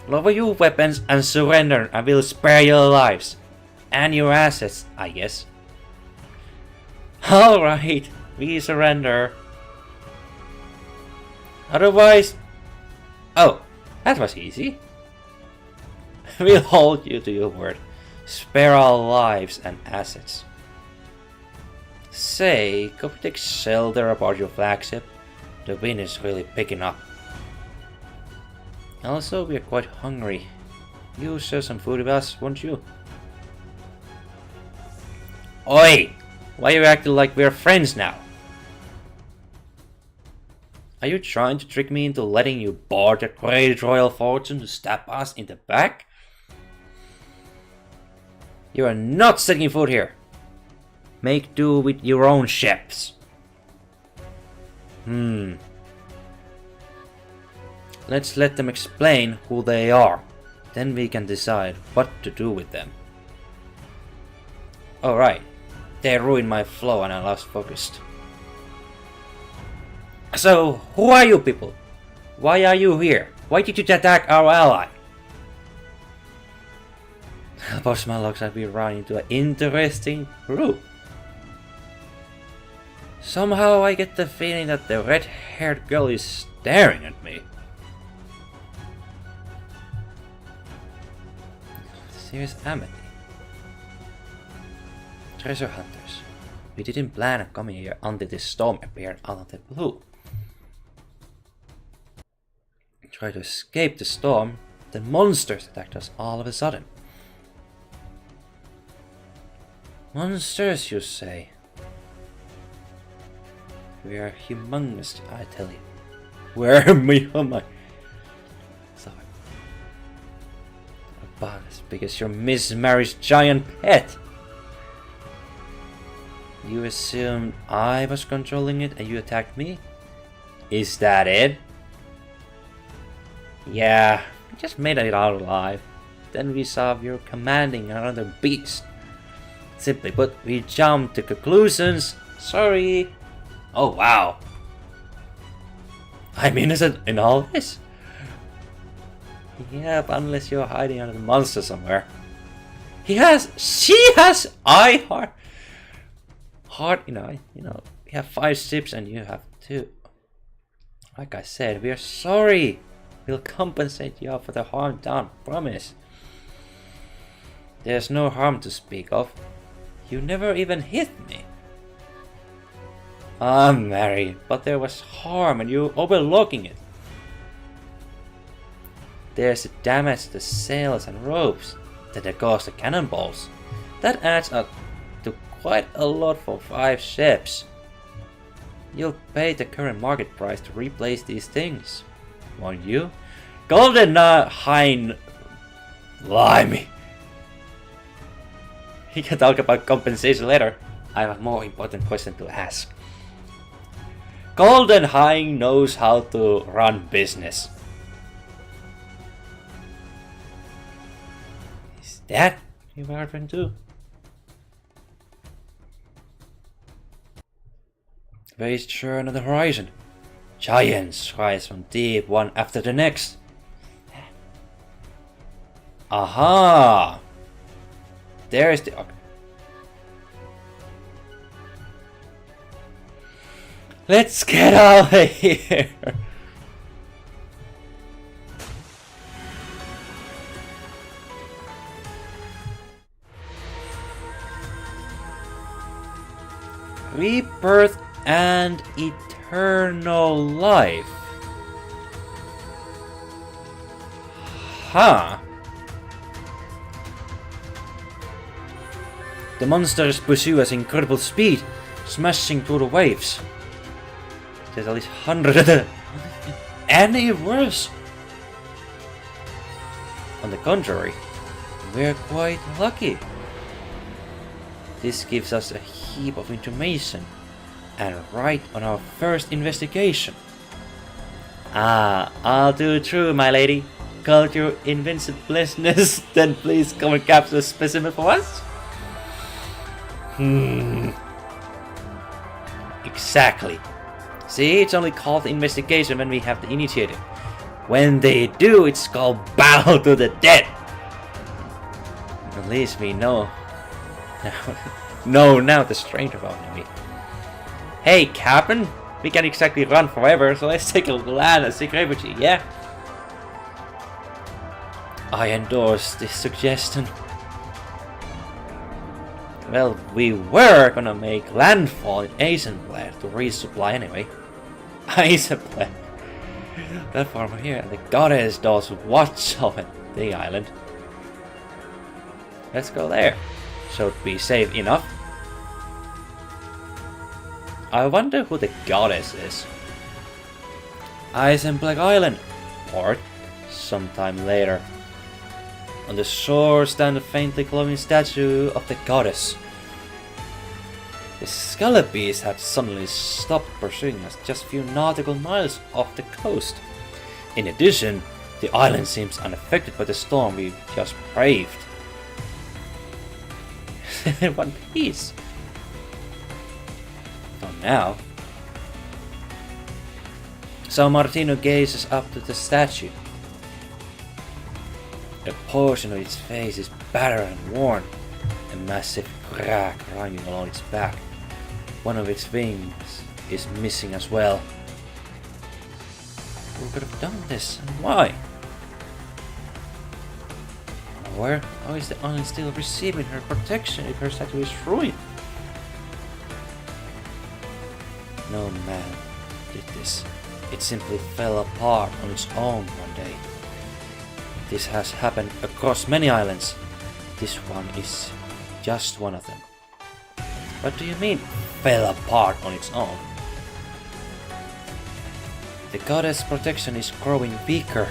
Lower your weapons and surrender, and we'll spare your lives. And your assets, I guess. Alright, we surrender. Otherwise... Oh, that was easy. We'll hold you to your word. Spare our lives and assets. Say, could we take shelter aboard your flagship? The wind is really picking up. Also, we are quite hungry. You share some food with us, won't you? Oi! Why are you acting like we're friends now? Are you trying to trick me into letting you board the great royal fortune to stab us in the back? You are not setting foot here. Make do with your own ships. Let's let them explain who they are. Then we can decide what to do with them. Alright. They ruined my flow and I lost focus. So, who are you people? Why are you here? Why did you attack our ally? Boss man looks like we run into an interesting group. Somehow I get the feeling that the red-haired girl is staring at me. Serious Amity. Treasure hunters. We didn't plan on coming here until this storm appeared out of the blue. We tried to escape the storm, the monsters attacked us all of a sudden. Monsters, you say? We are humongous, I tell you. Where am I? Oh my. Sorry. About as big as your Miss Mary's giant pet. You assumed I was controlling it and you attacked me? Is that it? Yeah, we just made it out alive. Then we saw you were commanding another beast. Simply put, we jumped to conclusions. Sorry. Oh wow. I'm innocent in all this? Yeah, but unless you're hiding under the monster somewhere. She has heart, you know, we have 5 ships and you have 2. Like I said, we are sorry. We'll compensate you for the harm done, promise. There's no harm to speak of. You never even hit me. I'm married, but there was harm and you're overlooking it. There's the damage to the sails and ropes, then there goes the cannonballs. That adds up to quite a lot for 5 ships. You'll pay the current market price to replace these things, won't you? Golden Hind Blimey. We can talk about compensation later. I have a more important question to ask. Golden Hind knows how to run business. Is that your boyfriend too? Vast churn on the horizon. Giants rise from deep one after the next. Aha! There's the... Let's get out of here! Rebirth and eternal life. Huh. The monsters pursue us incredible speed, smashing through the waves. There's at least 100 of them. Any worse? On the contrary, we're quite lucky. This gives us a heap of information, and right on our first investigation. Ah, all too true, my lady. Called your invincibleness, then please come and capture a specimen for us? Exactly. See, it's only called investigation when we have the initiative. When they do, it's called battle to the death. At least we know. No, now the strength of our enemy. Hey, Captain, we can't exactly run forever, so let's take a land and seek refuge, yeah? I endorse this suggestion. Well, we were gonna make landfall in Eisenblad to resupply anyway. Eisenblad? That farmer here, and the goddess does watch over the island. Let's go there. Should be safe enough. I wonder who the goddess is. Eisenblad Island. Or sometime later. On the shore stands a faintly glowing statue of the goddess. The Scallopies had suddenly stopped pursuing us just a few nautical miles off the coast. In addition, the island seems unaffected by the storm we just braved. In one piece. For now. So Martino gazes up to the statue. A portion of its face is battered and worn, a massive crack running along its back. One of its wings is missing as well. Who could have done this and why? Or how is the island still receiving her protection if her statue is ruined? No man did this. It simply fell apart on its own one day. This has happened across many islands. This one is just one of them. What do you mean, fell apart on its own? The goddess' protection is growing weaker.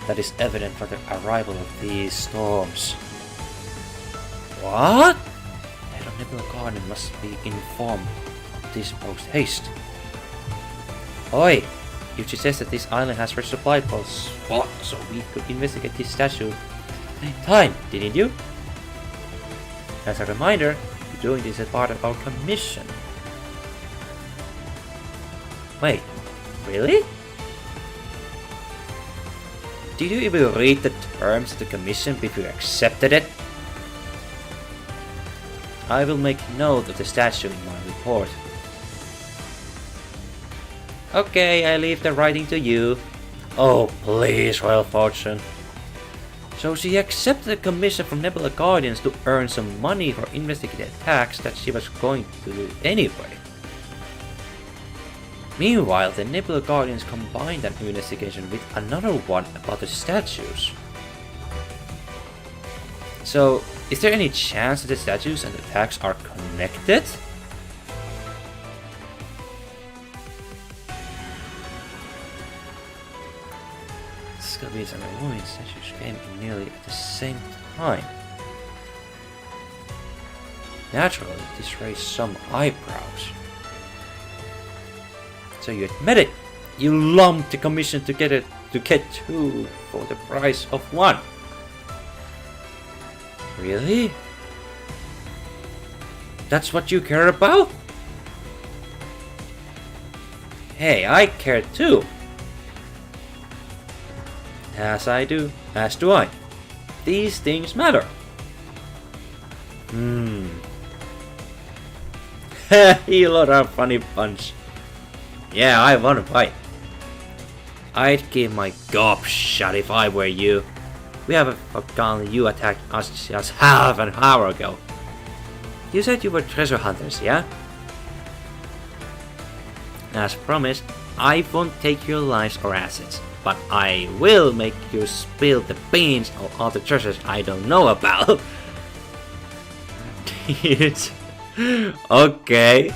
That is evident from the arrival of these storms. What? Head of Nebula Garden must be informed of this post haste. Oi! You suggested this island has resupply posts, so we could investigate this statue in time, didn't you? As a reminder, doing this as part of our commission. Wait, really? Did you even read the terms of the commission before you accepted it? I will make note of the statue in my report. Okay, I leave the writing to you. Oh, please, Royal Fortune. So she accepted the commission from Nebula Guardians to earn some money for investigating attacks that she was going to do anyway. Meanwhile, the Nebula Guardians combined an investigation with another one about the statues. So, is there any chance that the statues and the attacks are connected? Scallopies and the ruined statues came in nearly at the same time. Naturally, this raised some eyebrows. So you admit it, you lumped the commission together to get two for the price of one. Really? That's what you care about? Hey, I care too. As I do, as do I. These things matter. You lot are funny bunch. Yeah, I want to fight. I'd give my gob shut if I were you. We haven't forgotten you attacked us just half an hour ago. You said you were treasure hunters, yeah? As promised, I won't take your lives or assets, but I will make you spill the beans on all the treasures I don't know about. Huge. Okay.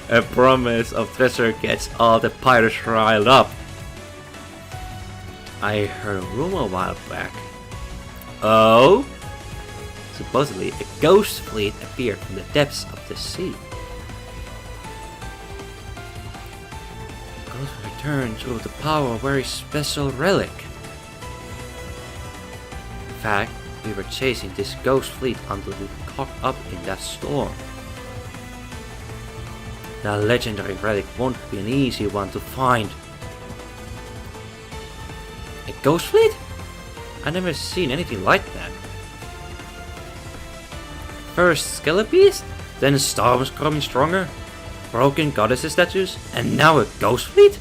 A promise of treasure gets all the pirates riled up. I heard a rumor a while back. Oh? Supposedly, a ghost fleet appeared from the depths of the sea. Ghost returns with the power of a very special relic. In fact, we were chasing this ghost fleet until we caught up in that storm. That legendary relic won't be an easy one to find. A ghost fleet? I've never seen anything like that. First Skelepes, then storms coming stronger, broken goddess statues, and now a ghost fleet?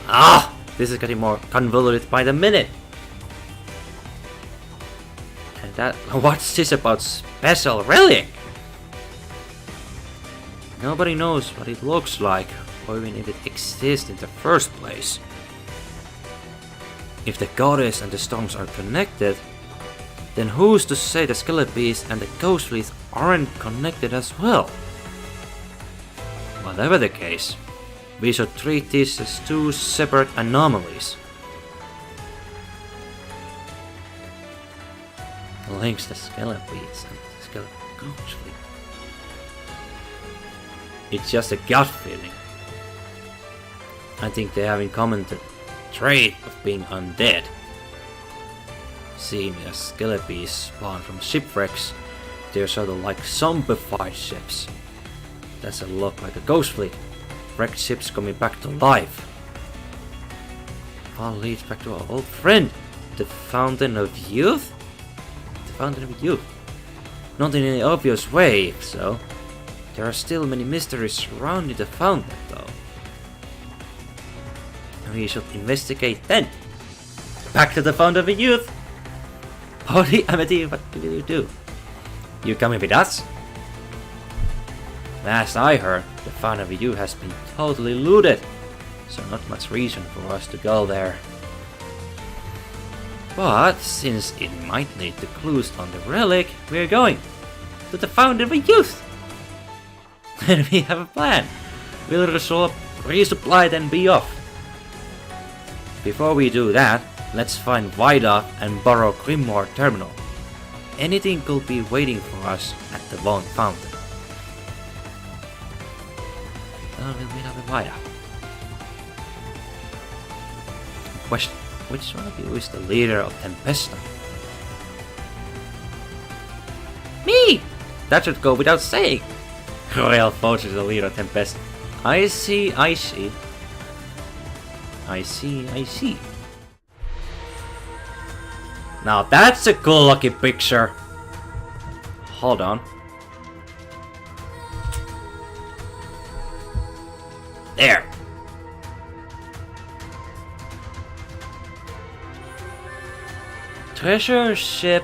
Ah, this is getting more convoluted by the minute. And that, what's this about special relic? Nobody knows what it looks like, or even if it exists in the first place. If the goddess and the storms are connected, then who's to say the Skelepes and the ghost fleet aren't connected as well? Whatever the case, we should treat these as two separate anomalies. Links the Skelepes and the Skeleton ghost fleet. It's just a gut feeling. I think they have in common the trait of being undead. Seeing as Skelepes spawn from shipwrecks, they're sort of like zombified ships. Doesn't look like a ghost fleet. Wrecked ships coming back to life. All leads back to our old friend, the Fountain of Youth? The Fountain of Youth. Not in any obvious way, if so. There are still many mysteries surrounding the fountain, though. And we should investigate then. Back to the Fountain of Youth! Holy Amity, what will you do? You coming with us? Last I heard, the Fountain of Youth has been totally looted, so not much reason for us to go there. But since it might lead to clues on the relic, we're going to the Fountain of Youth! And we have a plan. We'll resupply then be off. Before we do that, let's find Vida and borrow Grimoire Terminal. Anything could be waiting for us at the Von Fountain. We'll meet up with Vida. Question: which one of you is the leader of Tempesta? Me! That should go without saying. Royal Forge is the leader of Tempesta. I see. Now that's a cool looking picture. Hold on. There. Treasure ship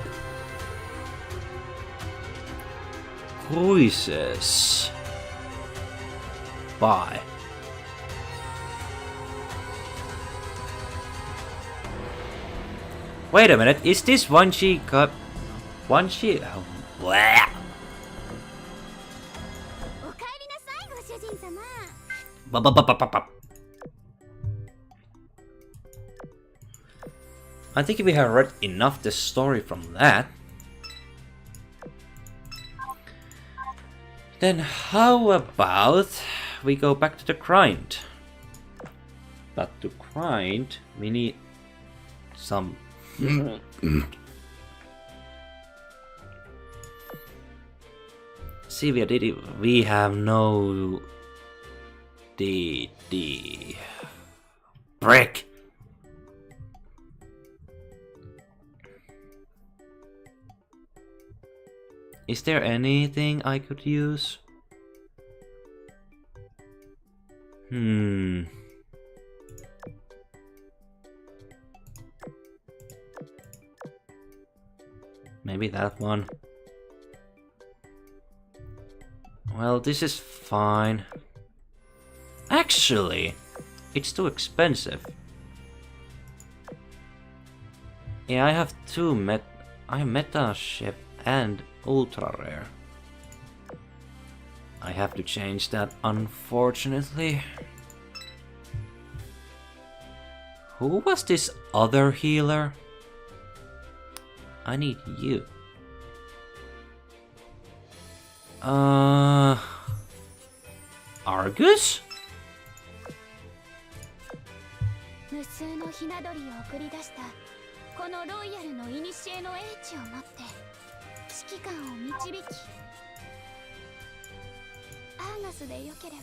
cruises by wait a minute, is this one she got one she blah. I think we have read enough the story from that. Then how about we go back to the grind? But to grind, we need some... See, we have no... the... brick. Is there anything I could use? Maybe that one. Well, this is fine. Actually, it's too expensive. Yeah, I have two I have metal ship and ultra rare. I have to change that, unfortunately. Who was this other healer? I need you. Argus? 無数のひな鳥を送り出したこのロイヤルの古の英知をもって指揮官を導き、アーガスでよければ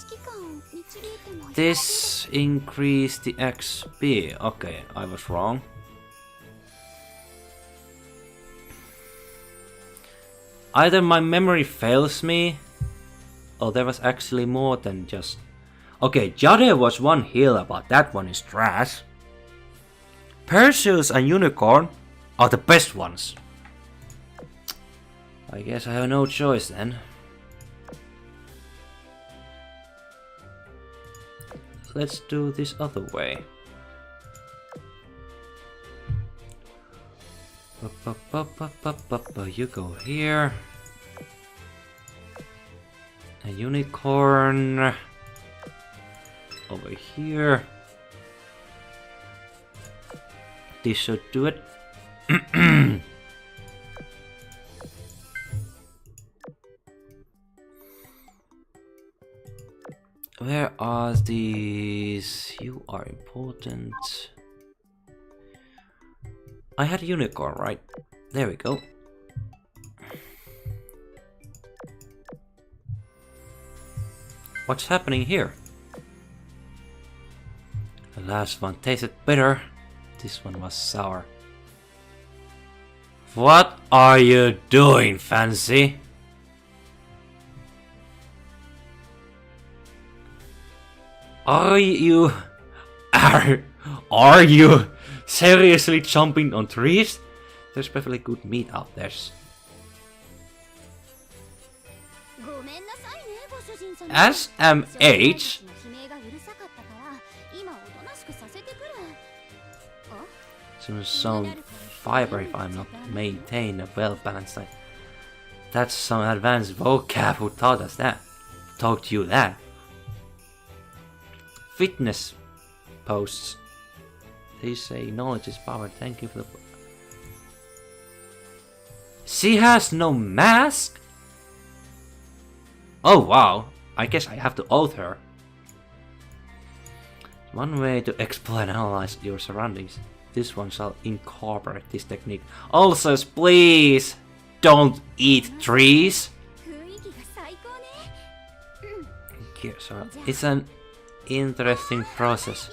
指揮官を導いてもいい。 This increased the XP. Okay, I was wrong. Either my memory fails me, or there was actually more than just... Okay, Jade was one healer, but that one is trash. Perseus and Unicorn are the best ones. I guess I have no choice then. Let's do this other way. You go here. A unicorn over here. This should do it. Where are these? You are important. I had a unicorn, right? There we go. What's happening here? The last one tasted bitter. This one was sour. What are you doing, Fancy? Are you seriously jumping on trees? There's perfectly good meat out there. SMH? Some fiber if I'm not maintain a well-balanced diet. That's some advanced vocab. Who taught us that? Taught you that? Fitness posts. They say knowledge is power. Thank you for the... She has no mask? Oh wow. I guess I have to oath her. One way to explore and analyze your surroundings. This one shall incorporate this technique. Also, please don't eat trees. Okay, so it's an interesting process.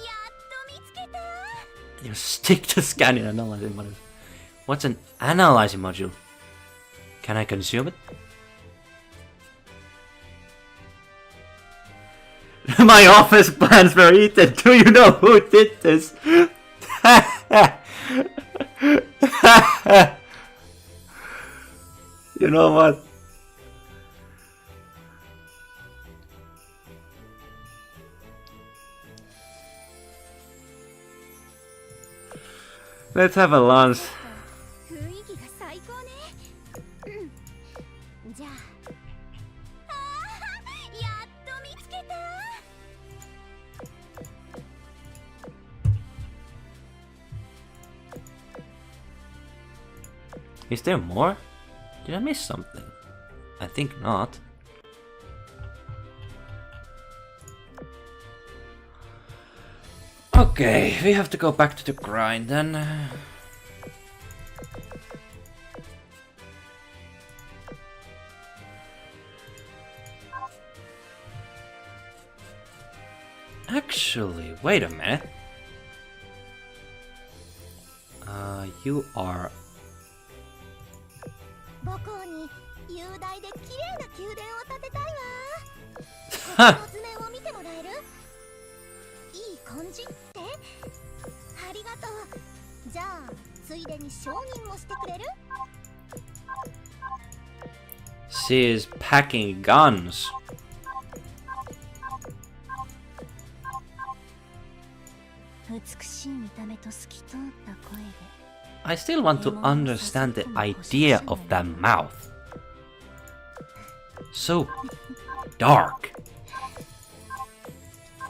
You stick to scanning and analyzing module. What's an analyzing module? Can I consume it? My office plans were eaten. Do you know who did this? You know what? Let's have a lunch. Is there more? Did I miss something? I think not. Okay, we have to go back to the grind then. Actually, wait a minute. You are... 母校に雄大で綺麗な宮殿を建てたいわ。この図面を見てもらえる？いい感じって？ありがとう。じゃあついでに承認もしてくれる？ She is packing guns. 美しい見た目と透き通った声で I still want to understand the idea of that mouth. So dark.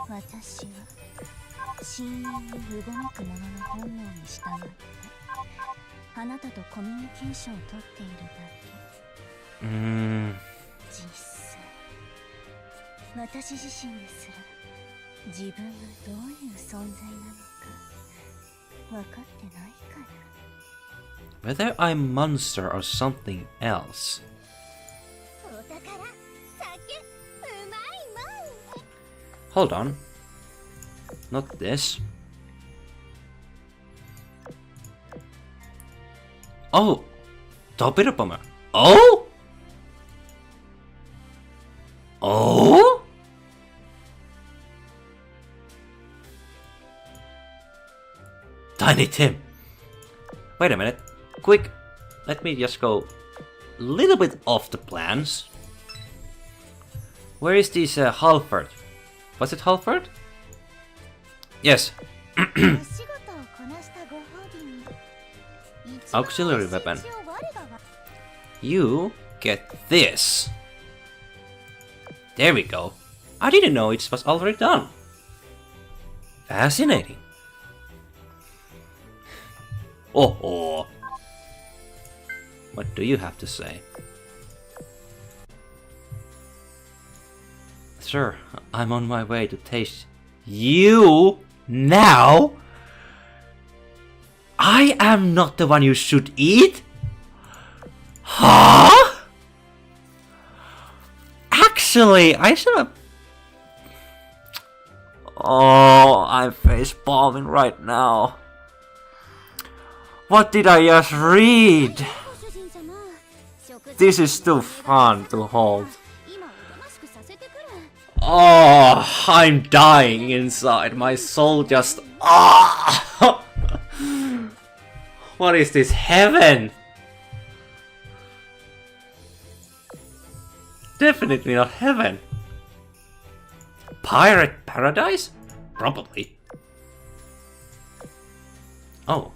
私は深淵にうごめくものの本能に従ってあなたとコミュニケーションをとっているだけ。実際私自身ですら自分がどういう存在なのか分かってないから。 Whether I'm a monster or something else. お宝、酒、うまいもん。 Hold on. Not this. Oh! Torpedo bomber. Oh? Oh? Tiny Tim. Wait a minute. Quick. Let me just go a little bit off the plans. Where is this Halford? Was it Halford? Yes. Auxiliary weapon. You get this. There we go. I didn't know it was already done. Fascinating. Oh. What do you have to say? Sir, I'm on my way to taste you now. I am not the one you should eat? Huh? Actually, I should have... Oh, I'm face palming right now. What did I just read? This is too fun to hold. Oh, I'm dying inside. My soul just... Ah! What is this? Heaven? Definitely not heaven. Pirate paradise? Probably. Oh.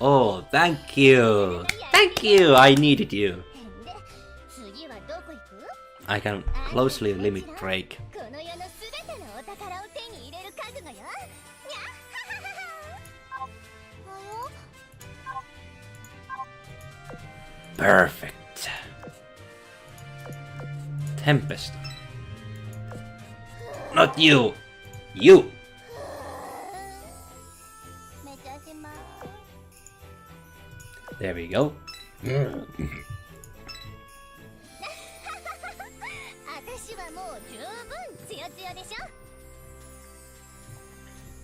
Oh, thank you. Thank you. I needed you. I can closely limit Drake. Perfect. Tempest. Not you. You. There we go.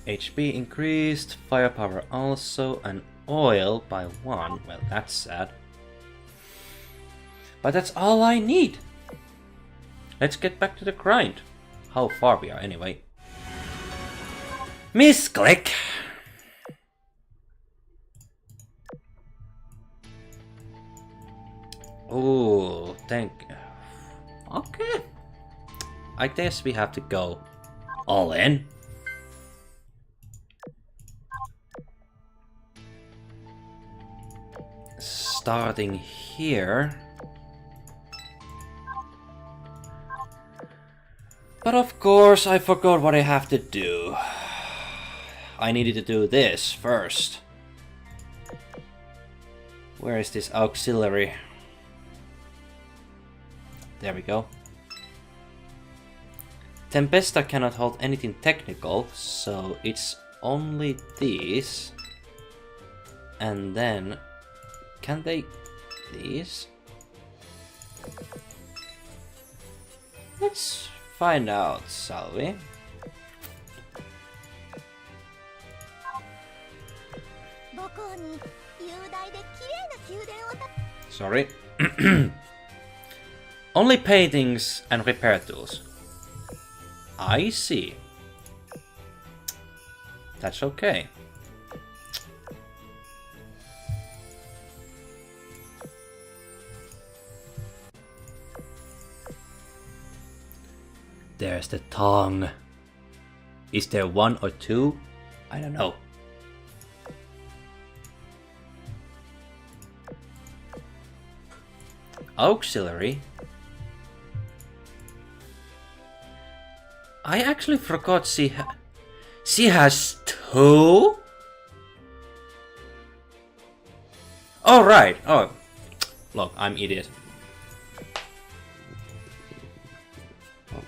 HP increased, firepower also, and oil by 1. Well, that's sad. But that's all I need. Let's get back to the grind. How far we are anyway. Misclick! Oh, thank... Okay. I guess we have to go all in. Starting here. But of course, I forgot what I have to do. I needed to do this first. Where is this auxiliary? There we go. Tempesta cannot hold anything technical, so it's only these. And then... Can they... These? Let's find out, shall we? Sorry. Only paintings and repair tools. I see. That's okay. Where's the tongue? Is there one or two? I don't know. Auxiliary. I actually forgot she has two? Oh right. Oh, look, I'm idiot.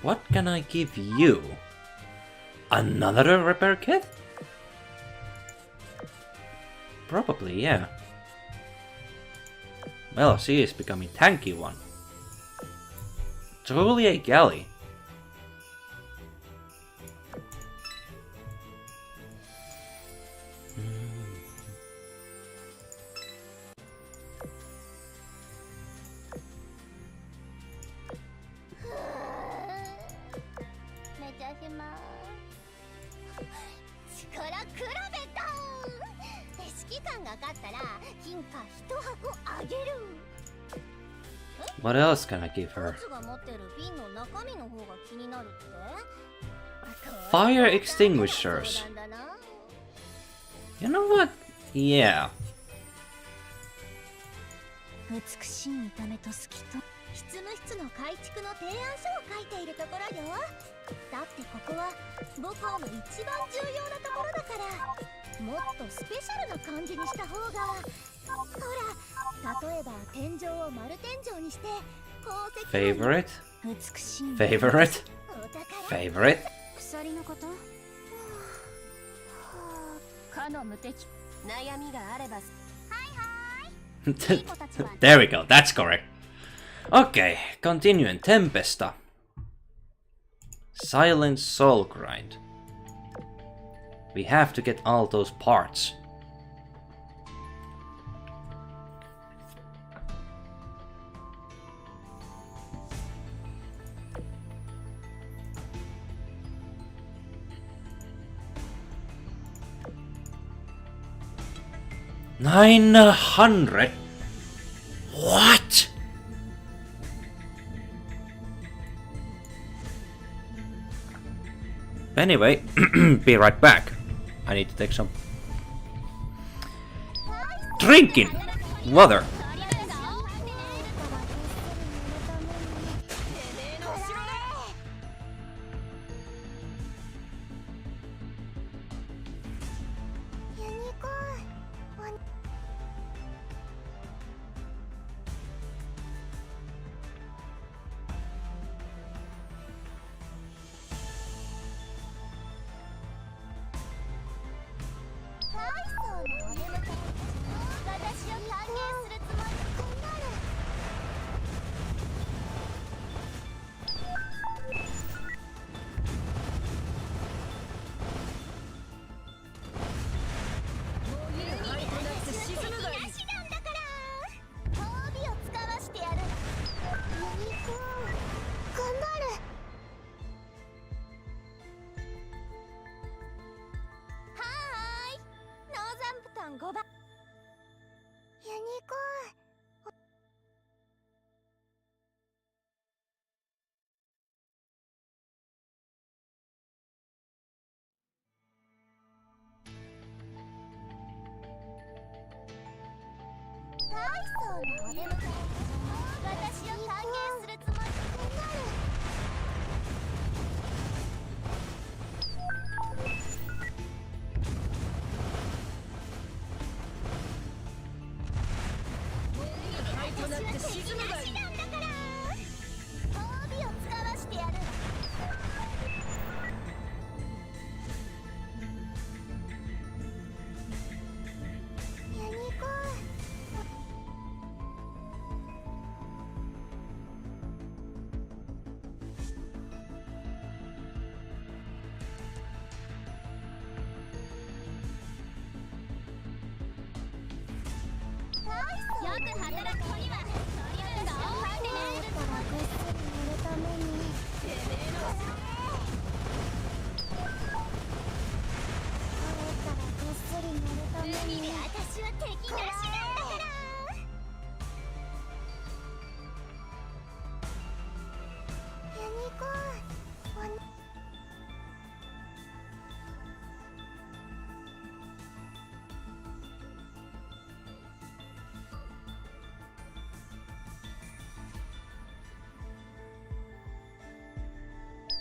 What can I give you? Another repair kit? Probably, yeah. Well, she is becoming tanky one. Truly a galley. What else can I give her? Fire extinguishers. You know what? Yeah. 美しい見た目と透きと執務室の改築の提案書を書いているところよ。だってここは母校の一番重要なところだから、もっとスペシャルな感じにした方が。ほら、例えば天井を丸天井にして宝石 Favorite? 美しい Favorite? Favorite? 鎖のこと？かの無敵。悩みがあれば。There we go, that's correct. Okay, continuing. Tempesta. Silent soul grind. We have to get all those parts. $900? What? Anyway, be right back. I need to take some drinking water.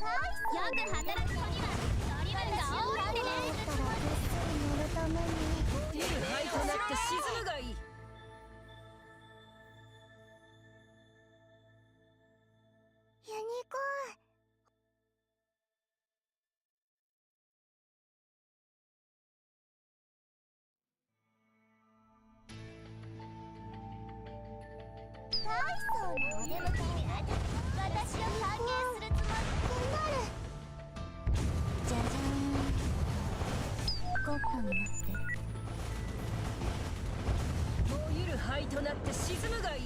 く働く子には取り分が多いってね。出る灰となって沈むがいい。ユニコーン。大層なお出迎えで私を歓迎するつもりになる。じゃじゃーん。コッパになって。燃ゆる灰となって沈むがいい。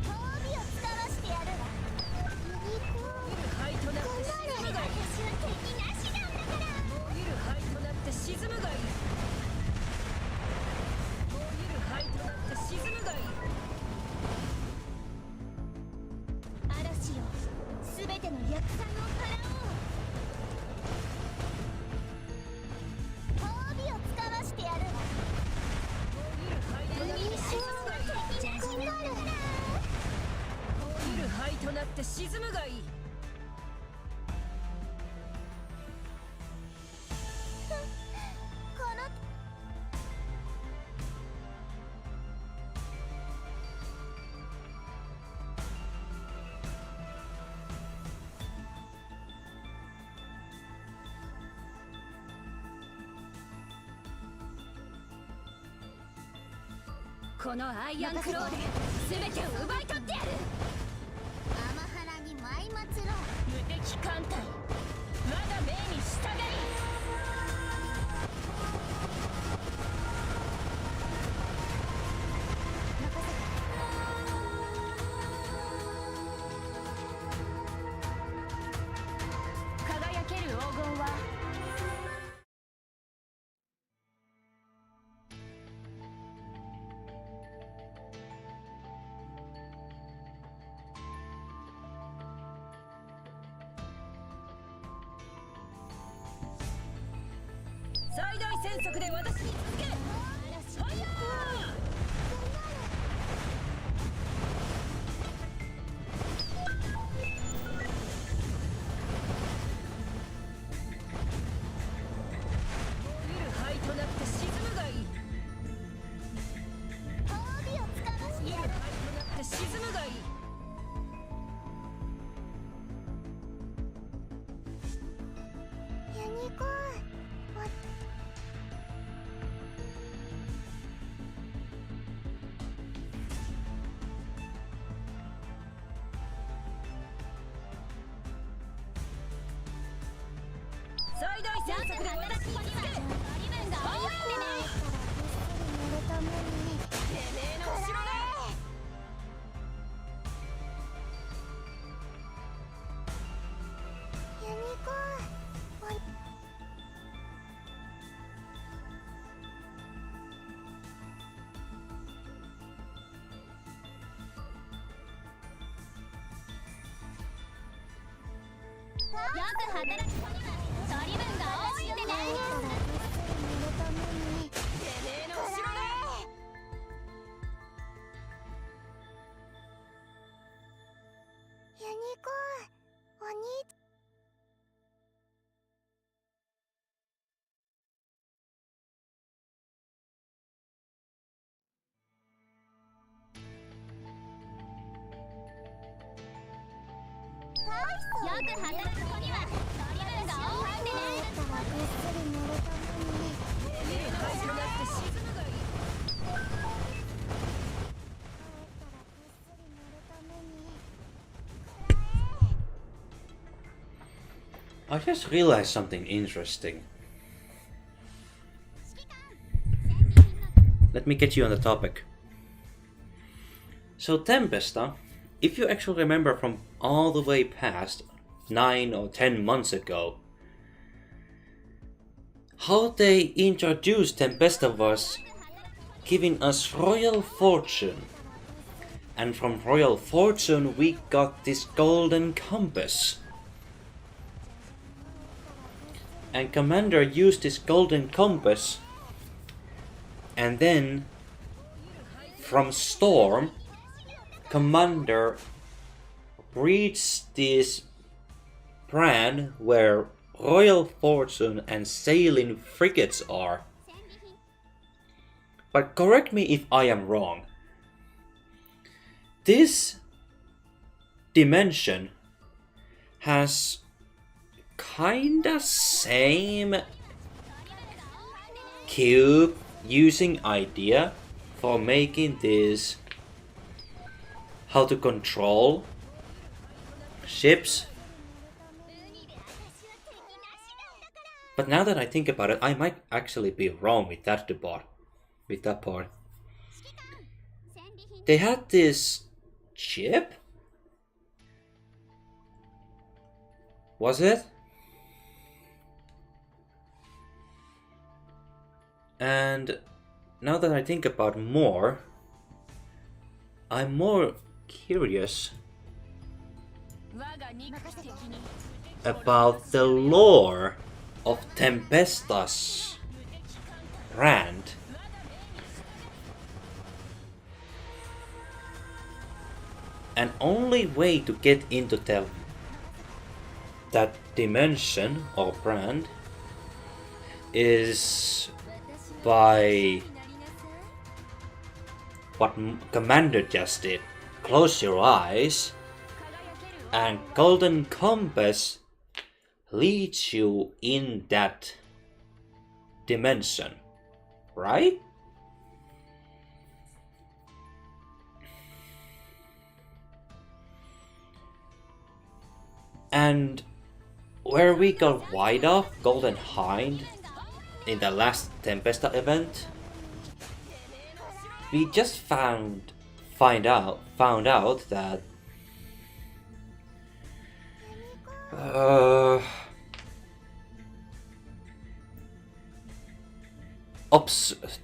褒美を使わしてやるわ。ユニコーン。燃ゆる灰となって沈むがいい。私は敵なしなんだから。燃ゆる灰となって沈むがいい。燃ゆる灰となって沈むがいい。嵐よ、すべての略算を払おう。褒美を使わしてやるわ。燃ゆる灰となって沈むがいい。敵なしなんだから。燃ゆる灰となって沈むがいい。このこのアイアンクローで全てを奪い取ってやる。アマハラに舞い祭ろう。無敵艦隊、我が命に従い。輝ける黄金は最大戦速で私に続け。ファイヤー。燃ゆる灰となって沈むがいい。褒美を使わしてやる。燃ゆる灰となって沈むがいい。ユニコーン。最大戦速で私に続け。取り分が多いってね。てめえの後ろだ。ユニコーン。よく働く子には取り分が多いってね。てめえの後ろだ。ユニコーン、お兄ちよく働く子には取り分が多いってね。ぐっすり寝るために。燃ゆる灰となって沈むがいい。I just realized something interesting. Let me get you on the topic. So Tempesta, if you actually remember from all the way past 9 or 10 months ago, how they introduced Tempesta was giving us royal fortune. And from royal fortune we got this golden compass. And Commander used this golden compass, and then from Storm commander reached this brand where Royal Fortune and sailing frigates are. But correct me if I am wrong. This dimension has kinda same cube using idea for making this how to control ships. But now that I think about it, I might actually be wrong with that part. They had this chip? Was it? And now that I think about more, I'm more curious about the lore of Tempesta's brand. An only way to get into that dimension or brand is by what Commander just did. Close your eyes and Golden Compass leads you in that dimension, right? And where we got wide off Golden Hind in the last Tempesta event, we just found out that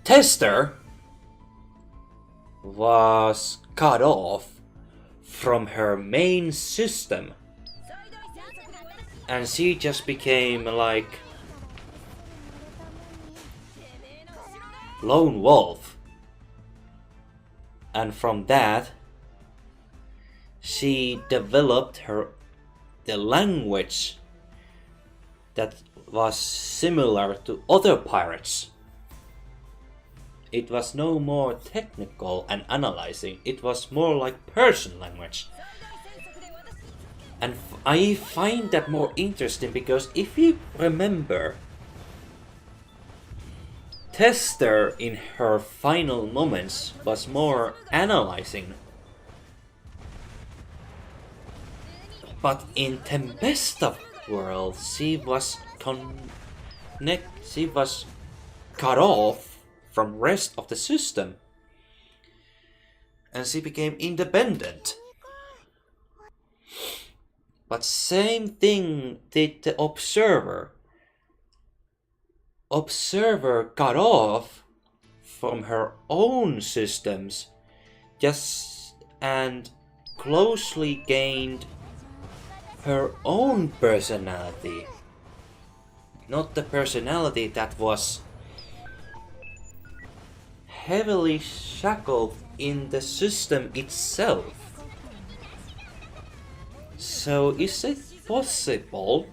Tester was cut off from her main system, and she just became like lone wolf, and from that she developed the language that was similar to other pirates. It was no more technical and analyzing, it was more like Persian language. And I find that more interesting because if you remember, Tester in her final moments was more analyzing. But in Tempesta world, she was cut off from rest of the system, and she became independent. But same thing did the Observer. Observer got off from her own systems and closely gained her own personality. Not the personality that was heavily shackled in the system itself. So is it possible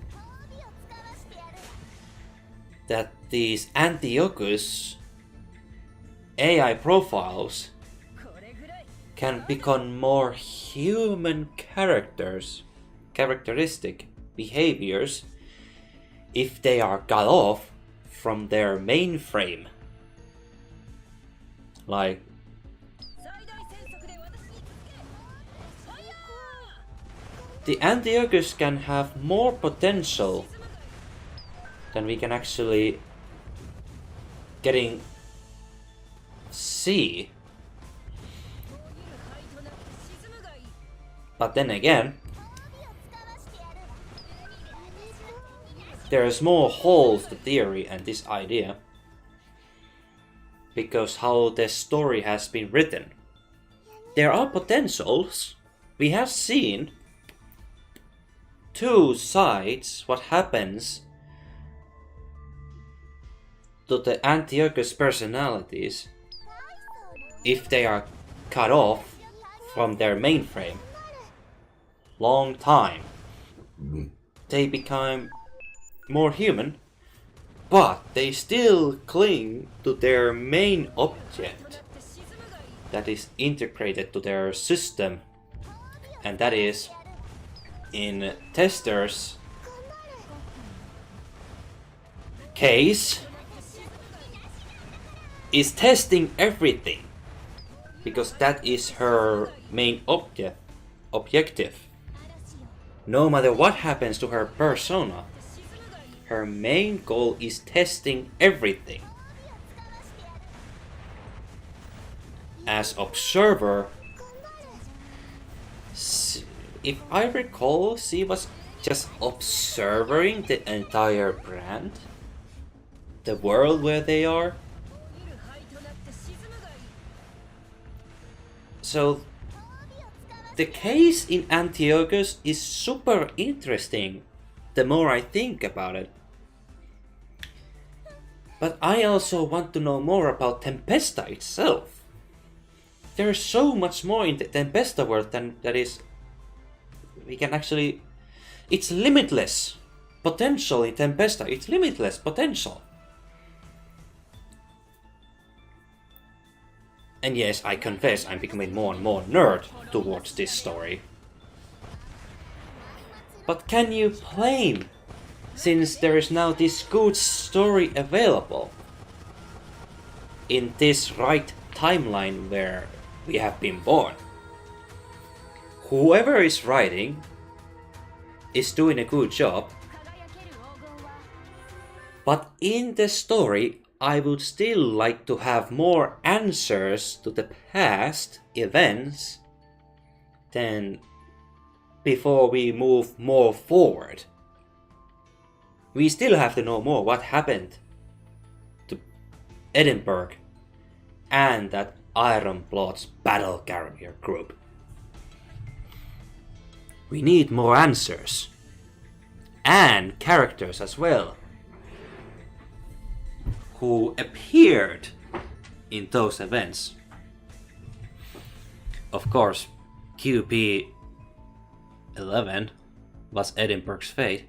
that these Antiochus AI profiles can become more human characteristic behaviors if they are cut off from their mainframe? Like, the Antiochus can have more potential than we can actually see. But then again, there's more holes to theory and this idea because how the story has been written. There are potentials. We have seen two sides what happens to the Antiochus personalities if they are cut off from their mainframe. Long time. They become more human, but they still cling to their main object that is integrated to their system, and that is in Tester's case is testing everything, because that is her main objective. No matter what happens to her persona, her main goal is testing everything. As observer, if I recall, she was just observing the entire brand, the world where they are. So the case in Antiochus is super interesting the more I think about it. But I also want to know more about Tempesta itself. There's so much more in the Tempesta world than that is. We can actually. It's limitless potential in Tempesta. It's limitless potential. And yes, I confess I'm becoming more and more nerd towards this story. But can you blame, since there is now this good story available in this right timeline where we have been born? Whoever is writing is doing a good job, but in the story I would still like to have more answers to the past events than before we move more forward. We still have to know more what happened to Edinburgh and that Ironblood's battle carrier group. We need more answers. And characters as well, who appeared in those events. Of course, QP11 was Edinburgh's fate.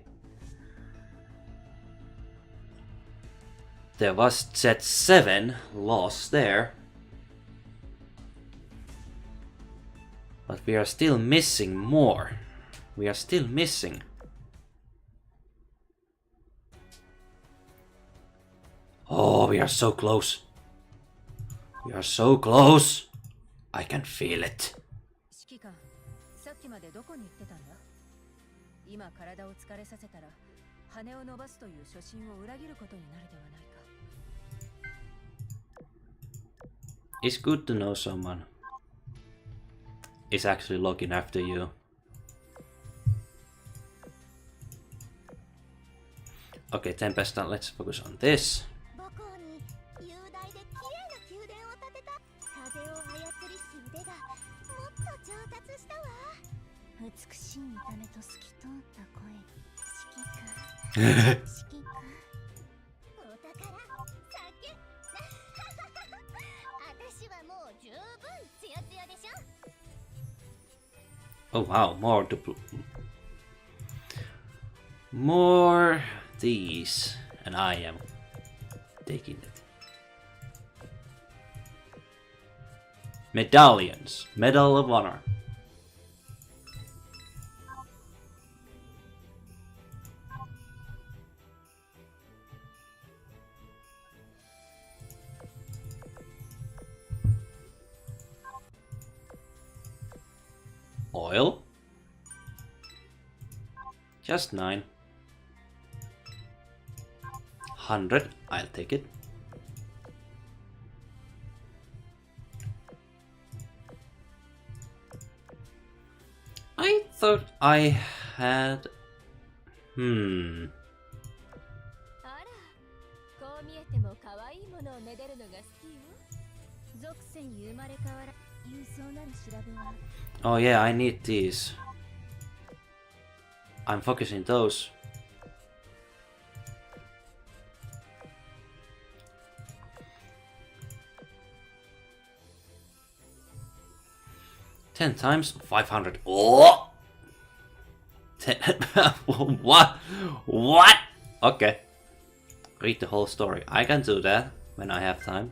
There was Z7 lost there. But we are still missing more. We are still missing. Oh, we are so close. We are so close. I can feel it. 指揮官、さっきまでどこに行ってたんだ？今体を疲れさせたら羽を伸ばすという初心を裏切ることになるではないか。It's good to know someone is actually looking after you. Okay, Tempesta, let's focus on this. 母校に雄大で綺麗な宮殿を建てた。風を操りし腕がもっと上達したわ。美しい見た目と透き通った声。指揮官。指揮官。お宝。酒。私はもう十分ツヤツヤでしょ。Oh wow, more these, and I am taking it. Medallions, Medal of Honor. Oil. Just 9. 100, I'll take it. I thought I had... あら、こう見えても可愛いものをめでるのが好きよ。属性に生まれ変わら勇壮なる調べは。Oh yeah, I need these. I'm focusing those. 10 times 500. Oh! 10. What? What? Okay. Read the whole story. I can do that when I have time.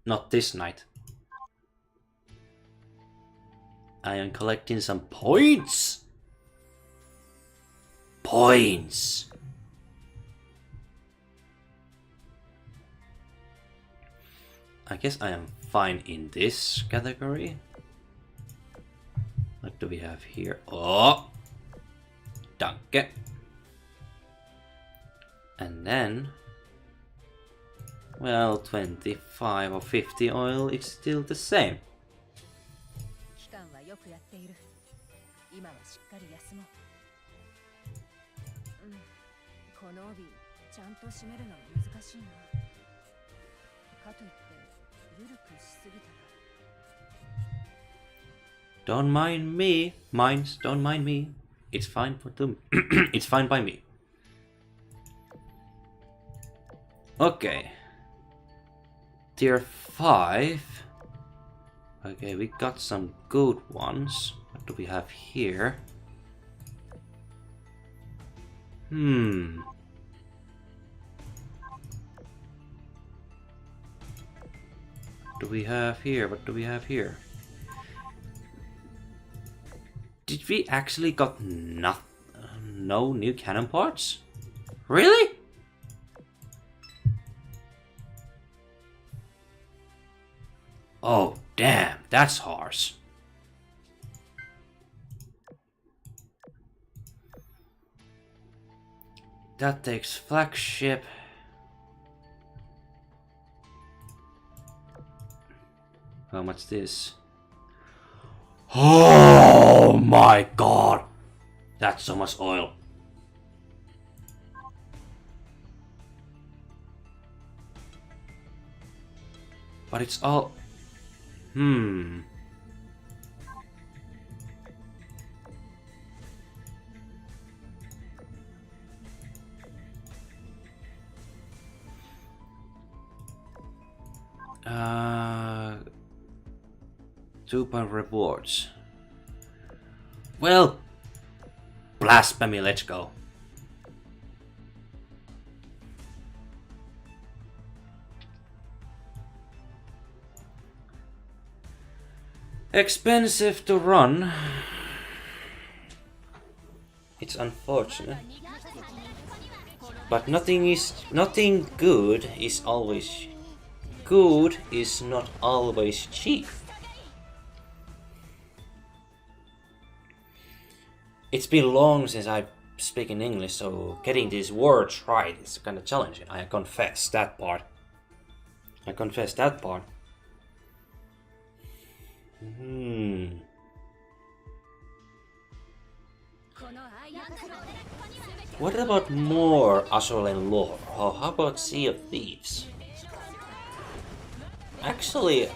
Not this night. I am collecting some points. Points. I guess I am fine in this category. What do we have here? Oh! Danke. And then... well, 25 or 50 oil is still the same. 期間はよくやっている。今はしっかり休もう。この帯ちゃんと締めるのは難しいな。かといって緩くしすぎたら。Don't mind me, mines, don't mind me. It's fine for them. It's fine by me. Okay. Tier 5. Okay, we got some good ones. What do we have here? What do we have here? What do we have here? Did we actually got no new cannon parts? Really? Oh, damn, that's harsh. That takes flagship. How much this? Oh my god! That's so much oil. But it's all... Two-point rewards. Well, blasphemy, let's go. Expensive to run. It's unfortunate. But nothing good is always good is not always cheap. It's been long since I speak in English, so getting these words right is kind of challenging. I confess that part. What about more Azur lore? Oh, how about Sea of Thieves? Actually,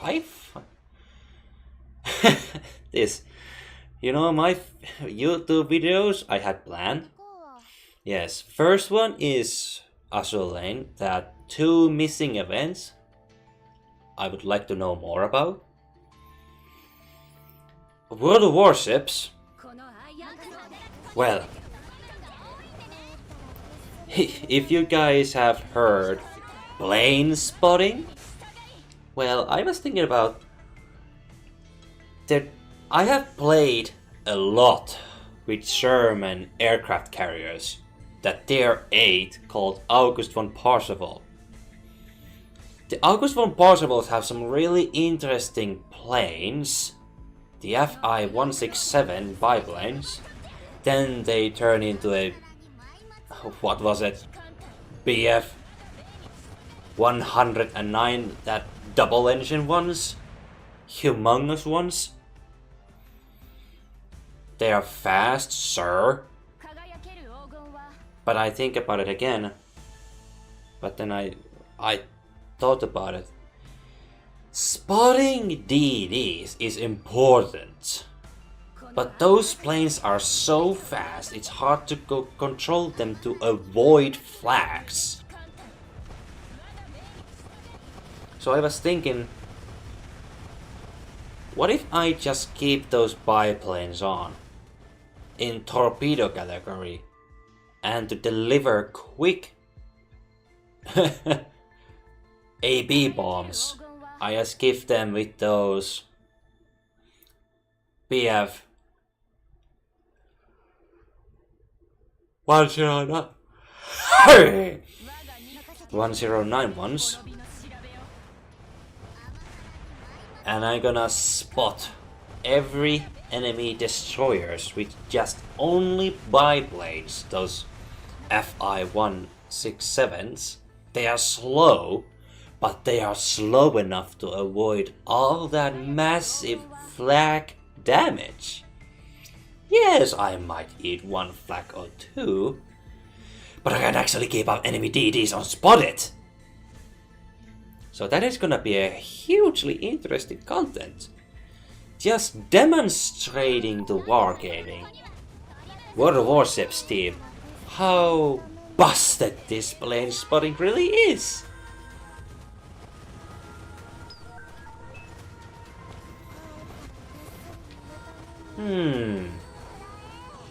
this, you know, my YouTube videos I had planned. Yes, first one is Azur, that 2 missing events I would like to know more about. World of Warships. Well, if you guys have heard plane spotting, well, I was thinking about that. I have played a lot with German aircraft carriers that tier 8 called August von Parseval. The August von Parsevals have some really interesting planes. The FI-167 biplanes. Then they turn into a, what was it? BF 109, that double engine ones. Humongous ones. They are fast, sir. But I think about it again. But then I thought about it. Spotting DDs is important. But those planes are so fast, it's hard to control them to avoid flags. So I was thinking, What if I just keep those biplanes on in torpedo category and to deliver quick AB bombs, I just give them with those BF 109 ones, and I'm gonna spot every enemy destroyers with just only biplanes, those FI-167s. They are slow, but they are slow enough to avoid all that massive flak damage. Yes, I might eat one flak or two, but I can actually keep out enemy DDs unspotted. So that is gonna be a hugely interesting content. Just demonstrating to Wargaming, World of Warships team, how busted this plane spotting really is.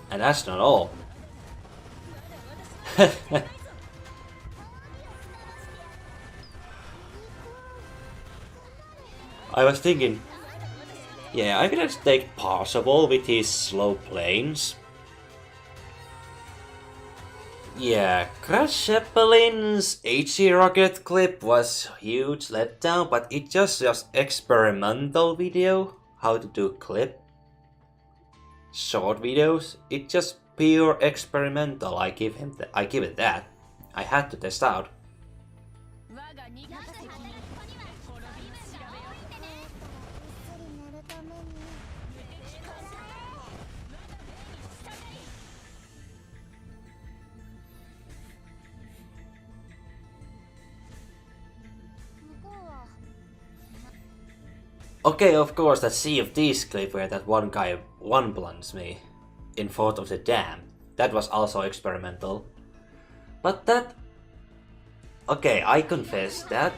And that's not all. I was thinking, yeah, I could just take possible with these slow planes. Yeah, Crash Zeppelin's HE rocket clip was huge letdown, but it just experimental video how to do clip short videos. It just pure experimental. I give it that. I had to test out. Okay, of course, that Sea of Thieves clip where that one guy one-blunts me in front of the dam. That was also experimental. But that... Okay, I confess that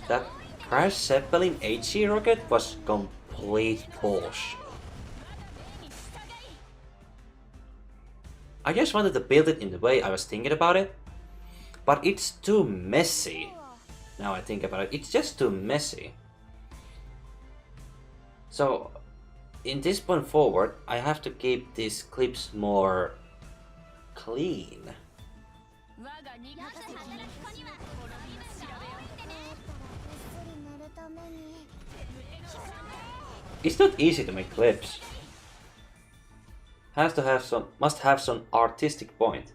that Crash Zeppelin HE rocket was complete bullshit. I just wanted to build it in the way I was thinking about it, but it's too messy. Now I think about it, it's just too messy. So, in this point forward, I have to keep these clips more clean. It's not easy to make clips. Must have some artistic point.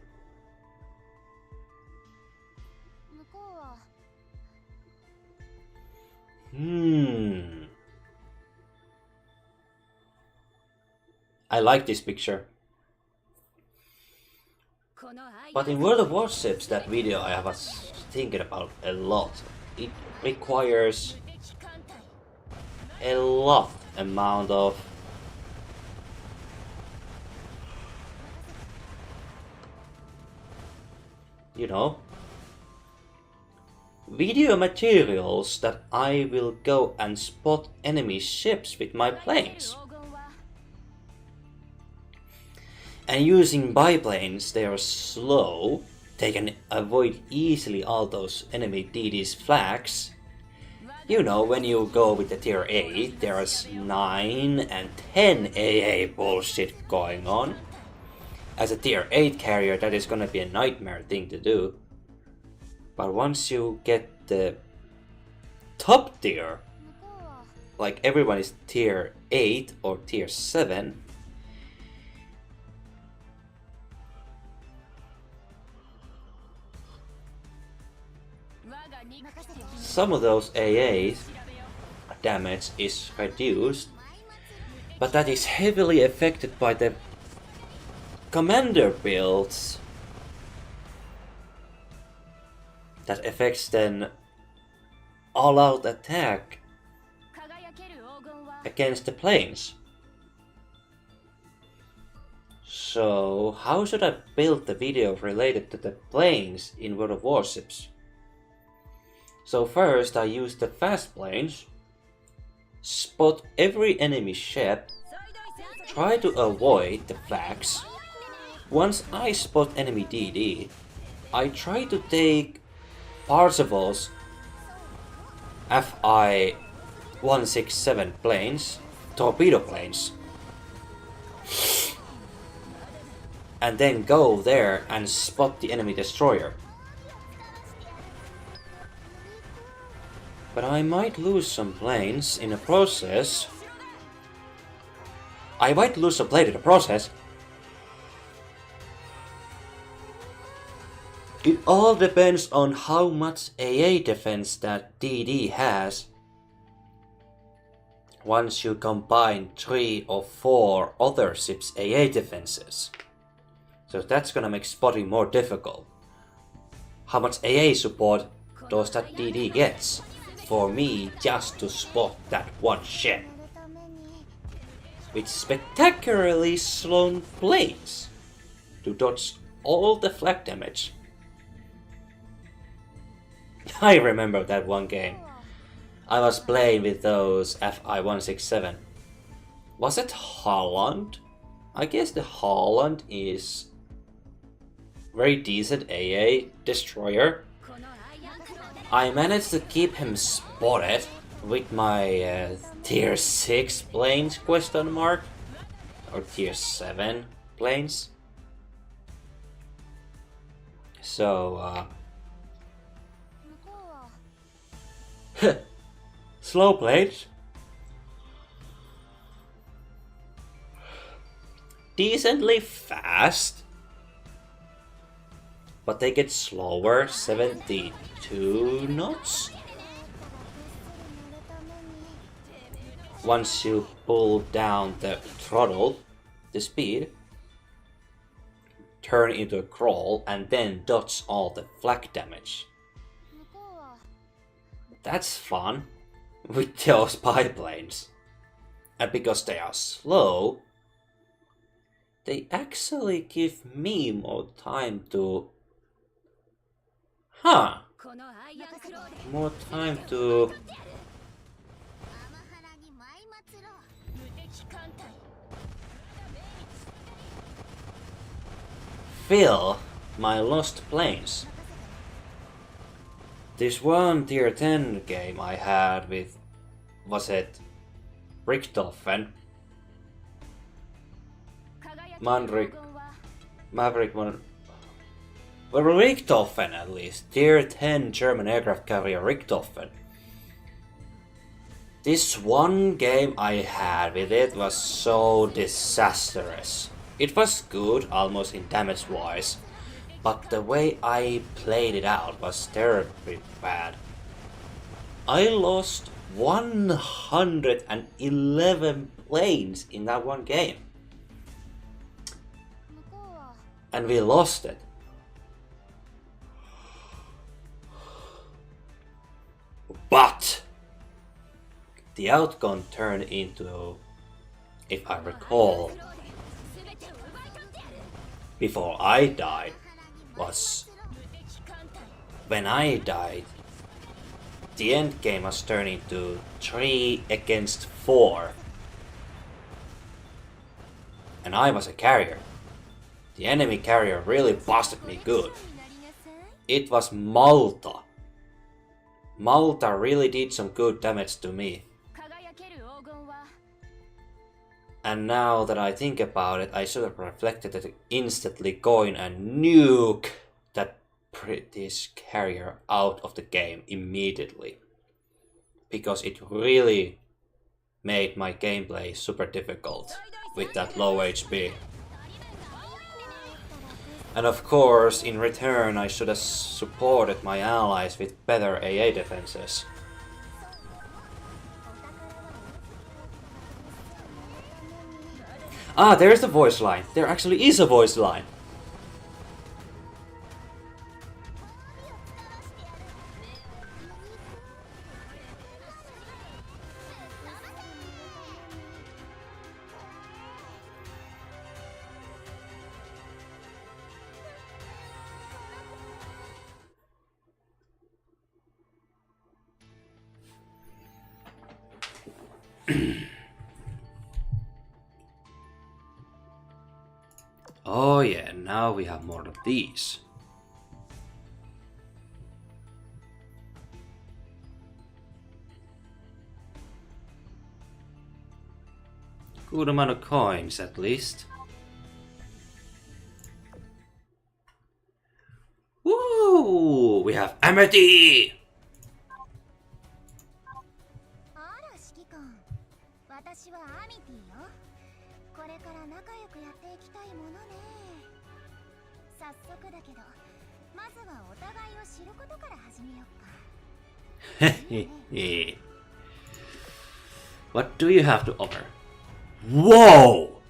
I like this picture. But in World of Warships, that video I was thinking about a lot. It requires a lot amount of video materials that I will go and spot enemy ships with my planes. And using biplanes, they are slow, they can avoid easily all those enemy DD's flags. You know, when you go with the tier 8, there's 9 and 10 AA bullshit going on. As a tier 8 carrier, that is gonna be a nightmare thing to do. But once you get the top tier, like everyone is tier 8 or tier 7, some of those AA damage is reduced, but that is heavily affected by the commander builds that affects then all-out attack against the planes. So how should I build the video related to the planes in World of Warships? So first I use the fast planes spot every enemy ship, try to avoid the flags. Once I spot enemy DD, I try to take Parsifal's FI 167 planes, torpedo planes, and then go there and spot the enemy destroyer. But I might lose some planes in the process. I might lose some plane in the process. It all depends on how much AA defense that DD has. Once you combine 3 or 4 other ships' AA defenses. So that's gonna make spotting more difficult. How much AA support does that DD gets for me just to spot that one ship? With spectacularly slow planes to dodge all the flak damage. I remember that one game. I was playing with those FI 167. Was it Holland? I guess the Holland is very decent AA destroyer. I managed to keep him spotted with my tier 6 planes question mark, or tier 7 planes. So slow planes, decently fast, but they get slower, 72 knots. Once you pull down the throttle, the speed, turn into a crawl, and then dodge all the flak damage. That's fun with those biplanes. And because they are slow, they actually give me more time to... more time to... fill my lost planes. This one tier 10 game I had with, was it Richthofen? Maverick one. Well, Richthofen at least. Tier 10 German aircraft carrier Richthofen. This one game I had with it was so disastrous. It was good, almost in damage wise, but the way I played it out was terribly bad. I lost 111 planes in that one game. And we lost it. But the outcome turned into, if I recall, before I died, was when I died, the end game was turning to 3 against 4. And I was a carrier. The enemy carrier really busted me good. It was Malta. Malta really did some good damage to me. And now that I think about it, I should have reflected it instantly, going and nuke that British carrier out of the game immediately. Because it really made my gameplay super difficult with that low HP. And of course, in return, I should have supported my allies with better AA defenses. Ah, there's the voice line. There actually is a voice line. Oh yeah, now we have more of these. Good amount of coins at least. Woo! We have Amity! あら指揮官、私はアミティよ。これから仲良くやっていきたいものね。早速だけど、まずはお互いを知ることから始めよっか。What do you have to offer? Whoa!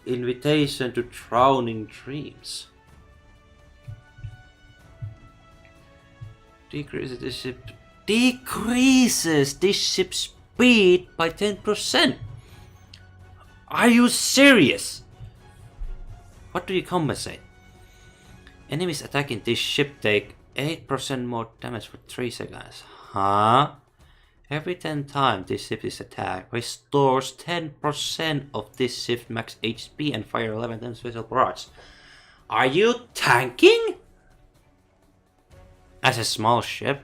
Invitation to drowning dreams. Decreases this ship's speed by 10%. Are you serious? What do you compensate? Enemies attacking this ship take 8% more damage for 3 seconds. Huh? Every 10 times this ship is attacked, restores 10% of this ship's max HP and fire 11 times special barrage. Are you tanking? As a small ship?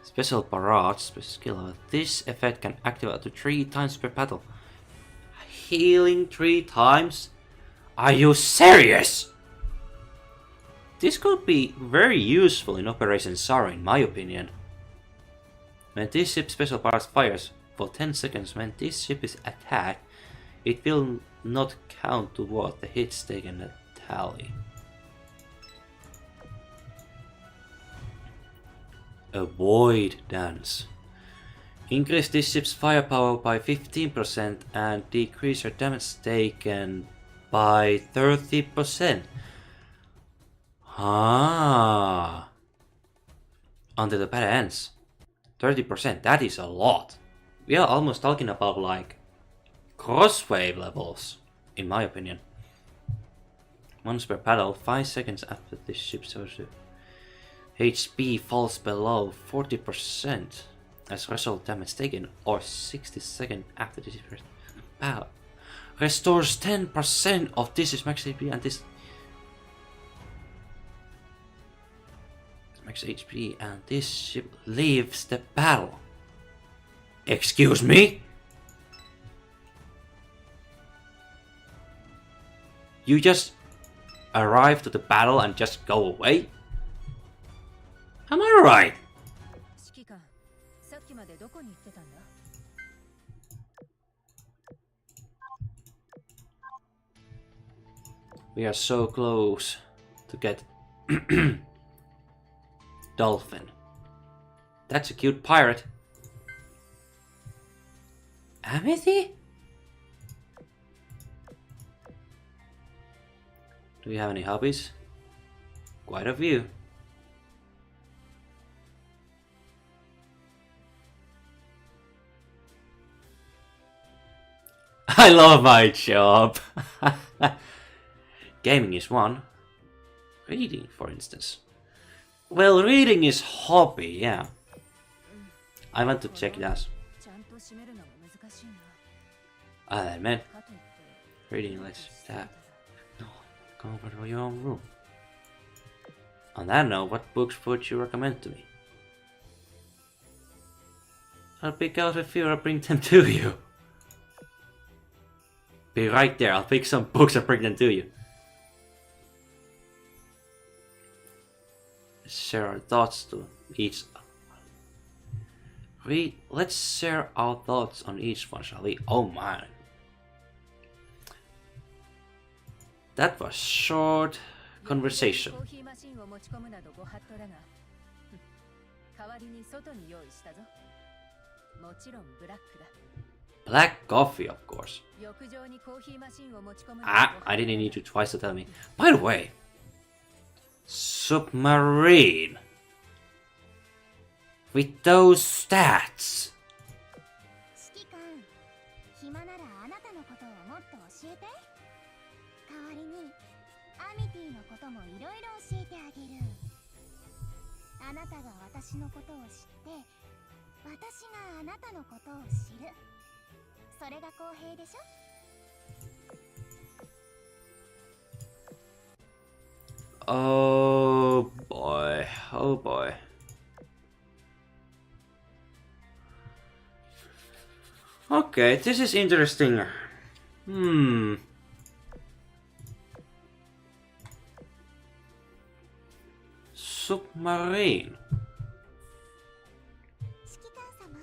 Special barrage, special skill. This effect can activate up to 3 times per battle. Healing 3 times? Are you serious? This could be very useful in Operation Sorrow in my opinion. When this ship's special barrage fires for 10 seconds when this ship is attacked, it will not count toward the hits taken at tally. Avoid dance. Increase this ship's firepower by 15% and decrease your damage taken by 30%. Ah. Until the battle ends. 30%, that is a lot. We are almost talking about like crosswave levels, in my opinion. Once per battle, 5 seconds after this ship's HP falls below 40% as a result of damage taken, or 60 seconds after this battle. Restores 10% of this is max HP and this max HP and this ship leaves the battle. Excuse me? You just arrive to the battle and just go away? Am I right? 指揮官、さっきまでどこに行ってたんだ? We are so close to get Dolphin. That's a cute pirate. Amity? Do you have any hobbies? Quite a few. I love my job. Gaming is one. Reading, for instance. Well, reading is hobby, yeah. I want to check it out. I admit, reading lets tab. No, go over to your own room. On that note, what books would you recommend to me? I'll pick out a few and bring them to you. Be right there, I'll pick some books and bring them to you. Share our thoughts to each. Let's share our thoughts on each one, shall we? Oh man. That was short conversation. Black coffee, of course. I didn't need you twice to tell me. By the way, submarine with those stats. 指揮官、暇ならあなたのことをもっと教えて。代わりにアミティのこともいろいろ教えてあげる。あなたが私のことを知って私があなたのことを知るそれが公平でしょ Oh boy, oh boy. Okay, this is interesting. Submarine. 指揮官様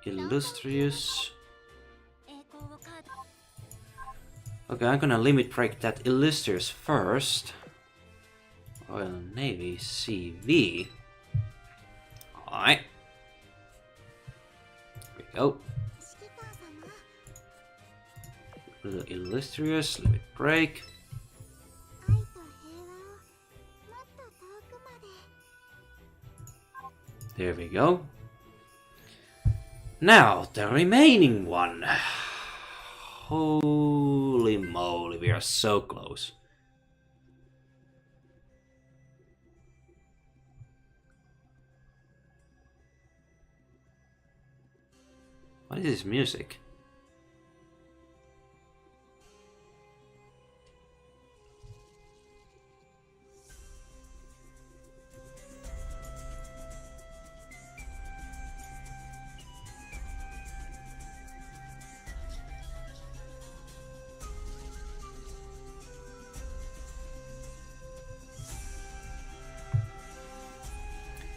Illustrious. 栄光をカード Okay, I'm gonna limit break that Illustrious first. Royal Navy CV. Alright. Here we go. 指揮官様 Little Illustrious, limit break. 愛と平和をもっと遠くまで There we go. Now, the remaining one. Holy moly, we are so close. What is this music?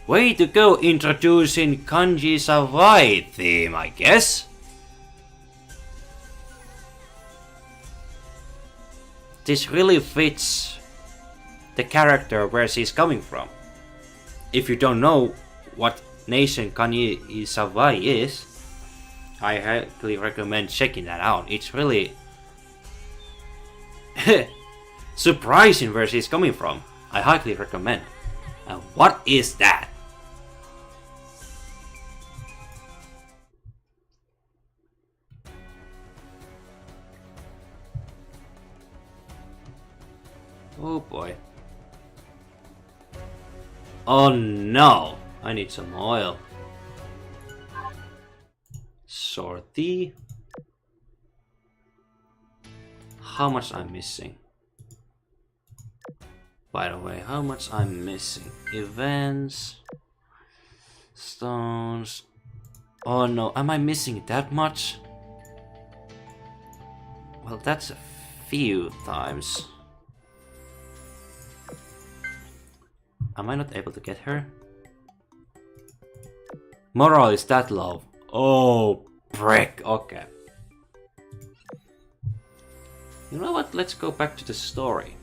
Way to go introducing Kanji's Hawaii theme, I guess. This really fits the character where she's coming from. If you don't know what nation Kanji's Hawaii is, I highly recommend checking that out. It's really surprising where she's coming from. I highly recommend. And what is that? Oh boy. Oh no! I need some oil. Sortie. How much I'm missing? By the way, how much I'm missing? Events. Stones. Oh no, am I missing that much? Well, that's a few times. Am I not able to get her? Morale is that low. Oh, brick. Okay. You know what? Let's go back to the story.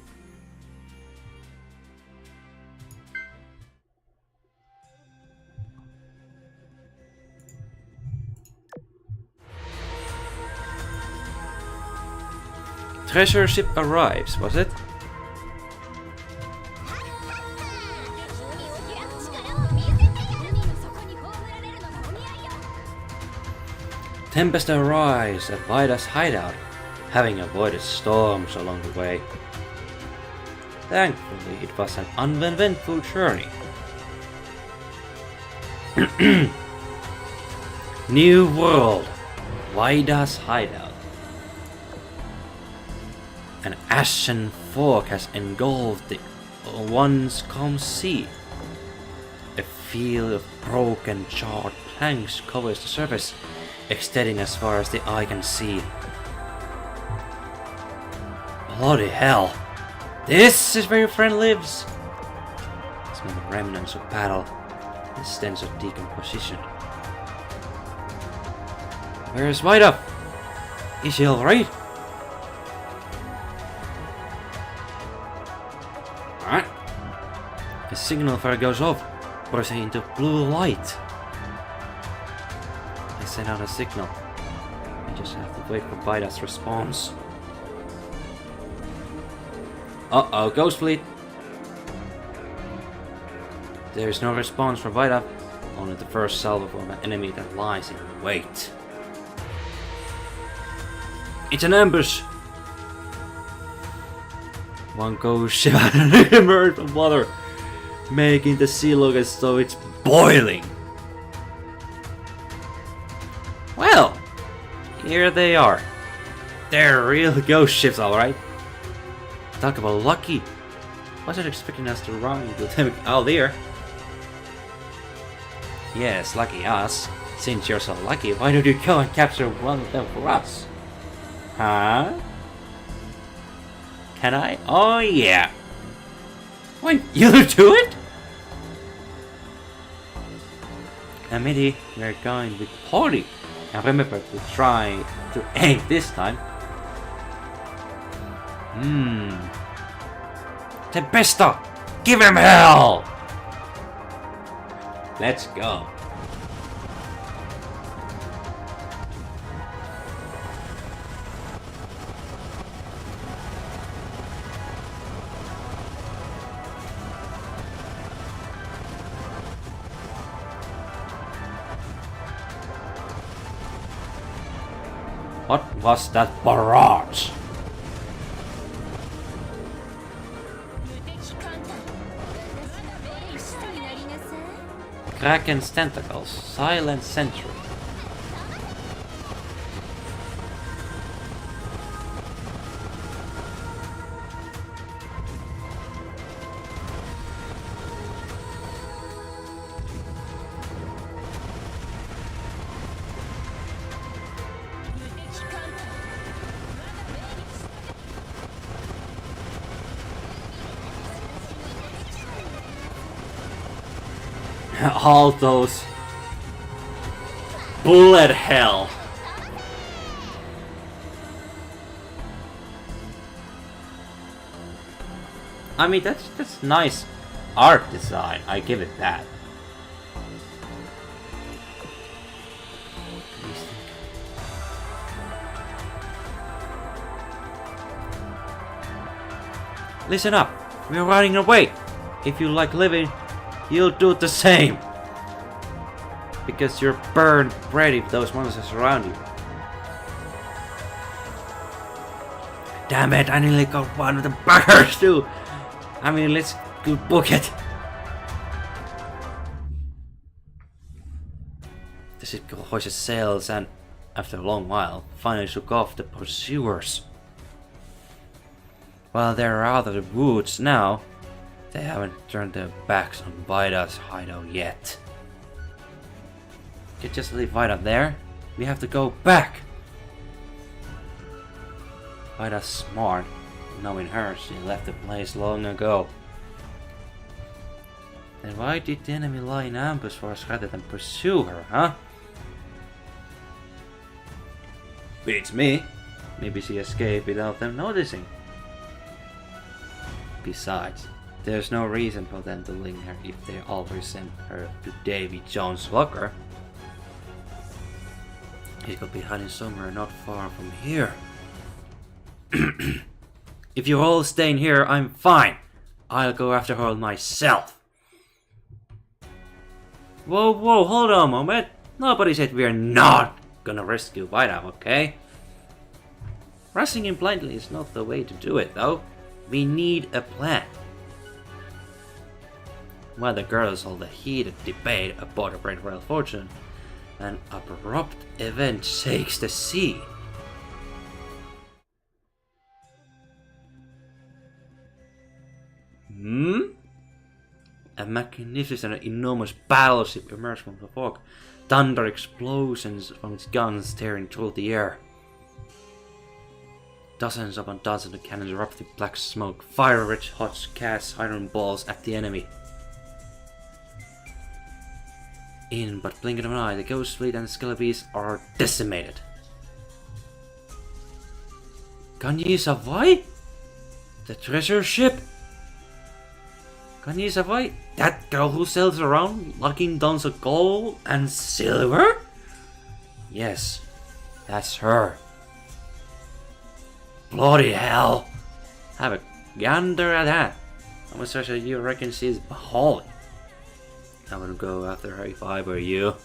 Treasure ship arrives, was it? Tempesta arrives at Vida's hideout, having avoided storms along the way. Thankfully, it was an uneventful journey. New world, Vida's hideout. An ashen fog has engulfed the once calm sea. A field of broken, charred planks covers the surface, extending as far as the eye can see. Bloody hell! This is where your friend lives! Smell the remnants of battle, the stench of decomposition. Where's Vida? Is she alright? Alright. The signal flare goes off, bursting into blue light. I sent out a signal. I just have to wait for Vida's response. Uh-oh, Ghost Fleet! There is no response from Vida, only the first salvo from an enemy that lies in wait. It's an ambush! One ghost ship emerged from water, making the sea look as though it's boiling. Well, here they are. They're real ghost ships, alright. Talk about lucky. Wasn't expecting us to run into them out there. Yes, lucky us. Since you're so lucky, why don't you go and capture one of them for us? Huh? Can I? Oh yeah. Wait, you do it? Amity, we're going with party. And remember to try to aim this time. Tempesta! Give him hell! Let's go. What was that barrage? Kraken's tentacles, silent sentry. All those bullet hell. I mean, that's nice art design. I give it that. Listen up. We're running away. If you like living, you'll do the same. Because you're burned ready if those monsters around you. Damn it, I nearly got one of the buggers too. I mean, let's go book it. The ship hoisted sails and, after a long while, finally shook off the pursuers. While they're out of the woods now, they haven't turned their backs on Vida's hideout yet. Can't just leave Vida there. We have to go back. Vida's smart. Knowing her, she left the place long ago. Then why did the enemy lie in ambush for us rather than pursue her, huh? Beats me. Maybe she escaped without them noticing. Besides, there's no reason for them to link her if they always sent her to Davy Jones' locker. He could be hiding somewhere not far from here. If you're all staying here, I'm fine. I'll go after her myself. Whoa, hold on a moment. Nobody said we're not gonna rescue Vida, okay? Rushing in blindly is not the way to do it, though. We need a plan. While the girls hold a heated debate about a great royal fortune, an abrupt event shakes the scene. A magnificent and enormous battleship emerged from the fog. Thunder explosions from its guns tearing through the air. Dozens upon dozens of cannons erupt with black smoke, fire-rich hot cast iron balls at the enemy. In but blink of an eye, the Ghost Fleet and Skellies are decimated. Can Savoy? The treasure ship? Can Savoy? That girl who sails around lugging tons of gold and silver? Yes, that's her. Bloody hell! Have a gander at that. How much treasure you reckon she's hauling? I would go after her if I were you.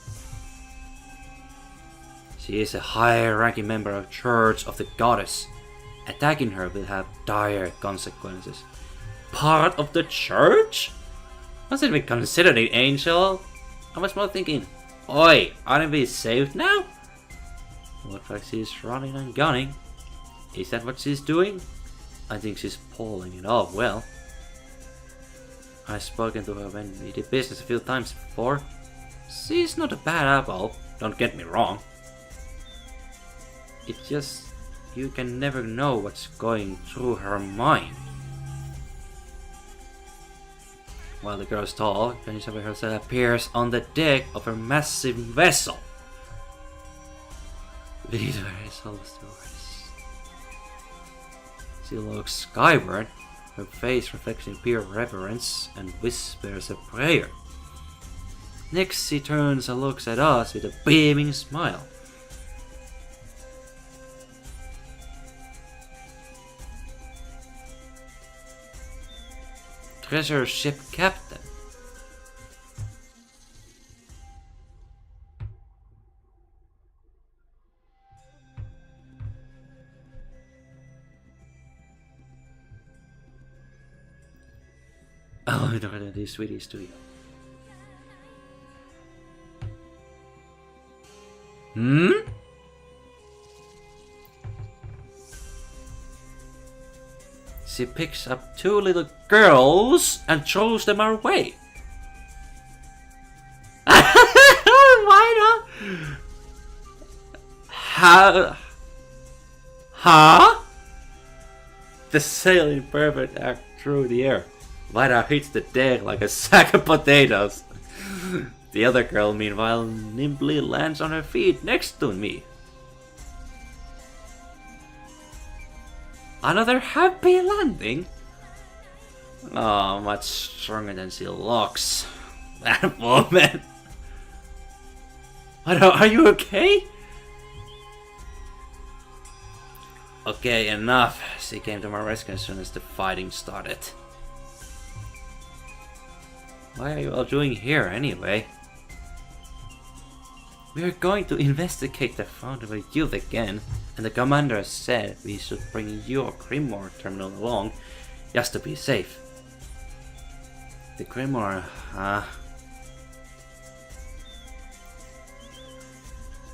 She is a high-ranking member of Church of the Goddess. Attacking her will have dire consequences. Part of the church? Wasn't even considered an angel. I was more thinking, oi, aren't we saved now? Looks like she's running and gunning. Is that what she's doing? I think she's pulling it off well. I've spoken to her when we did business a few times before. She's not a bad apple, don't get me wrong. It's just, you can never know what's going through her mind. While the girls talk, Venezuela herself appears on the deck of her massive vessel. These very soul stories. She looks skyward, her face reflecting pure reverence, and whispers a prayer. Next she turns and looks at us with a beaming smile. Treasure ship captain. Oh, I don't know these sweeties to you. She picks up two little girls and throws them our way. Why not? Huh? The sail in perfect act through the air. Vida hits the deck like a sack of potatoes. The other girl, meanwhile, nimbly lands on her feet next to me. Another happy landing? Oh, much stronger than she looks. That woman. Are you okay? Okay, enough. She came to my rescue as soon as the fighting started. Why are you all doing here anyway? We're going to investigate the Foundry Youth again, and the commander said we should bring your Grimoire terminal along, just to be safe. The Grimoire,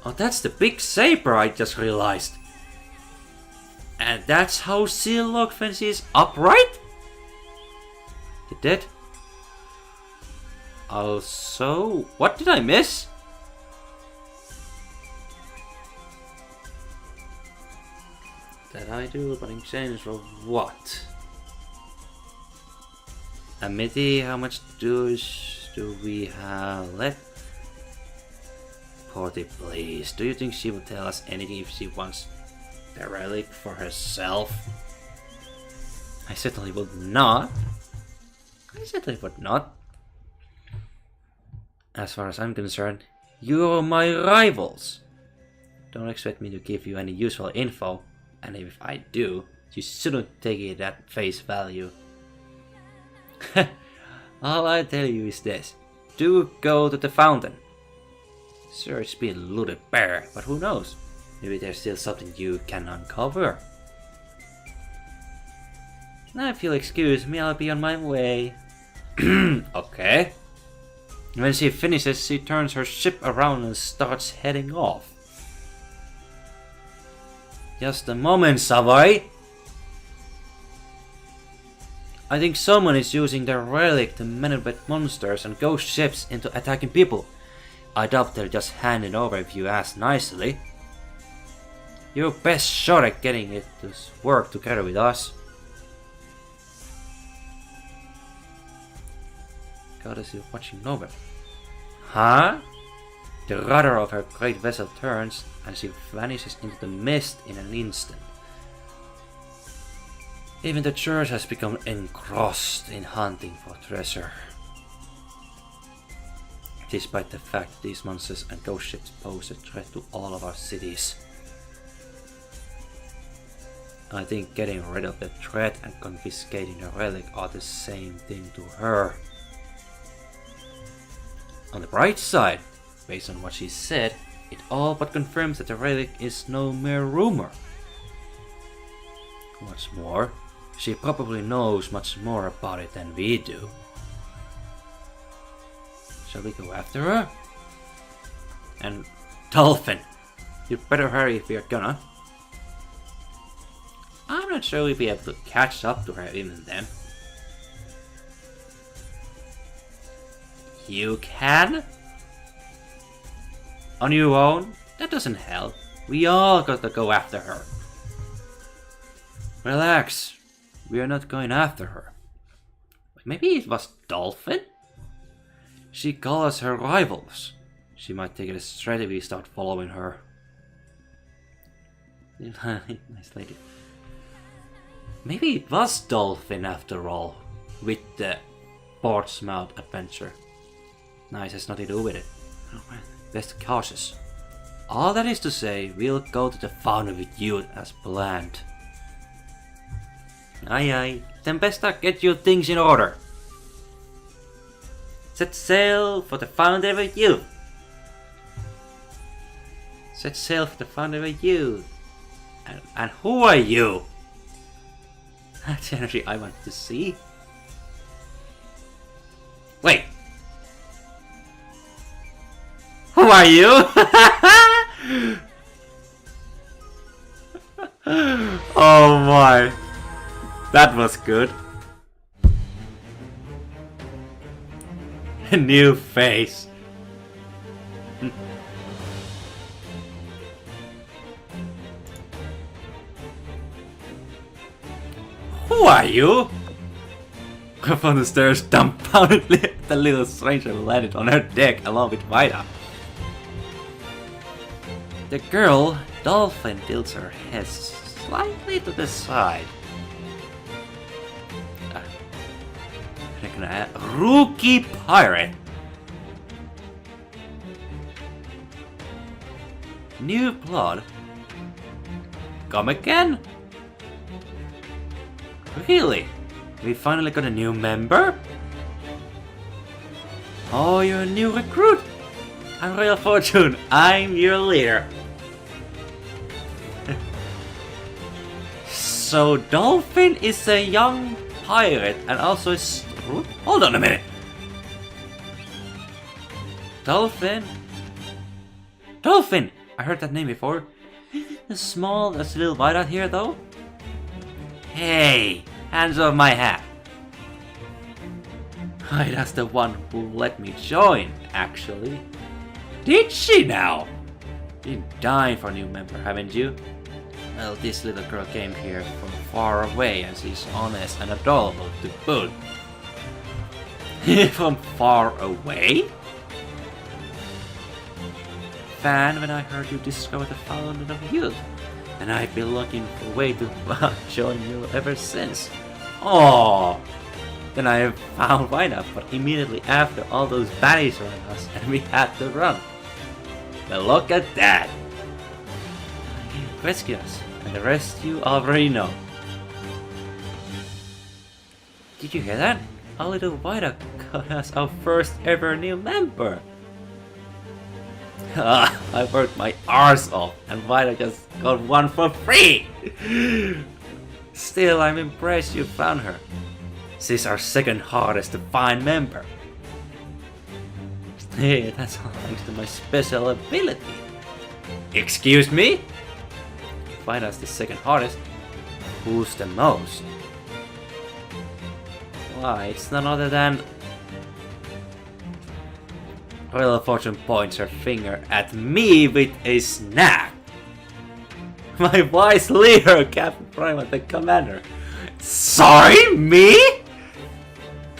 Oh, that's the big saber I just realized. And that's how she looks when she's upright? You did? Also, what did I miss? That I do, but in exchange for what? Amity, how much do we have left? Porty, please. Do you think she will tell us anything if she wants the relic for herself? I certainly would not. As far as I'm concerned, you're my rivals. Don't expect me to give you any useful info, and if I do, you shouldn't take it at face value. All I tell you is this: do go to the fountain. Sure, it's been looted bare, but who knows? Maybe there's still something you can uncover. Now, if you'll excuse me, I'll be on my way. Okay. When she finishes, she turns her ship around and starts heading off. Just a moment, Savoy! I think someone is using their relic to manipulate monsters and ghost ships into attacking people. I doubt they'll just hand it over if you ask nicely. Your best shot at getting it to work together with us. Goddess is watching over. Huh? The rudder of her great vessel turns and she vanishes into the mist in an instant. Even the church has become engrossed in hunting for treasure. Despite the fact that these monsters and ghost ships pose a threat to all of our cities. I think getting rid of the threat and confiscating the relic are the same thing to her. On the bright side, based on what she said, it all but confirms that the relic is no mere rumor. What's more, she probably knows much more about it than we do. Shall we go after her? And Dolphin, you better hurry if you're gonna. I'm not sure we'll be able to catch up to her even then. You can? On your own? That doesn't help. We all gotta go after her. Relax. We are not going after her. Maybe it was Dolphin? She called us her rivals. She might take it straight if we start following her. Nice lady. Maybe it was Dolphin after all, with the Portsmouth adventure. Nice, has nothing to do with it. Oh man, best cautious. All that is to say, we'll go to the Fountain with you as planned. Aye aye, Tempesta, get your things in order. Set sail for the Fountain with you. Set sail for the Fountain with you. And who are you? That's the energy I want to see. Wait. Who are you? Oh my. That was good. A new face. Who are you? Up on the stairs, dumbfoundedly, the little stranger landed on her deck along with Vida. The girl, Dolphin, tilts her head slightly to the side. Rookie pirate. New blood. Come again? Really? We finally got a new member? Oh, you're a new recruit? I'm Royal Fortune. I'm your leader. So Dolphin is a young pirate and also a hold on a minute. Dolphin? Dolphin! I heard that name before. The small, there's a little white out here though. Hey, hands off my hat. That's the one who let me join, actually. Did she now? You've been dying for a new member, haven't you? Well, this little girl came here from far away and she's honest and adorable to boot. From far away? Fan, when I heard you discover the Fountain of Youth, and I've been looking for a way to join you ever since. Oh, then I found Vida, but immediately after all those baddies ran us and we had to run. But look at that! Rescue us, and the rest you already know. Did you hear that? Our little Vida got us our first ever new member. I worked my arse off and Vida just got one for free! Still, I'm impressed you found her. She's our second hardest to find member. Hey, that's all thanks to my special ability. Excuse me? Vida's the second hardest. Who's the most? Why, it's none other than... Royal Fortune points her finger at me with a snap. My wise leader, Captain Prima, the commander. Sorry, me?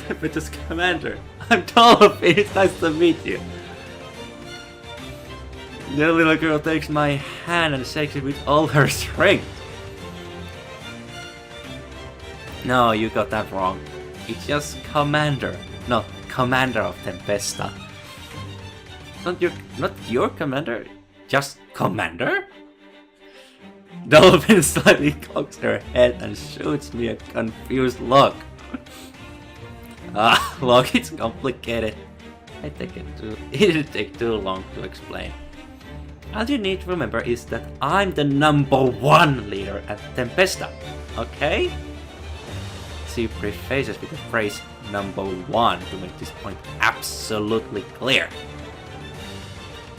But just commander. I'm Dolphin, it's nice to meet you. The little girl takes my hand and shakes it with all her strength. No, you got that wrong. It's just commander, not commander of Tempesta. Not your commander, just commander? Dolphin slightly cocks her head and shoots me a confused look. Look, it's complicated. It didn't take too long to explain. All you need to remember is that I'm the #1 leader at Tempesta, okay? she prefaces with the phrase #1 to make this point absolutely clear.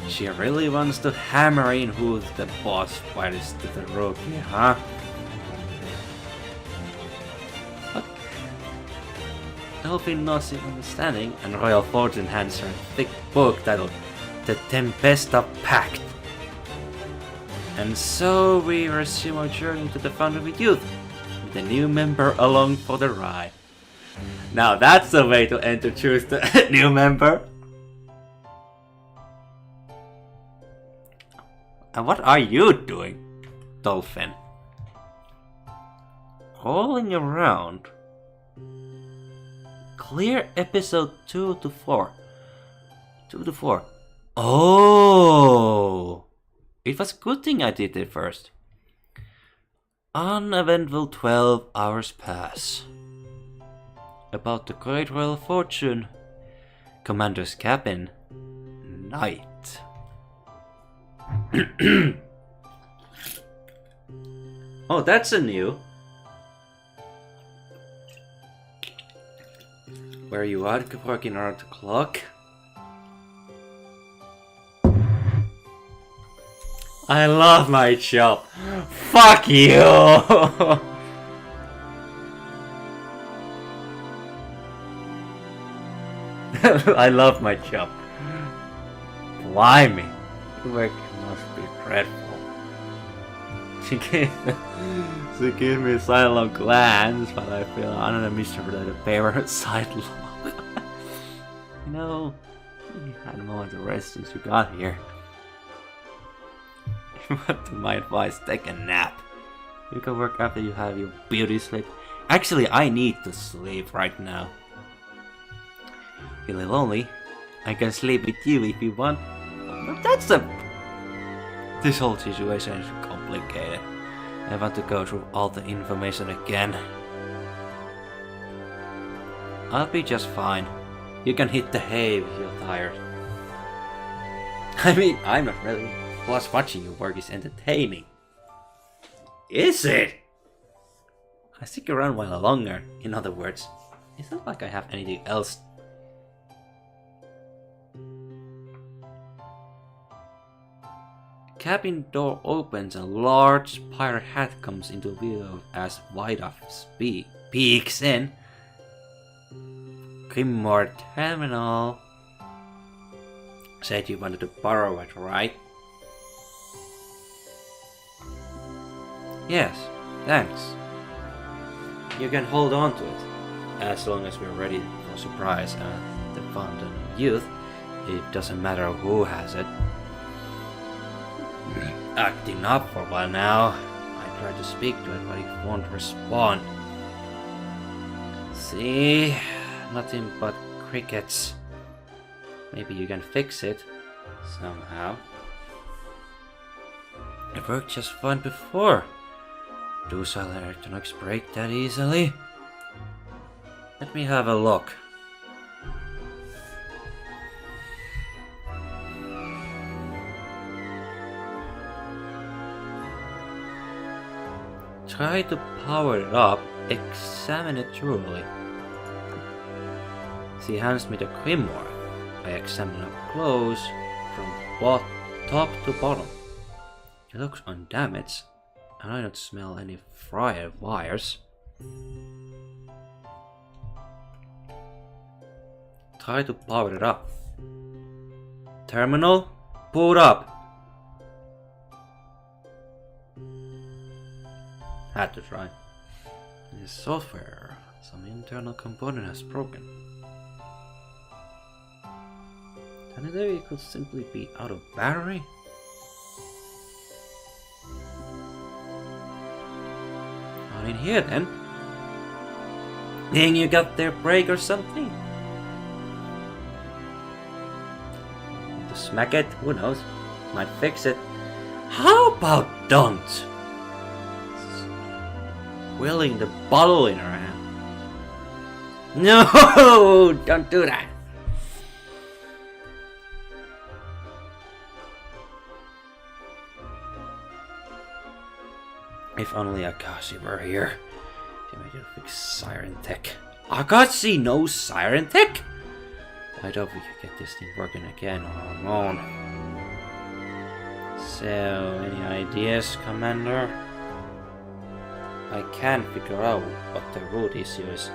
She really wants to hammer in who the boss fight is to the rookie, huh? What? Dolphin nods in understanding, and Royal Fortune hands her a thick book titled The TEMPESTA Pact. And so we resume our journey to the Foundry Youth, with a new member along for the ride. Now that's the way to introduce the new member. And what are you doing, Dolphin? Rolling around. Clear episode 2 to 4. 2 to 4. Oh! It was a good thing I did it first. Uneventful 12 hours pass. About the Great Royal Fortune. Commander's cabin. Night. Oh, that's a new. Where you are working around the clock? I love my job. Fuck you! I love my job. Blimey. Work must be dreadful. She gave me a sidelong glance, but I feel under the mystery that the paper sidelong. You know, you had a moment to rest since you got here. But to my advice, take a nap. You can work after you have your beauty sleep. Actually, I need to sleep right now. Feeling lonely? I can sleep with you if you want. But that's a... This whole situation is complicated. I want to go through all the information again. I'll be just fine. You can hit the hay if you're tired. I mean, I'm not really. Plus, watching you work is entertaining. Is it? I stick around while longer. In other words, it's not like I have anything else. Cabin door opens and a large pirate hat comes into view as White-Off peeks in. Grimoire Terminal. Said you wanted to borrow it, right? Yes, thanks. You can hold on to it, as long as we're ready for surprise at the Fountain of Youth. It doesn't matter who has it. Acting up for a while now. I tried to speak to it, but it won't respond. See? Nothing but crickets. Maybe you can fix it somehow. It worked just fine before. Do silent electronics break that easily? Let me have a look. Try to power it up. Examine it thoroughly. She hands me the grimoire. I examine up close from top to bottom. It looks undamaged, and I don't smell any fried wires. Try to power it up. Terminal, boot up. Had to try. This software, some internal component has broken. And maybe it could simply be out of battery? Not in here then. Think you got their break or something? To smack it? Who knows? Might fix it. How about don't? Willing the bottle in her hand. No! Don't do that! If only Akashi were here. Can I do fix siren tech? I can't see no siren tech! I hope we can get this thing working again on our own. So, any ideas, Commander? I can't figure out what the root issue is.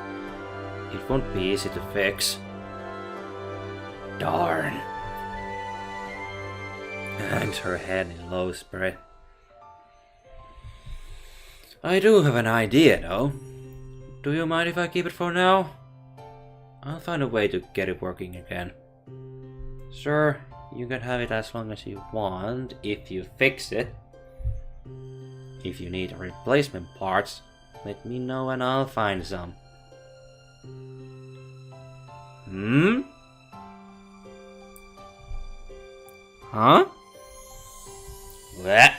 It won't be easy to fix. Darn. Hangs her head in low spirit. I do have an idea though. Do you mind if I keep it for now? I'll find a way to get it working again. Sure, you can have it as long as you want if you fix it. If you need replacement parts, let me know and I'll find some. Hmm? Huh? What?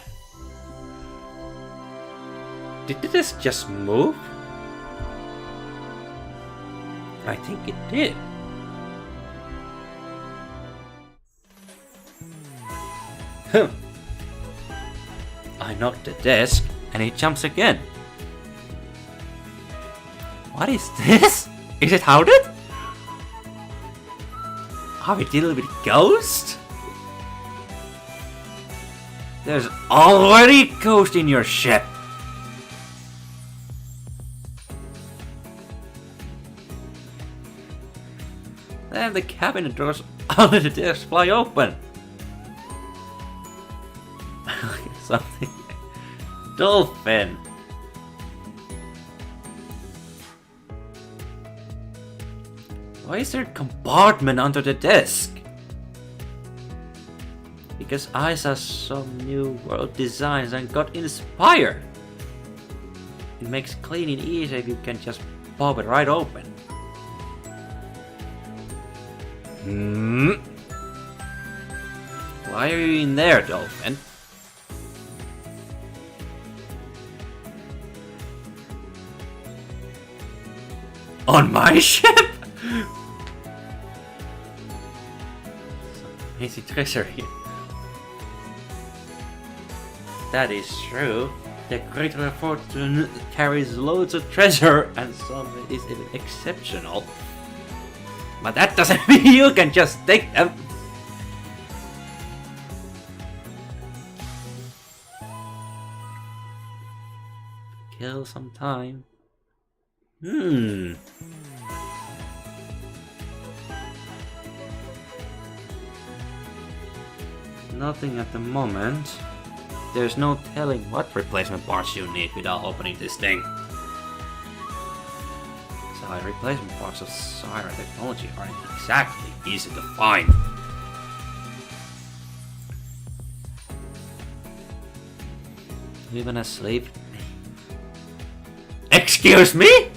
Did this just move? I think it did. I knocked the desk and it jumps again. What is this? Is it haunted? Are we dealing with ghosts? There's already a ghost in your ship. Then the cabinet doors under the desk fly open. Something. Dolphin. Why is there a compartment under the desk? Because I saw some new world designs and got inspired. It makes cleaning easy if you can just pop it right open. Hmm. Why are you in there, Dolphin? On my ship? Some amazing treasure here. That is true. The Greater Fortune carries loads of treasure and some of it is even exceptional. But that doesn't mean you can just take them. Kill some time. Nothing at the moment. There's no telling what replacement parts you need without opening this thing. So replacement parts of Siren technology aren't exactly easy to find. Even asleep? Excuse me?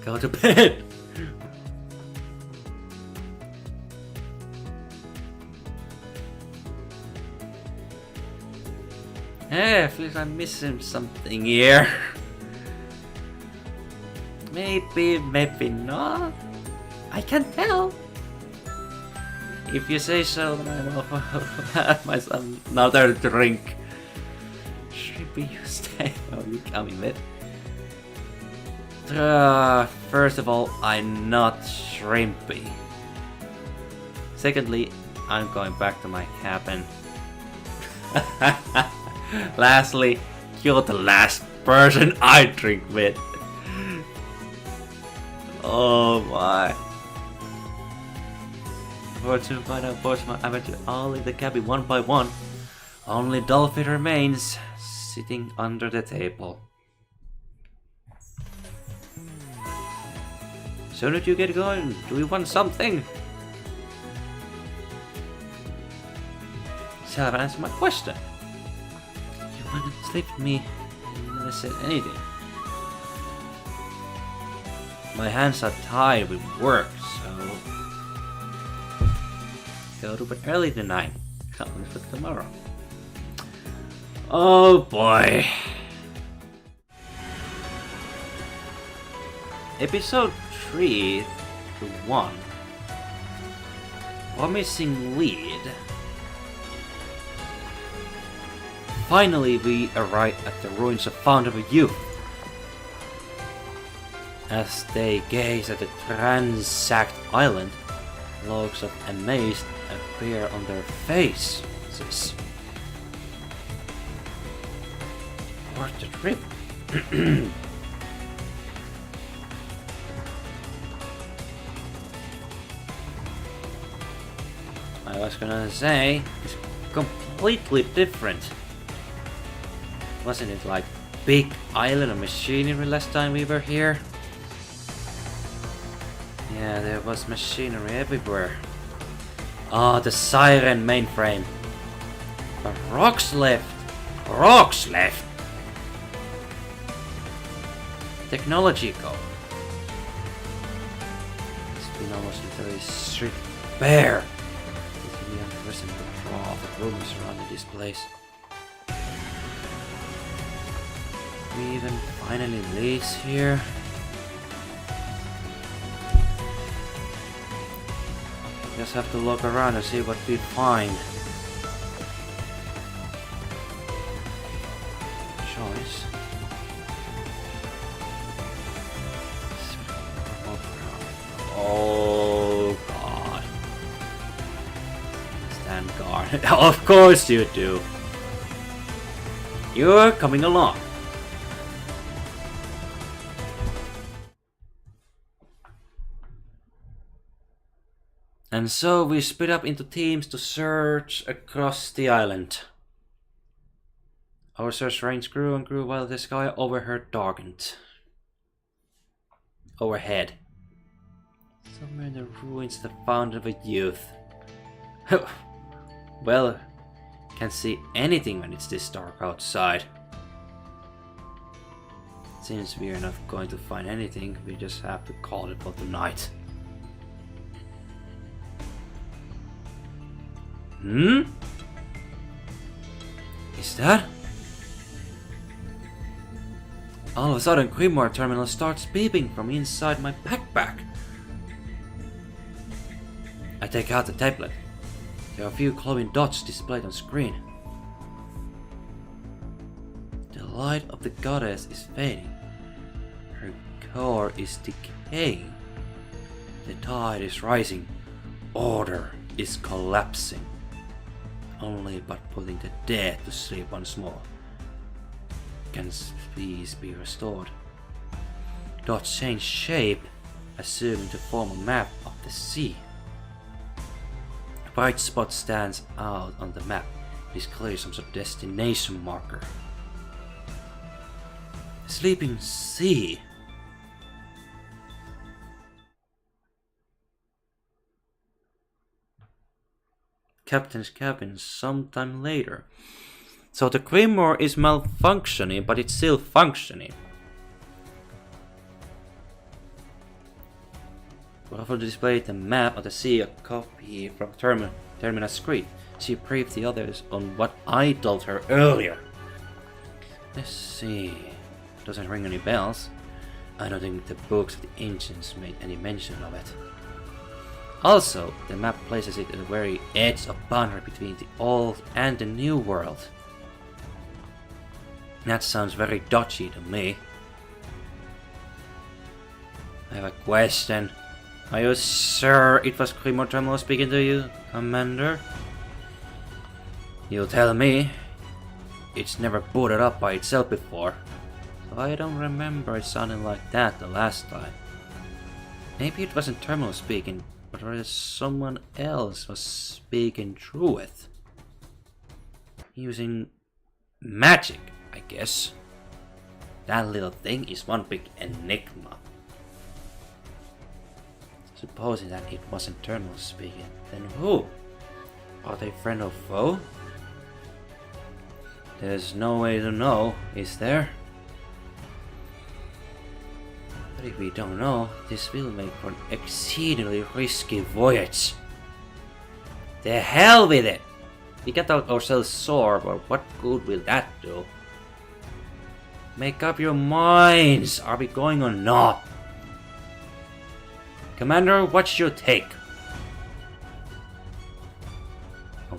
Go to bed. I feel like I'm missing something here. Maybe, maybe not. I can't tell. If you say so, then I'm off. Have myself another drink. Shrimpy, you stay. Oh, you coming with? First of all, I'm not shrimpy. Secondly, I'm going back to my cabin. Lastly, you're the last person I drink with. Oh my. To find out both my adventure all in the cabin one by one. Only Dolphin remains, sitting under the table. So did you get going? Do you want something? So have answered my question. You wanted to sleep with me and you never said anything. My hands are tied with work, so go to bed early tonight. Come for tomorrow. Oh boy. Episode 3 to 1. promising lead. Finally, we arrive at the ruins of Fount of Youth. As they gaze at the ransacked island, looks of amaze appear on their faces. Worth the trip. I was gonna say, it's completely different. Wasn't it like big island of machinery last time we were here? Yeah, there was machinery everywhere. Ah, the siren mainframe. But rocks left. Rocks left. Technology go. It's been almost literally stripped bare. It's the unprecedented draw of the rumors surrounding this place. We even finally leaves here. Just have to look around and see what we find. Choice. Oh god. Stand guard. Of course you do. You're coming along. And so we split up into teams to search across the island. Our search range grew and grew while the sky overhead darkened. Overhead. Somewhere in the ruins of the Fountain of Youth. Well, can't see anything when it's this dark outside. Since we are not going to find anything, we just have to call it for tonight. Is that? All of a sudden, Grimoire terminal starts beeping from inside my backpack. I take out the tablet. There are a few glowing dots displayed on screen. The light of the goddess is fading. Her core is decaying. The tide is rising. Order is collapsing. Only but putting the dead to sleep once more can peace be restored. Dots change shape, assuming to form a map of the sea. A bright spot stands out on the map. It is clearly some sort of destination marker. A sleeping sea. Captain's cabin sometime later. So the Grimoire is malfunctioning, but it's still functioning. We'll have to display the map of the sea, a copy from Termina's screen. She briefed the others on what I told her earlier. Let's see. Doesn't ring any bells. I don't think the books of the ancients made any mention of it. Also, the map places it at the very edge of boundary between the old and the new world. That sounds very dodgy to me. I have a question. Are you sure it was Grimoire Terminal speaking to you, Commander? You tell me. It's never booted up by itself before. So I don't remember it sounding like that the last time. Maybe it wasn't Terminal speaking, but rather someone else was speaking through it. Using magic, I guess. That little thing is one big enigma. Supposing that it wasn't Terminal speaking, then who? Are they friend or foe? There's no way to know, is there? But if we don't know, this will make for an exceedingly risky voyage. The hell with it! We got ourselves sore, but what good will that do? Make up your minds! Are we going or not? Commander, what's your take?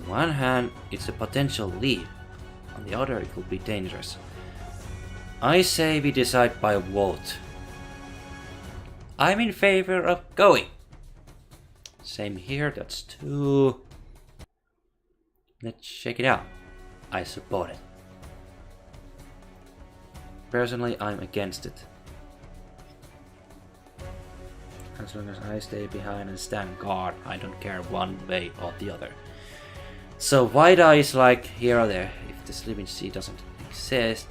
one hand, it's a potential lead. On the other, it could be dangerous. I say we decide by vote. I'm in favor of going. Same here, that's 2. Let's check it out. I support it. Personally, I'm against it. As long as I stay behind and stand guard, I don't care one way or the other. So white eye is like here or there. If the sleeping sea doesn't exist,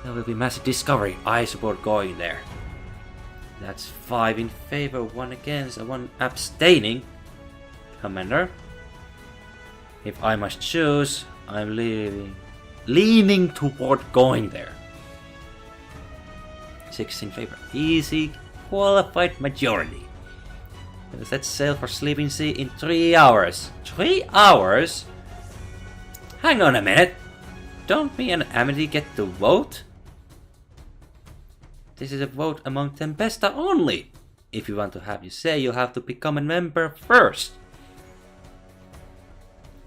there will be massive discovery. I support going there. That's 5 in favor, 1 against, and 1 abstaining. Commander. If I must choose, I'm leaning toward going there. 6 in favor. Easy, qualified majority. Let's sail for Sleeping Sea in 3 hours. 3 hours? Hang on a minute. Don't me and Amity get to vote? This is a vote among Tempesta only. If you want to have your say, you'll have to become a member first.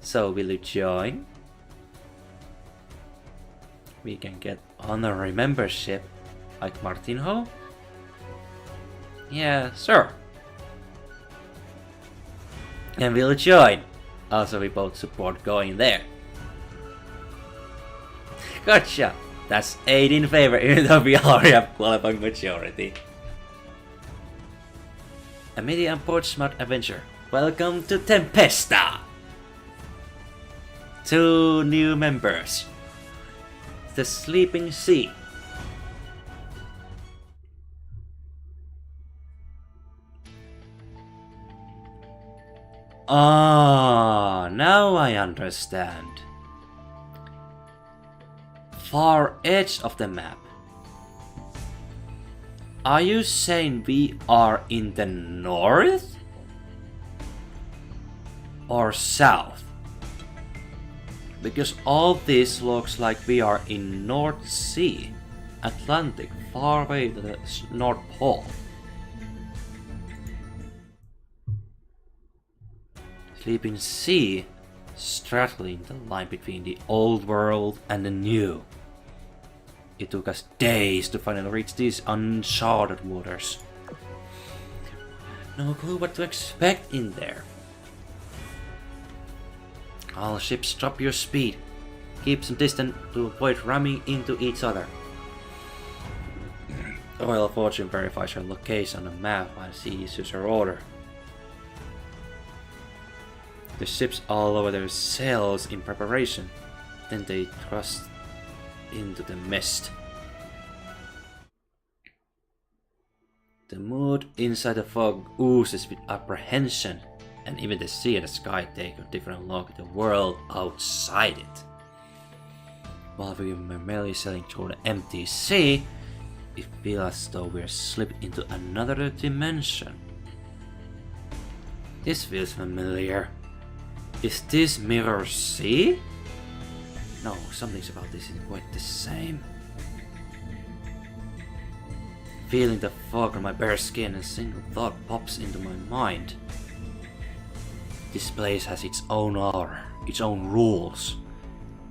So will you join? We can get honorary membership like Martinho? Yeah, sure. And we'll join. Also, we both support going there. Gotcha! That's 8 in favor, even though we already have qualifying majority. Amity and Portsmouth Adventure. Welcome to Tempesta! 2 new members. The Sleeping Sea. Ah, now I understand. Far edge of the map. Are you saying we are in the north? Or south? Because all this looks like we are in North Sea, Atlantic, far away to the North Pole. Sleeping Sea, straddling the line between the old world and the new. It took us days to finally reach these uncharted waters. No clue what to expect in there. All ships drop your speed. Keep some distance to avoid ramming into each other. Oil of Fortune verifies her location on the map while she issues her order. The ships all lower their sails in preparation. Then they thrust into the mist. The mood inside the fog oozes with apprehension, and even the sea and the sky take a different look at the world outside it. While we were merely sailing through the empty sea, it feels as though we're slipping into another dimension. This feels familiar. Is this Mirror Sea? No, something about this is quite the same. Feeling the fog on my bare skin, a single thought pops into my mind. This place has its own aura, its own rules,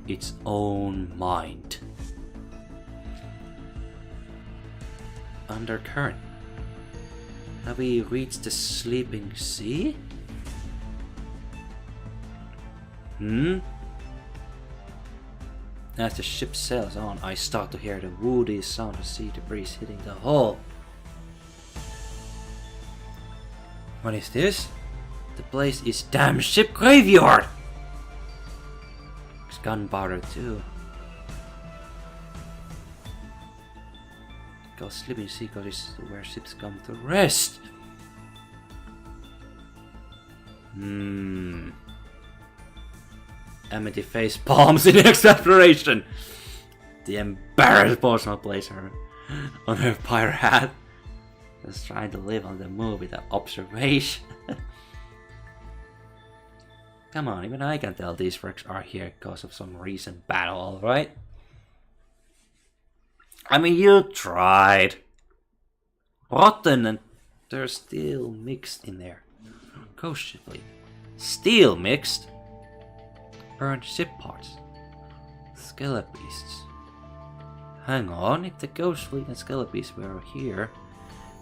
its own mind. Undercurrent. Have we reached the Sleeping Sea? As the ship sails on, I start to hear the woody sound of sea debris hitting the hull. What is this? The place is damn ship graveyard! There's gunpowder too. Because Sleeping Sea is where ships come to rest. Amity face palms in exasperation. The embarrassed Portsmouth plays her on her pirate hat. Just trying to live on the move with the observation. Come on, even I can tell these wrecks are here because of some recent battle, alright? I mean, you tried. Rotten and they're still mixed in there. Cautiously. Steel mixed. Burned ship parts. Skelebeasts. Hang on, if the ghost fleet and Skelebeasts were here,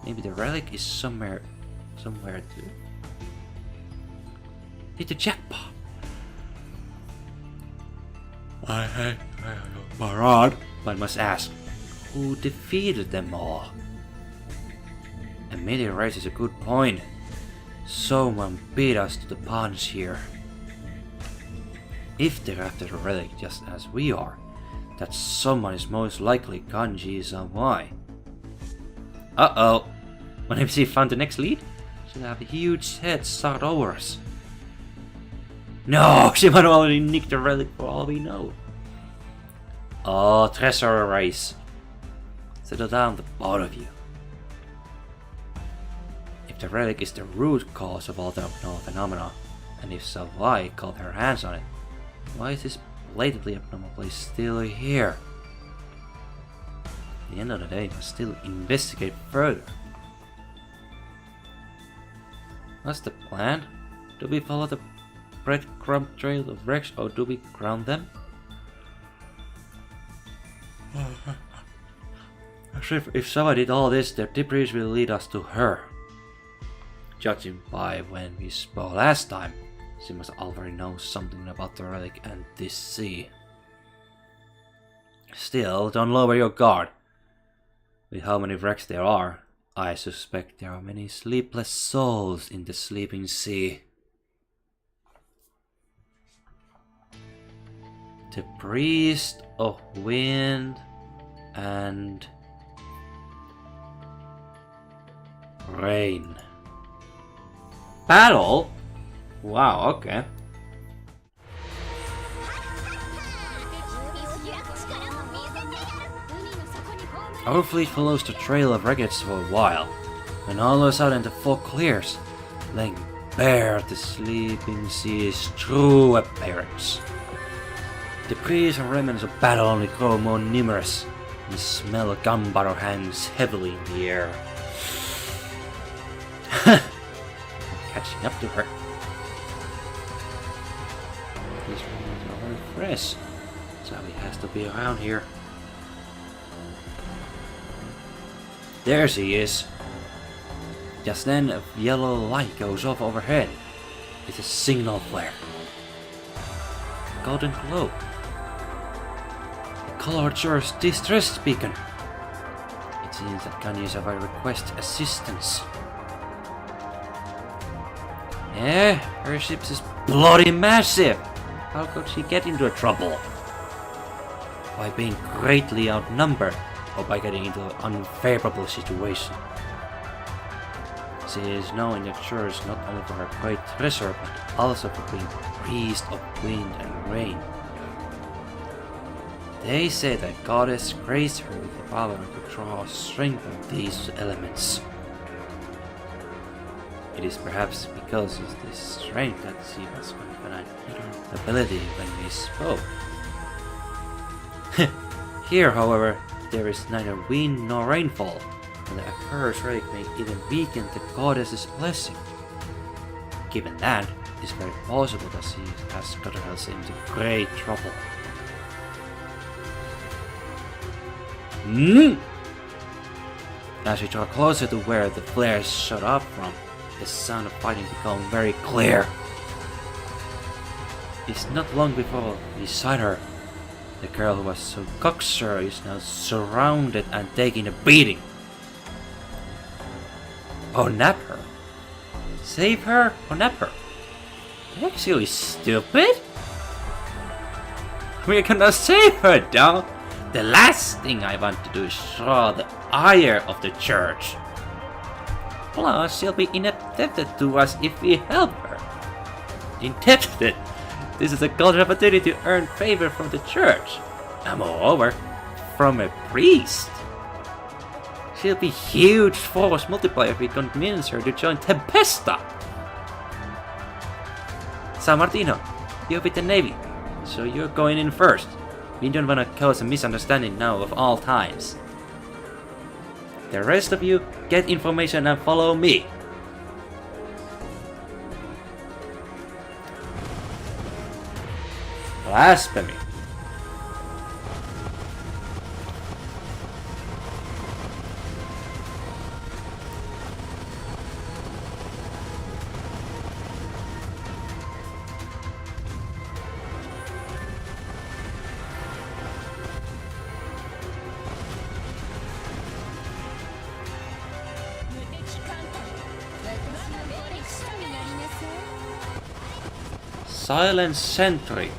maybe the relic is somewhere too. Hit the jackpot. I Marad, but must ask, who defeated them all? And maybe raises a good point. Someone beat us to the punch here. If they're after the relic just as we are, that someone is most likely Kanji Zawai. Uh-oh. When MC found the next lead, she'll have a huge head start over us. No, she might have already nicked the relic for all we know. Oh, treasure race. Settle down, the both of you. If the relic is the root cause of all the abnormal phenomena, and if so, why got her hands on it? Why is this blatantly abnormal place still here? At the end of the day, we must still investigate further. What's the plan? Do we follow the breadcrumb trail of wrecks, or do we ground them? If Sava did all this, their debris will lead us to her. Judging by when we spoke last time, she must already know something about the relic and this sea. Still, don't lower your guard. With how many wrecks there are, I suspect there are many sleepless souls in the sleeping sea. The priest of wind and rain. Battle? Wow, okay. Our fleet follows the trail of wreckage for a while, when all of a sudden the fog clears, laying bare the sleeping sea's true appearance. The debris and remnants of battle only grow more numerous, and the smell of gunpowder hangs heavily in the air. Catching up to her. These remnants are very fresh, so he has to be around here. There she is. Just then, a yellow light goes off overhead. It's a signal flare. A golden glow. A colored Jur's distress beacon. It seems that Kanji-sama requests assistance. Yeah, her ship is bloody massive. How could she get into trouble? By being greatly outnumbered, or by getting into an unfavorable situation. She is known in the church not only for her great treasure, but also for being priest of wind and rain. They say that goddess graced her with the power to draw strength from these elements. It is perhaps because of this strength that she was confident in her ability when we spoke. Here, however, there is neither wind nor rainfall, and the accursed relic may even weaken the goddess's blessing. Given that, it is very possible that she has gotten herself into great trouble. As we draw closer to where the flares shot up from, the sound of fighting becomes very clear. It's not long before, beside her, the girl who was so cocksure is now surrounded and taking a beating. Oh, nap her? Save her or nap her? Actually stupid? We're gonna save her, dog! The last thing I want to do is draw the ire of the church. Plus, she'll be indebted to us if we help her. Indebted? This is a golden opportunity to earn favor from the church. And moreover, from a priest. She'll be huge force multiplier if we convince her to join TEMPESTA. San Martino, you're with the Navy, so you're going in first. We don't want to cause a misunderstanding now of all times. The rest of you, get information and follow me. Blasphemy. Silent Sentry.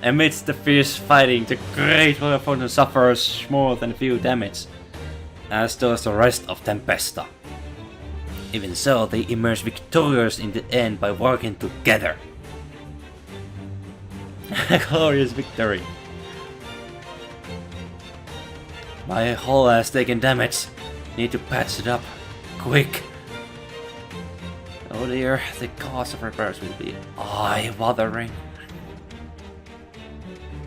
Amidst the fierce fighting, the great Holophone suffers more than a few damage, as does the rest of Tempesta. Even so, they emerge victorious in the end by working together. A glorious victory. My hull has taken damage. Need to patch it up. Quick. Oh dear, the cost of repairs will be eye-watering.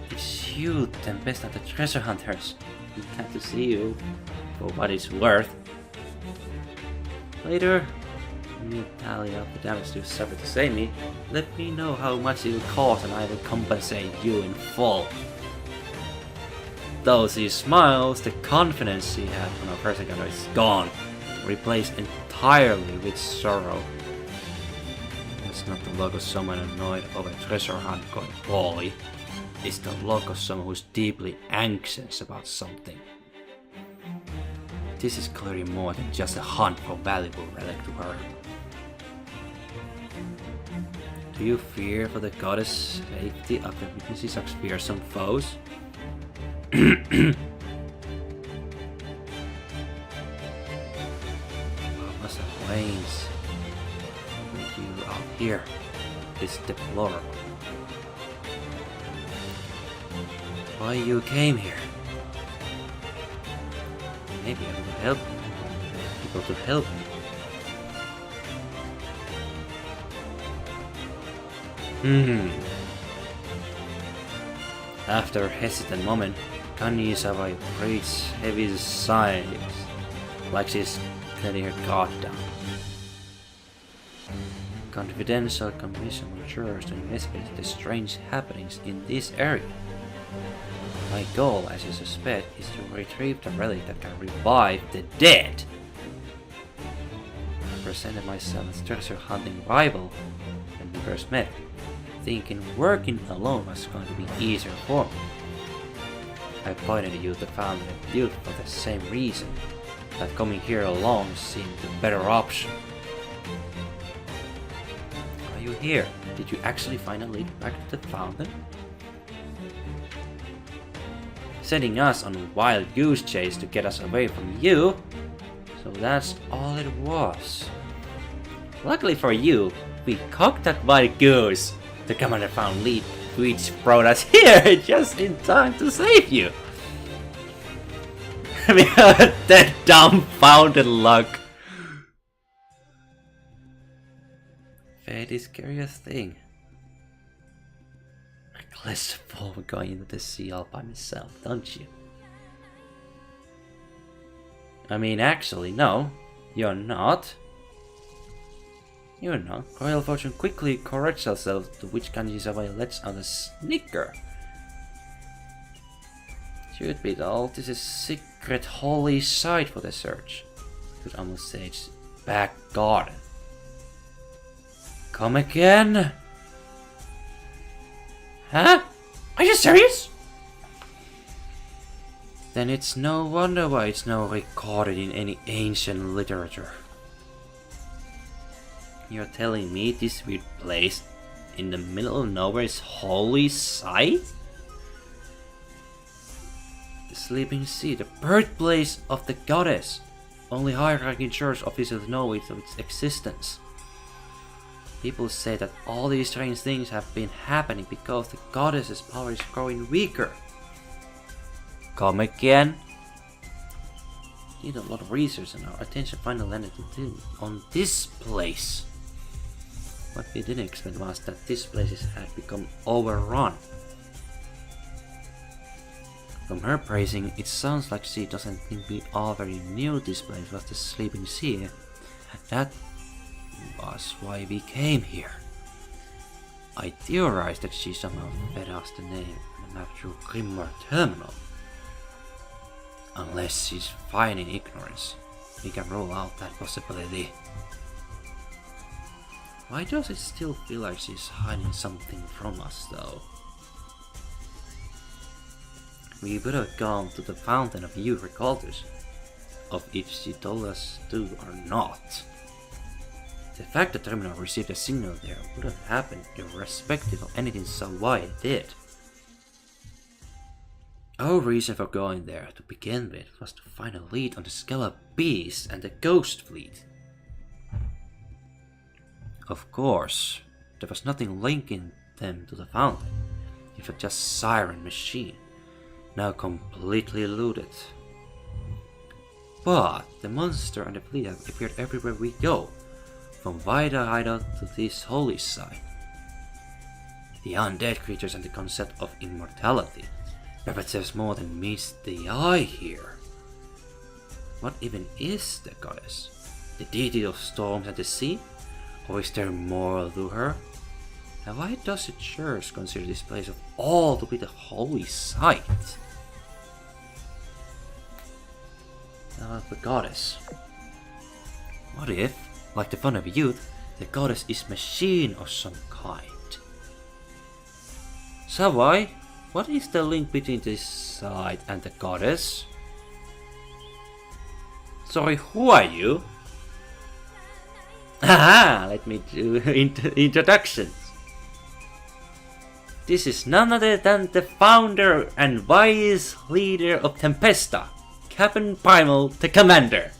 It's you, Tempesta, the treasure hunters. Glad to see you, for what it's worth. Later, when you tally up the damage you suffered to save me, let me know how much it will cost and I will compensate you in full. Though she smiles, the confidence she had when her first encounter is gone, replaced entirely with sorrow. It's not the look of someone annoyed over a treasure hunt going poorly. It's the look of someone who's deeply anxious about something. This is clearly more than just a hunt for valuable relic to her. Do you fear for the goddess' safety after witnessing such fearsome foes? What's the ways with you out here? It's deplorable. Why you came here? Maybe I will help people to help me. After a hesitant moment, Kanisawa breathes heavy sighs, like she's letting her guard down. Confidential commission ensures to investigate the strange happenings in this area. My goal, as you suspect, is to retrieve the relic that can revive the dead. I presented myself as treasure hunting rival when we first met, thinking working alone was going to be easier for me. I pointed you to found a youth for the same reason, that coming here alone seemed the better option. Are you here? Did you actually find a lead back to the fountain? Sending us on a wild goose chase to get us away from you, so that's all it was. Luckily for you, we cocked that wild goose. The commander found lead, which brought us here just in time to save you. We had that dumbfounded luck. Fate is a curious thing. Reckless fool going into the sea all by myself, don't you? I mean, actually, no, you're not. You're not. Royal Fortune quickly corrects herself, to which Kanisawa lets out a snicker. Truth be told, this is a secret holy site for the search. Could almost say it's back garden. Come again? Huh? Are you serious? Then it's no wonder why it's now recorded in any ancient literature. You're telling me this weird place in the middle of nowhere is holy site? The Sleeping Sea, the birthplace of the goddess. Only high-ranking church officials know of its existence. People say that all these strange things have been happening because the goddess's power is growing weaker. Come again? Need a lot of research and our attention finally landed on this place. What we didn't expect was that this place had become overrun. From her praising, it sounds like she doesn't think we already knew this place was the Sleeping Sea. That was why we came here. I theorized that she somehow fed us the name and the map through Grimoire Terminal. Unless she's fine in ignorance, we can rule out that possibility. Why does it still feel like she's hiding something from us though? We would have gone to the Fountain of Youth regardless of if she told us to or not. The fact that Terminal received a signal there would have happened irrespective of anything Sawai did. Our reason for going there to begin with was to find a lead on the Scallop Beast and the Ghost Fleet. Of course, there was nothing linking them to the Fountain. It was just Siren Machine, now completely looted. But the monster and the fleet have appeared everywhere we go, from Vida Hideout to this holy site. The undead creatures and the concept of immortality. Perhaps there's more than meets the eye here. What even is the goddess? The deity of storms and the sea? Or is there more to her? And why does the church consider this place of all to be the holy site? The goddess. What if, like the Fun of Youth, the goddess is machine of some kind? Sawai, what is the link between this site and the goddess? Sorry, who are you? Haha, let me do introductions. This is none other than the founder and vice leader of Tempesta, Captain Primal, the commander.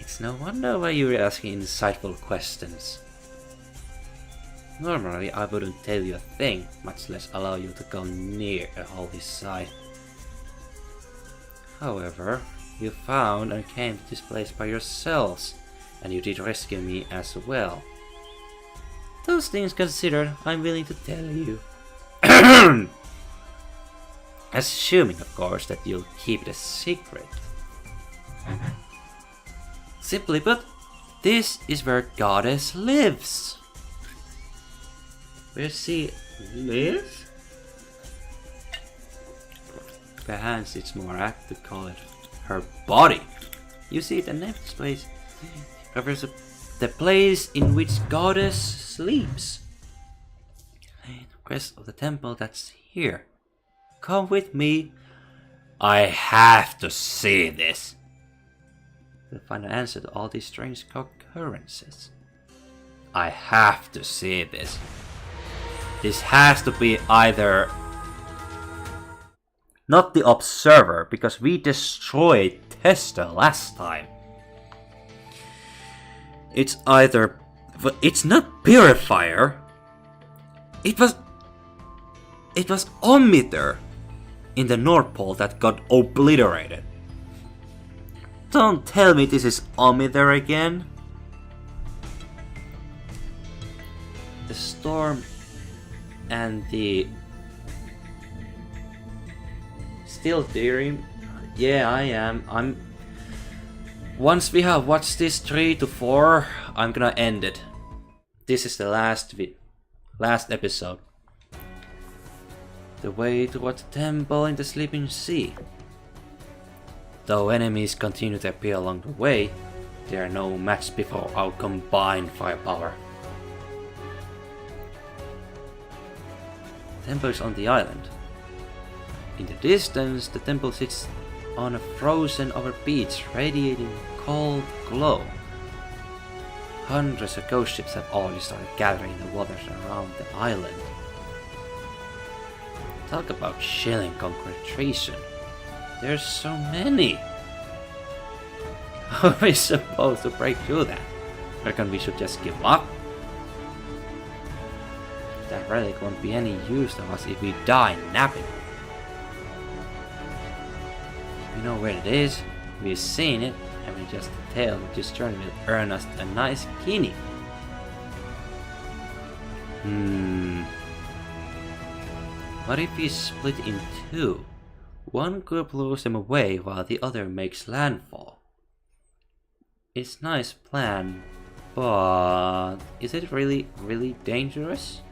It's no wonder why you're asking insightful questions. Normally I wouldn't tell you a thing, much less allow you to go near a holy site. However, you found and came to this place by yourselves, and you did rescue me as well. Those things considered, I'm willing to tell you. Assuming, of course, that you'll keep it a secret. Simply put, this is where Goddess lives. Where she lives? Perhaps it's more apt to call it her body. You see, the name of this place covers the place in which Goddess sleeps. The crest of the temple that's here. Come with me. I have to see this. To find an answer to all these strange occurrences. I have to see this. This has to be either not the Observer, because we destroyed Testa last time. It's either, but it's not Purifier. It was Ometer in the North Pole that got obliterated. Don't tell me this is Ometer again. The storm and the still daring. Yeah, I am. Once we have watched this 3 to 4, I'm gonna end it. This is the last episode. The way towards the temple in the Sleeping Sea. Though enemies continue to appear along the way, they are no match before our combined firepower. The temple is on the island. In the distance, the temple sits on a frozen over beach, radiating cold glow. Hundreds of ghost ships have already started gathering in the waters around the island. Talk about chilling concentration. There's so many. How are we supposed to break through that? Reckon we should just give up? That relic won't be any use to us if we die napping. We know where it is, we've seen it, and we just tell that this journey will earn us a nice guinea. What if we split in two? One group lures them away while the other makes landfall. It's a nice plan, but is it really dangerous?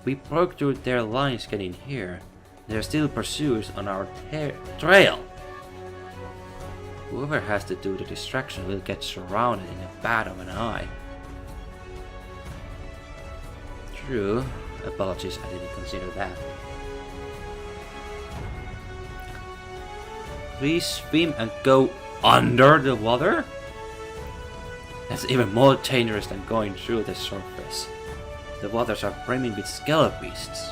We broke through their lines getting here. There are still pursuers on our trail. Whoever has to do the distraction will get surrounded in a bat of an eye. True. Apologies, I didn't consider that. We swim and go under the water? That's even more dangerous than going through the surface. The waters are brimming with skeleton beasts.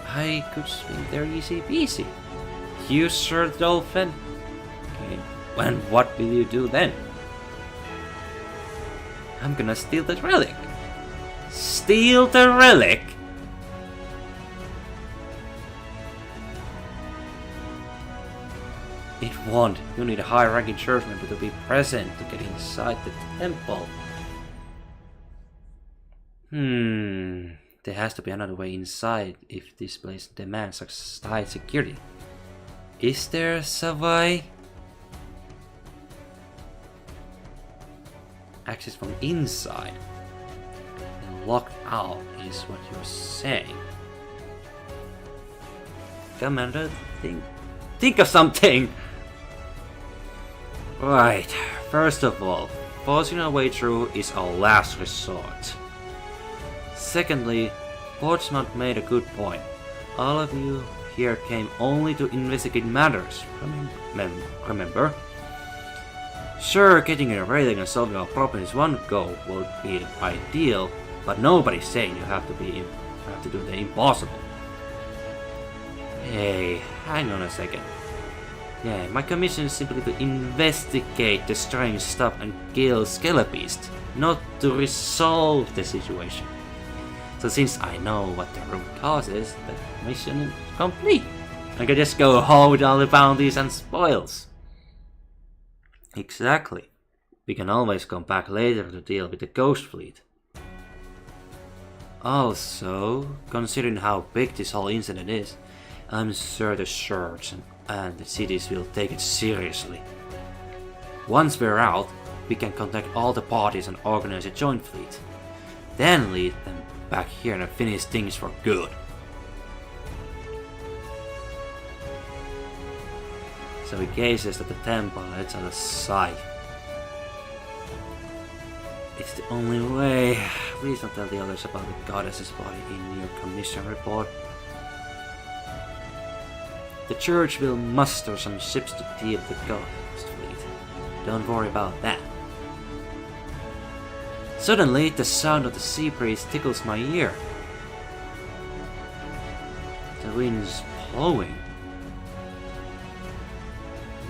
I could swim there easy peasy. You sure, dolphin? Okay, and what will you do then? I'm gonna steal the relic. Steal the relic? It won't. You need a high-ranking church member to be present to get inside the temple. There has to be another way inside if this place demands such high security. Is there a way? Access from inside. And locked out is what you're saying. Commander, think of something! Right, first of all, forcing our way through is our last resort. Secondly, Portsmouth made a good point. All of you here came only to investigate matters, remember? Sure, getting a rating and solving our problem is one goal would be ideal, but nobody's saying you have to do the impossible. Hey, hang on a second. Yeah, my commission is simply to investigate the strange stuff and kill Skelebeast, not to resolve the situation. So since I know what the root cause is, the mission is complete. I can just go home with all the bounties and spoils. Exactly. We can always come back later to deal with the Ghost Fleet. Also, considering how big this whole incident is, I'm sure the church and the cities will take it seriously. Once we're out, we can contact all the parties and organize a joint fleet. Then lead them back here and finish things for good. So he gazes at the temple and it's out of sight. It's the only way. Please don't tell the others about the goddess's body in your commission report. The church will muster some ships to deal with the ghost fleet. Don't worry about that. Suddenly, the sound of the sea breeze tickles my ear. The wind's blowing.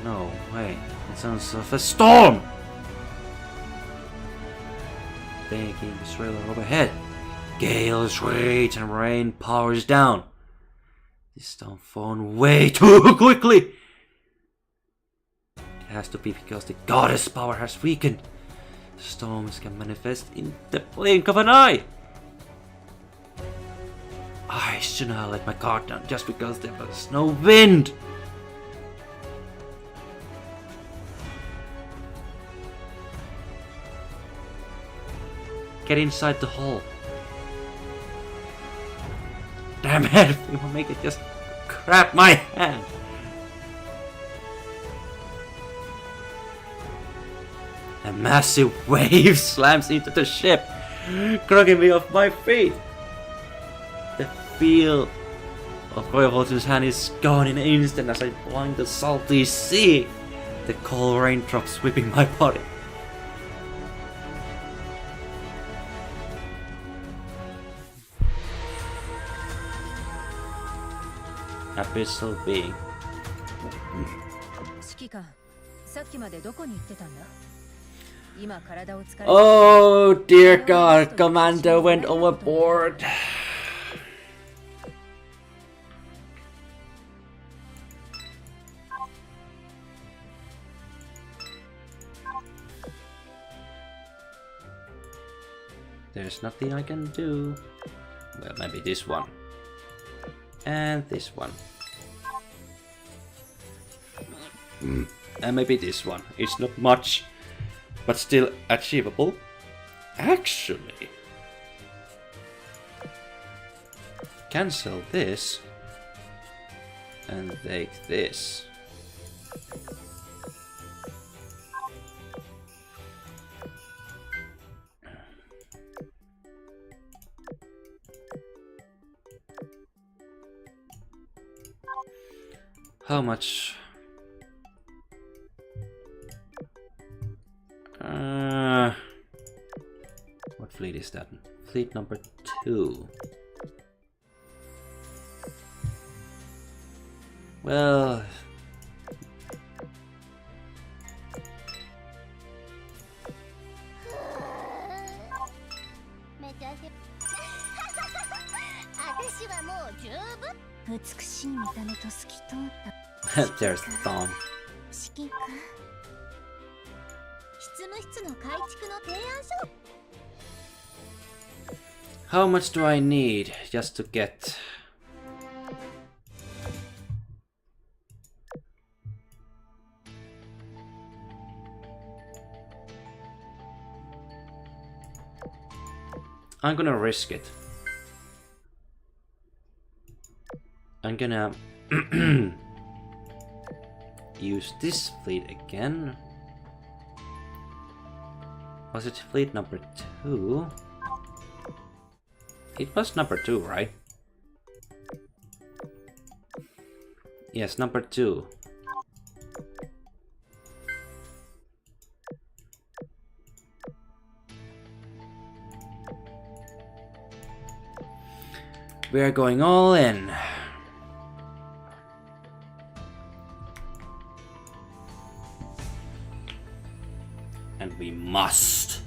No, wait, it sounds of a storm! Thinking the swirler overhead. Gales rage and rain pours down. This storm fallen way too quickly! It has to be because the goddess power has weakened. Storms can manifest in the blink of an eye. I shouldn't have let my guard down just because there was no wind. Get inside the hole. Damn it, we will make it just grab my hand. A massive wave slams into the ship, knocking me off my feet. The feel of Roy Holton's hand is gone in an instant as I blind the salty sea. The cold raindrops sweeping my body. abyssal being. 指揮官、さっきまでどこに行ってたんだ？今体を疲れ Oh dear god, Commander went overboard. There's nothing I can do. Well, maybe this one. And this one. And maybe this one. It's not much, but still achievable. Actually, cancel this and take this. How much? What fleet is that? Fleet number 2. Well, there's Tom. 指揮官、執務室の改築の提案書。 How much do I need just to get? I'm gonna risk it. I'm gonna use this fleet again. Was it fleet number 2? It was number 2, right? Yes, number 2. We are going all in. And we must.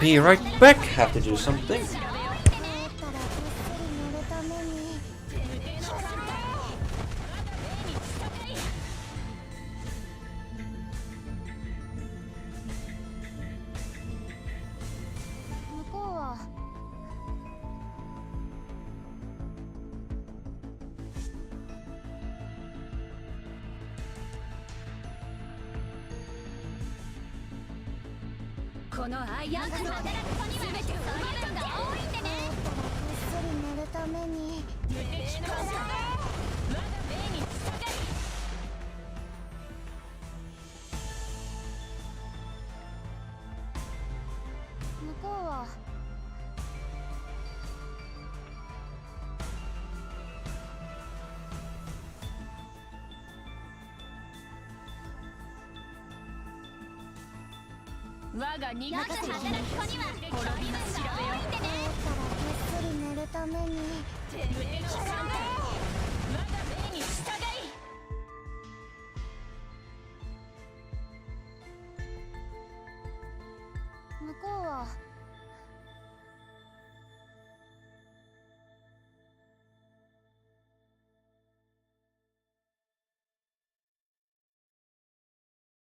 Be right back. Have to do something. 向こうはこのアイアンクローで全てを奪い取ってやる。ぐっすり寝るために向こうは我が苦手な働き子には滅びの調べを帰ったらぐっすり寝るために向こうは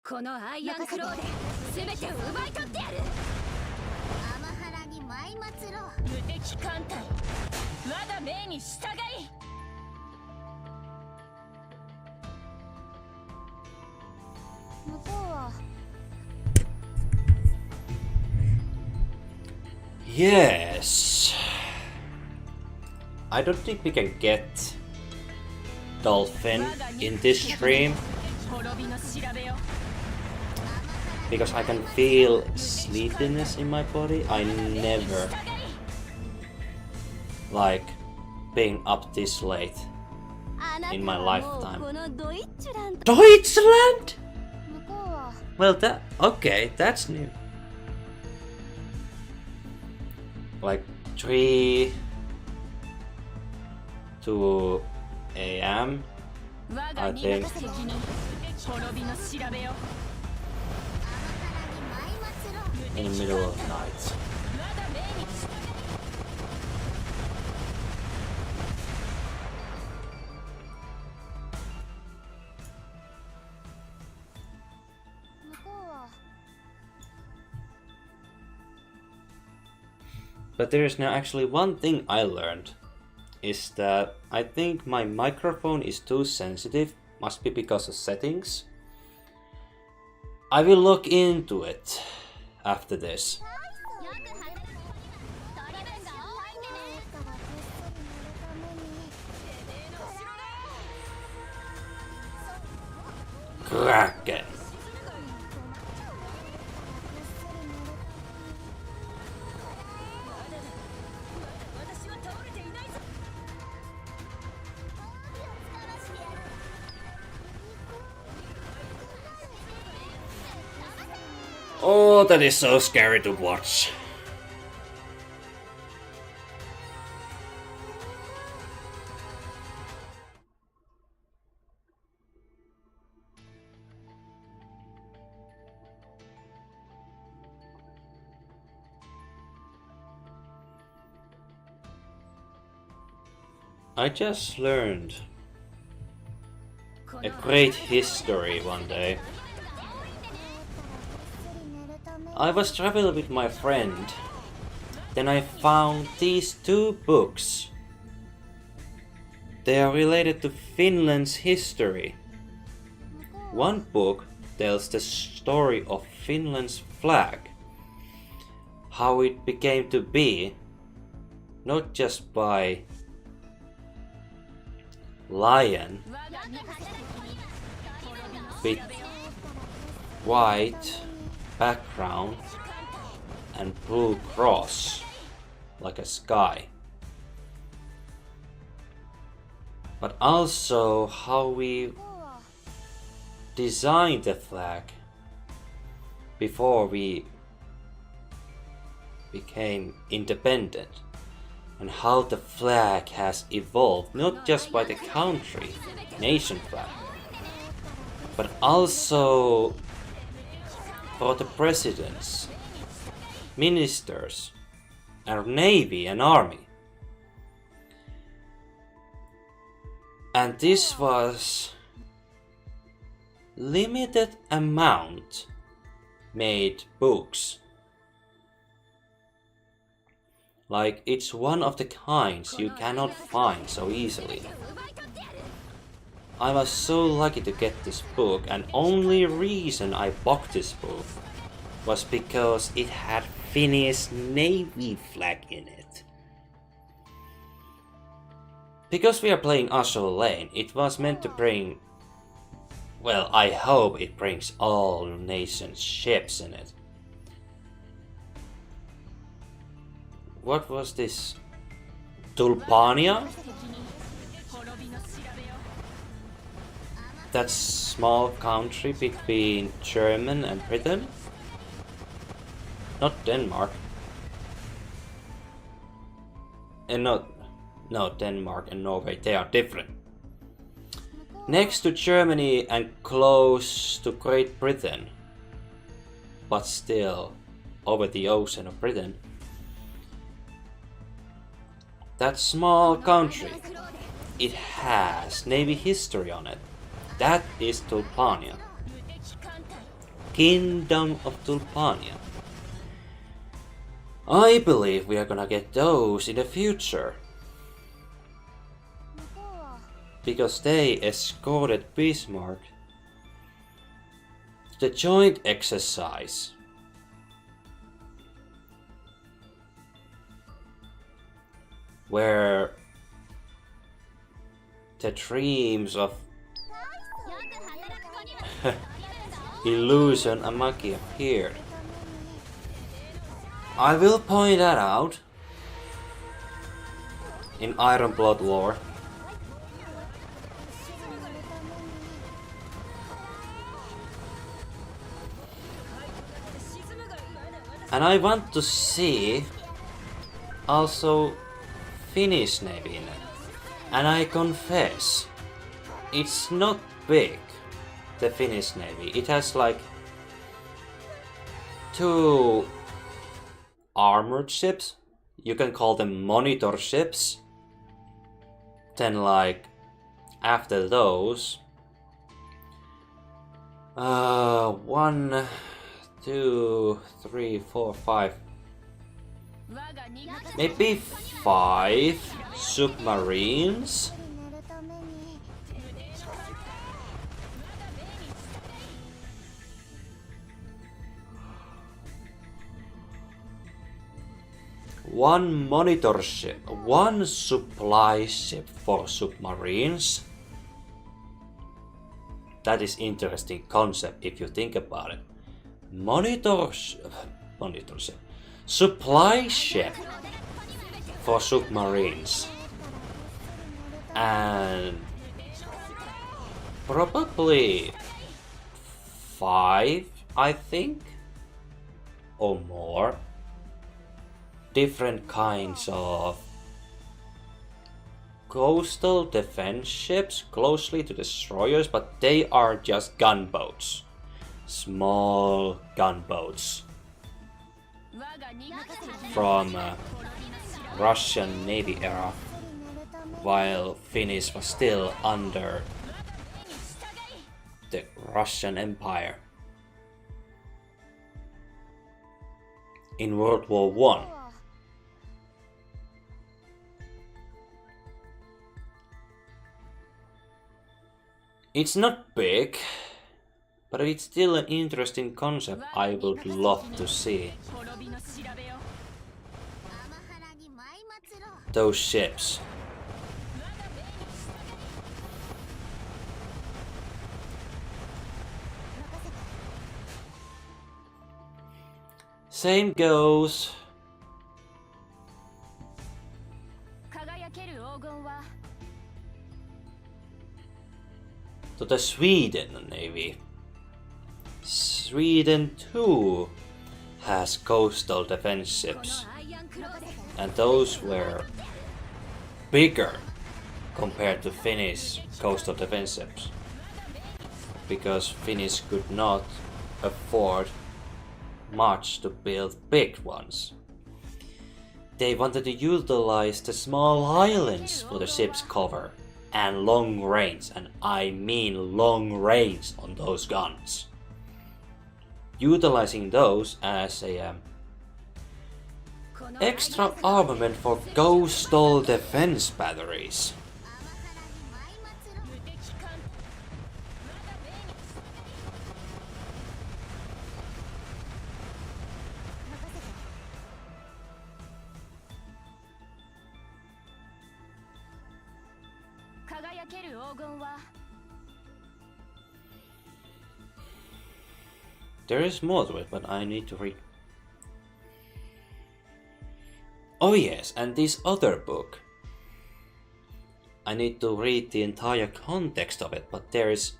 このアイアンクローで全てを奪い取ってやる。アマハラに舞い祭ろう。無敵艦隊、我が命に従い。向こうは Yes. I don't think we can get Dolphin in this stream because I can feel sleepiness in my body. I never like being up this late in my lifetime. Deutschland? 向こうは Well, okay, that's new. Like 3 2 a.m. I think. In the middle of the night. But there is now actually one thing I learned, is that I think my microphone is too sensitive, must be because of settings. I will look into it after this. Kraken. Oh, that is so scary to watch. I just learned a great history one day. I was traveling with my friend, then I found these two books. They are related to Finland's history. One book tells the story of Finland's flag, how it became to be, not just by lion with white background and blue cross like a sky, but also how we designed the flag before we became independent, and how the flag has evolved not just by the country, nation flag, but also for the presidents, ministers, and navy and army. And this was limited amount made books. Like, it's one of the kinds you cannot find so easily. I was so lucky to get this book, and only reason I bought this book was because it had Finnish Navy flag in it. Because we are playing Azur Lane, it was meant to bring, well, I hope it brings all nations' ships in it. What was this? Tulpania? That small country between Germany and Britain? Not Denmark. And no, Denmark and Norway, they are different. Next to Germany and close to Great Britain, but still over the ocean of Britain. That small country, it has Navy history on it. That is Tulpania. Kingdom of Tulpania. I believe we are gonna get those in the future. Because they escorted Bismarck to the joint exercise. Where the dreams of illusion and magia appeared. I will point that out in Iron Blood lore. And I want to see also Finnish Navy in it. And I confess, it's not big, the Finnish Navy. It has like 2 armored ships. You can call them monitor ships. Then like after those, 1, 2, 3, 4, 5, maybe 5 submarines. One monitor ship, 1 supply ship for submarines. That is interesting concept if you think about it. Monitor ship, supply ship for submarines. And probably 5, I think, or more, different kinds of coastal defense ships closely to destroyers, but they are just gunboats. Small gunboats from Russian Navy era, while Finnish was still under the Russian Empire. In World War One. It's not big, but it's still an interesting concept I would love to see. Those ships. Same goes to the Sweden Navy. Sweden too has coastal defense ships, and those were bigger compared to Finnish coastal defense ships, because Finnish could not afford much to build big ones. They wanted to utilize the small islands for the ship's cover and long range, and I mean long range on those guns. Utilizing those as a extra armament for coastal defense batteries. There is more to it, but I need to read. Oh yes, and this other book. I need to read the entire context of it, but there is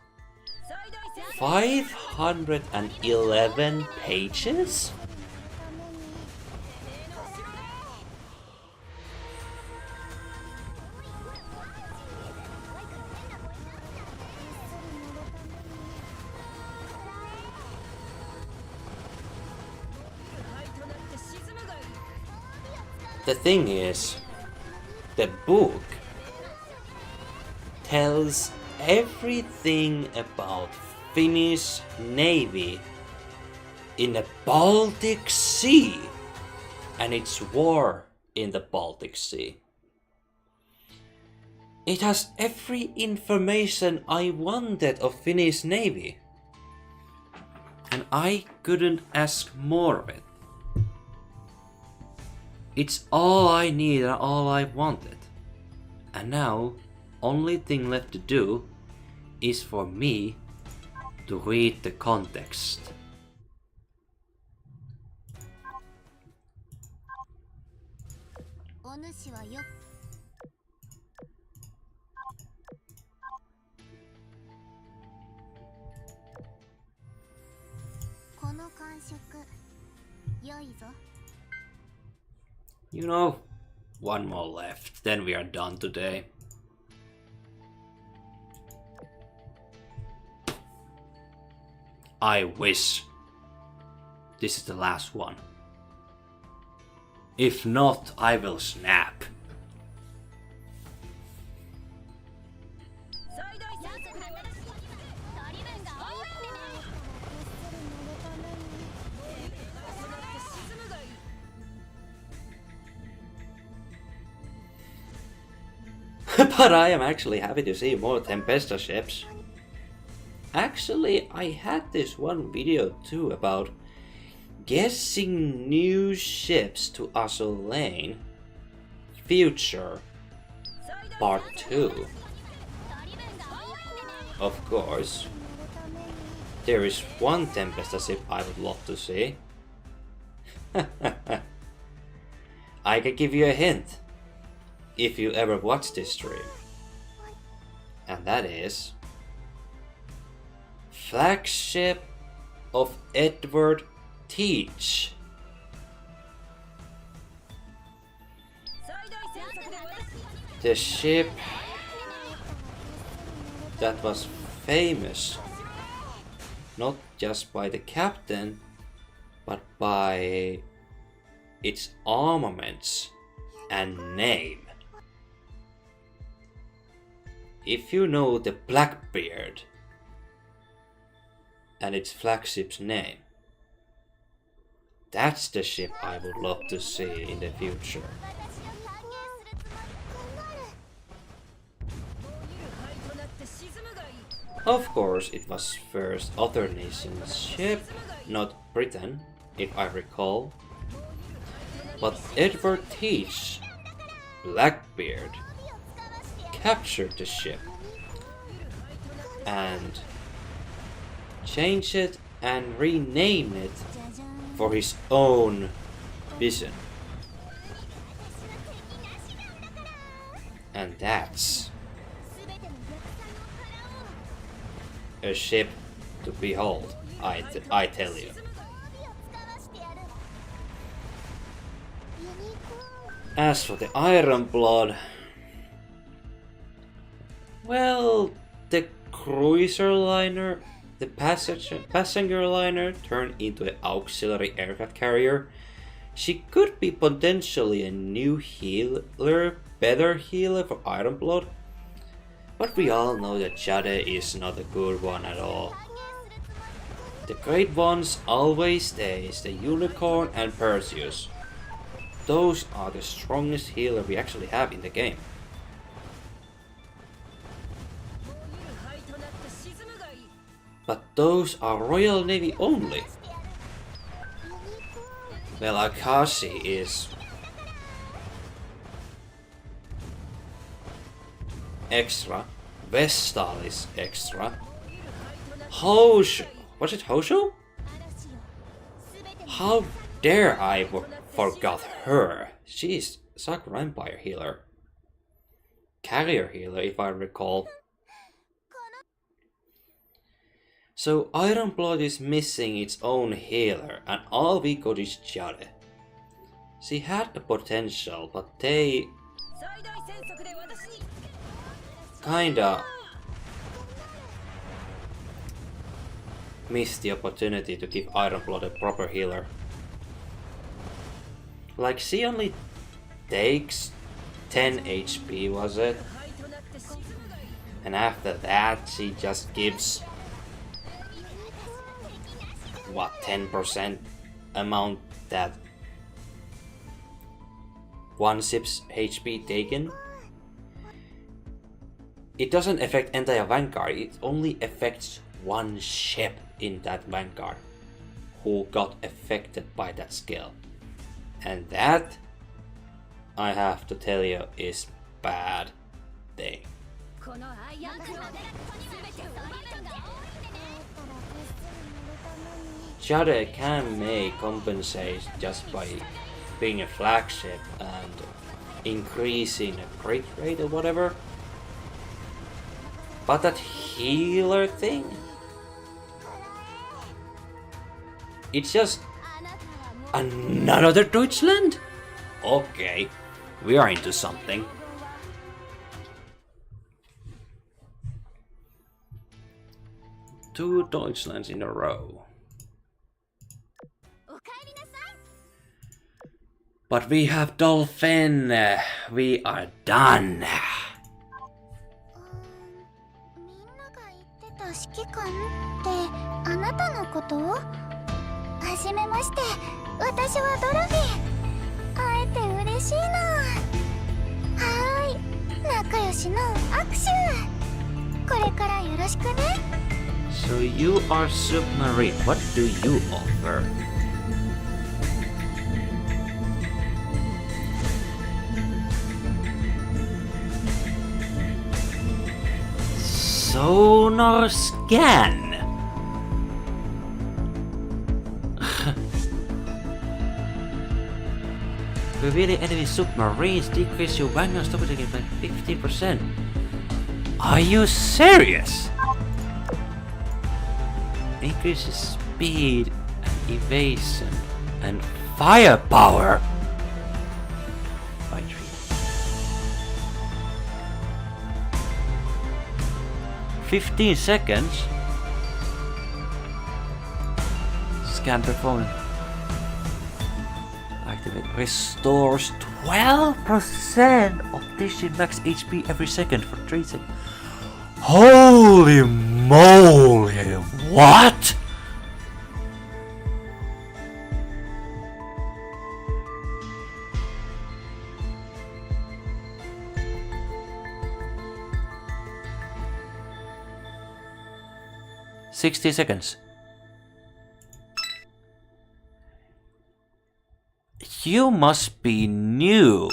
511 pages? The thing is, the book tells everything about Finnish Navy in the Baltic Sea and its war in the Baltic Sea. It has every information I wanted of Finnish Navy, and I couldn't ask more of it. It's all I need and all I wanted. And now, only thing left to do is for me to read the context. You know, one more left, then we are done today. I wish this is the last one. If not, I will snap. But I am actually happy to see more Tempesta ships. Actually, I had this one video too about guessing new ships to Azur Lane Future Part 2. Of course, there is one Tempesta ship I would love to see. I can give you a hint if you ever watch this stream, and that is flagship of Edward Teach. The ship that was famous not just by the captain but by its armaments and name. If you know the Blackbeard and its flagship's name, that's the ship I would love to see in the future. Of course, it was first other nation's ship, not Britain, if I recall. But Edward Teach, Blackbeard, captured the ship and changed it and renamed it for his own vision. And that's a ship to behold, I tell you. As for the Iron Blood, well, the cruiser liner, the passenger liner turned into an auxiliary aircraft carrier. She could be potentially a new healer, better healer for Iron Blood, but we all know that Jade is not a good one at all. The great ones always stays the Unicorn and Perseus. Those are the strongest healers we actually have in the game. But those are Royal Navy only. Well, Akashi is extra. Vestal is extra. Hosho, was it Hosho? How dare I forgot her? She's Sakura Empire healer. Carrier healer, if I recall. So Iron Blood is missing its own healer, and all we got is Jade. She had the potential, but they kinda missed the opportunity to give Iron Blood a proper healer. Like, she only takes 10 HP, was it? And after that she just gives what, 10% amount that one ship's HP taken? It doesn't affect entire Vanguard, it only affects one ship in that Vanguard who got affected by that skill. And that, I have to tell you, is bad thing. Jade can make compensate just by being a flagship and increasing a crit rate or whatever. But that healer thing, it's just another Deutschland? Okay, we are into something. 2 Deutschlands in a row. But we have Dolphin. We are done. みんなが言ってた指揮官ってあなたのこと？はじめまして、私はドラフィン。会えて嬉しいな。はーい、仲良しの握手。これからよろしくね。So you are submarine. What do you offer? Sonar scan. Revealing enemy submarines, decrease your wagner stop again by 50%. Are you serious? Increases speed and evasion and firepower by 3. "15 seconds. Scan performance. Activate. Restores 12% of this max HP every second for 3 seconds. Holy moly! What? "60 seconds. You must be new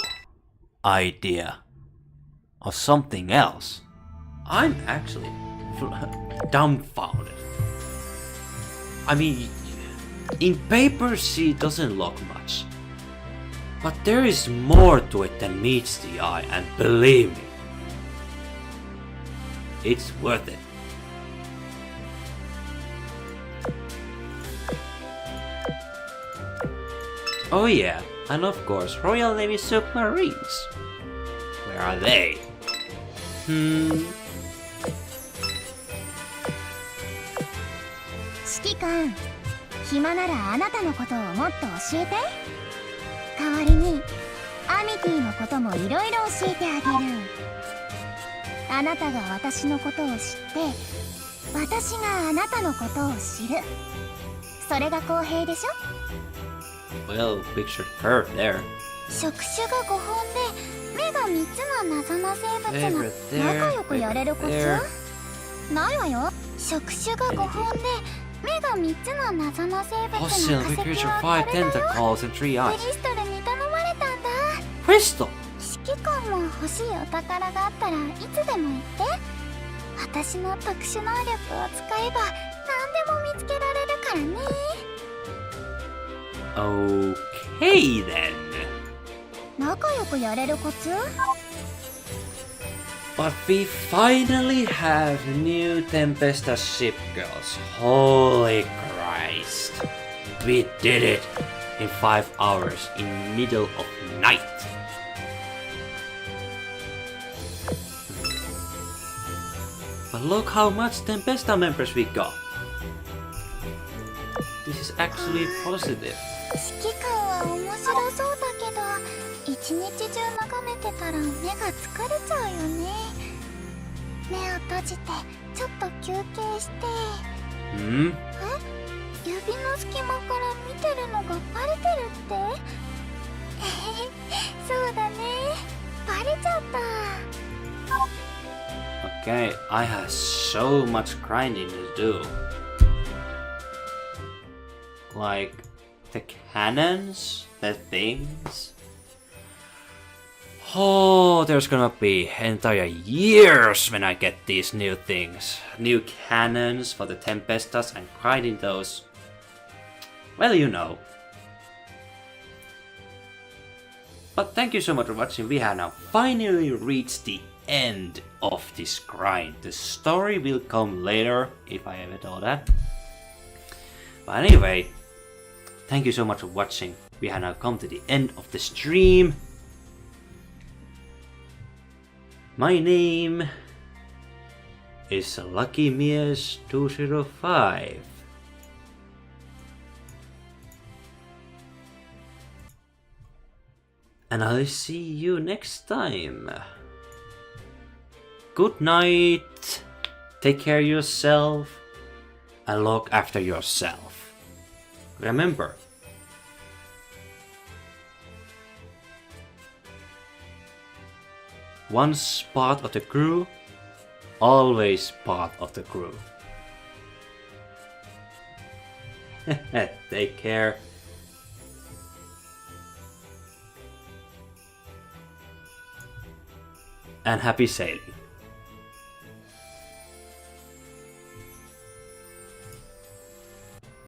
idea or something else. I'm actually dumbfounded. I mean, in paper she doesn't look much, but there is more to it than meets the eye, and believe me, it's worth it. Oh yeah, and of course, Royal Navy submarines. Where are they? 指揮官、暇ならあなたのことをもっと教えて。代わりにアミティのこともいろいろ教えてあげる。あなたが私のことを知って、私があなたのことを知る。それが公平でしょ？ Well, picture curve there. 触手が5本で目が3つの謎の生物が仲良くやれるコツ？ないわよ。触手が5本で目が3つの謎の生物の化石はこれだよ。クリストルに頼まれたんだ。クリストル？指揮官も欲しいお宝があったらいつでも言って。私の特殊能力を使えば何でも見つけられるからね。Okay then. 仲良くやれるコツ？ But we finally have new Tempesta ship girls. Holy Christ. We did it in 5 hours in middle of night. But look how much Tempesta members we got. This is actually positive. 指揮官は面白そうだけど、一日中眺めてたら目が疲れちゃうよね。目を閉じてちょっと休憩して。指の隙間から見てるのがバレてるって？そうだね。バレちゃった。Okay, I have so much grinding to do. Like the cannons, the things. Oh, there's gonna be entire years when I get these new things. New cannons for the Tempestas and grinding those. Well, you know. But thank you so much for watching. We have now finally reached the end of this grind. The story will come later, if I ever do that. But anyway, thank you so much for watching. We have now come to the end of the stream. My name is Lucky Mies 205. And I'll see you next time. Good night. Take care of yourself. And look after yourself. Remember, once part of the crew, always part of the crew. Take care. And happy sailing.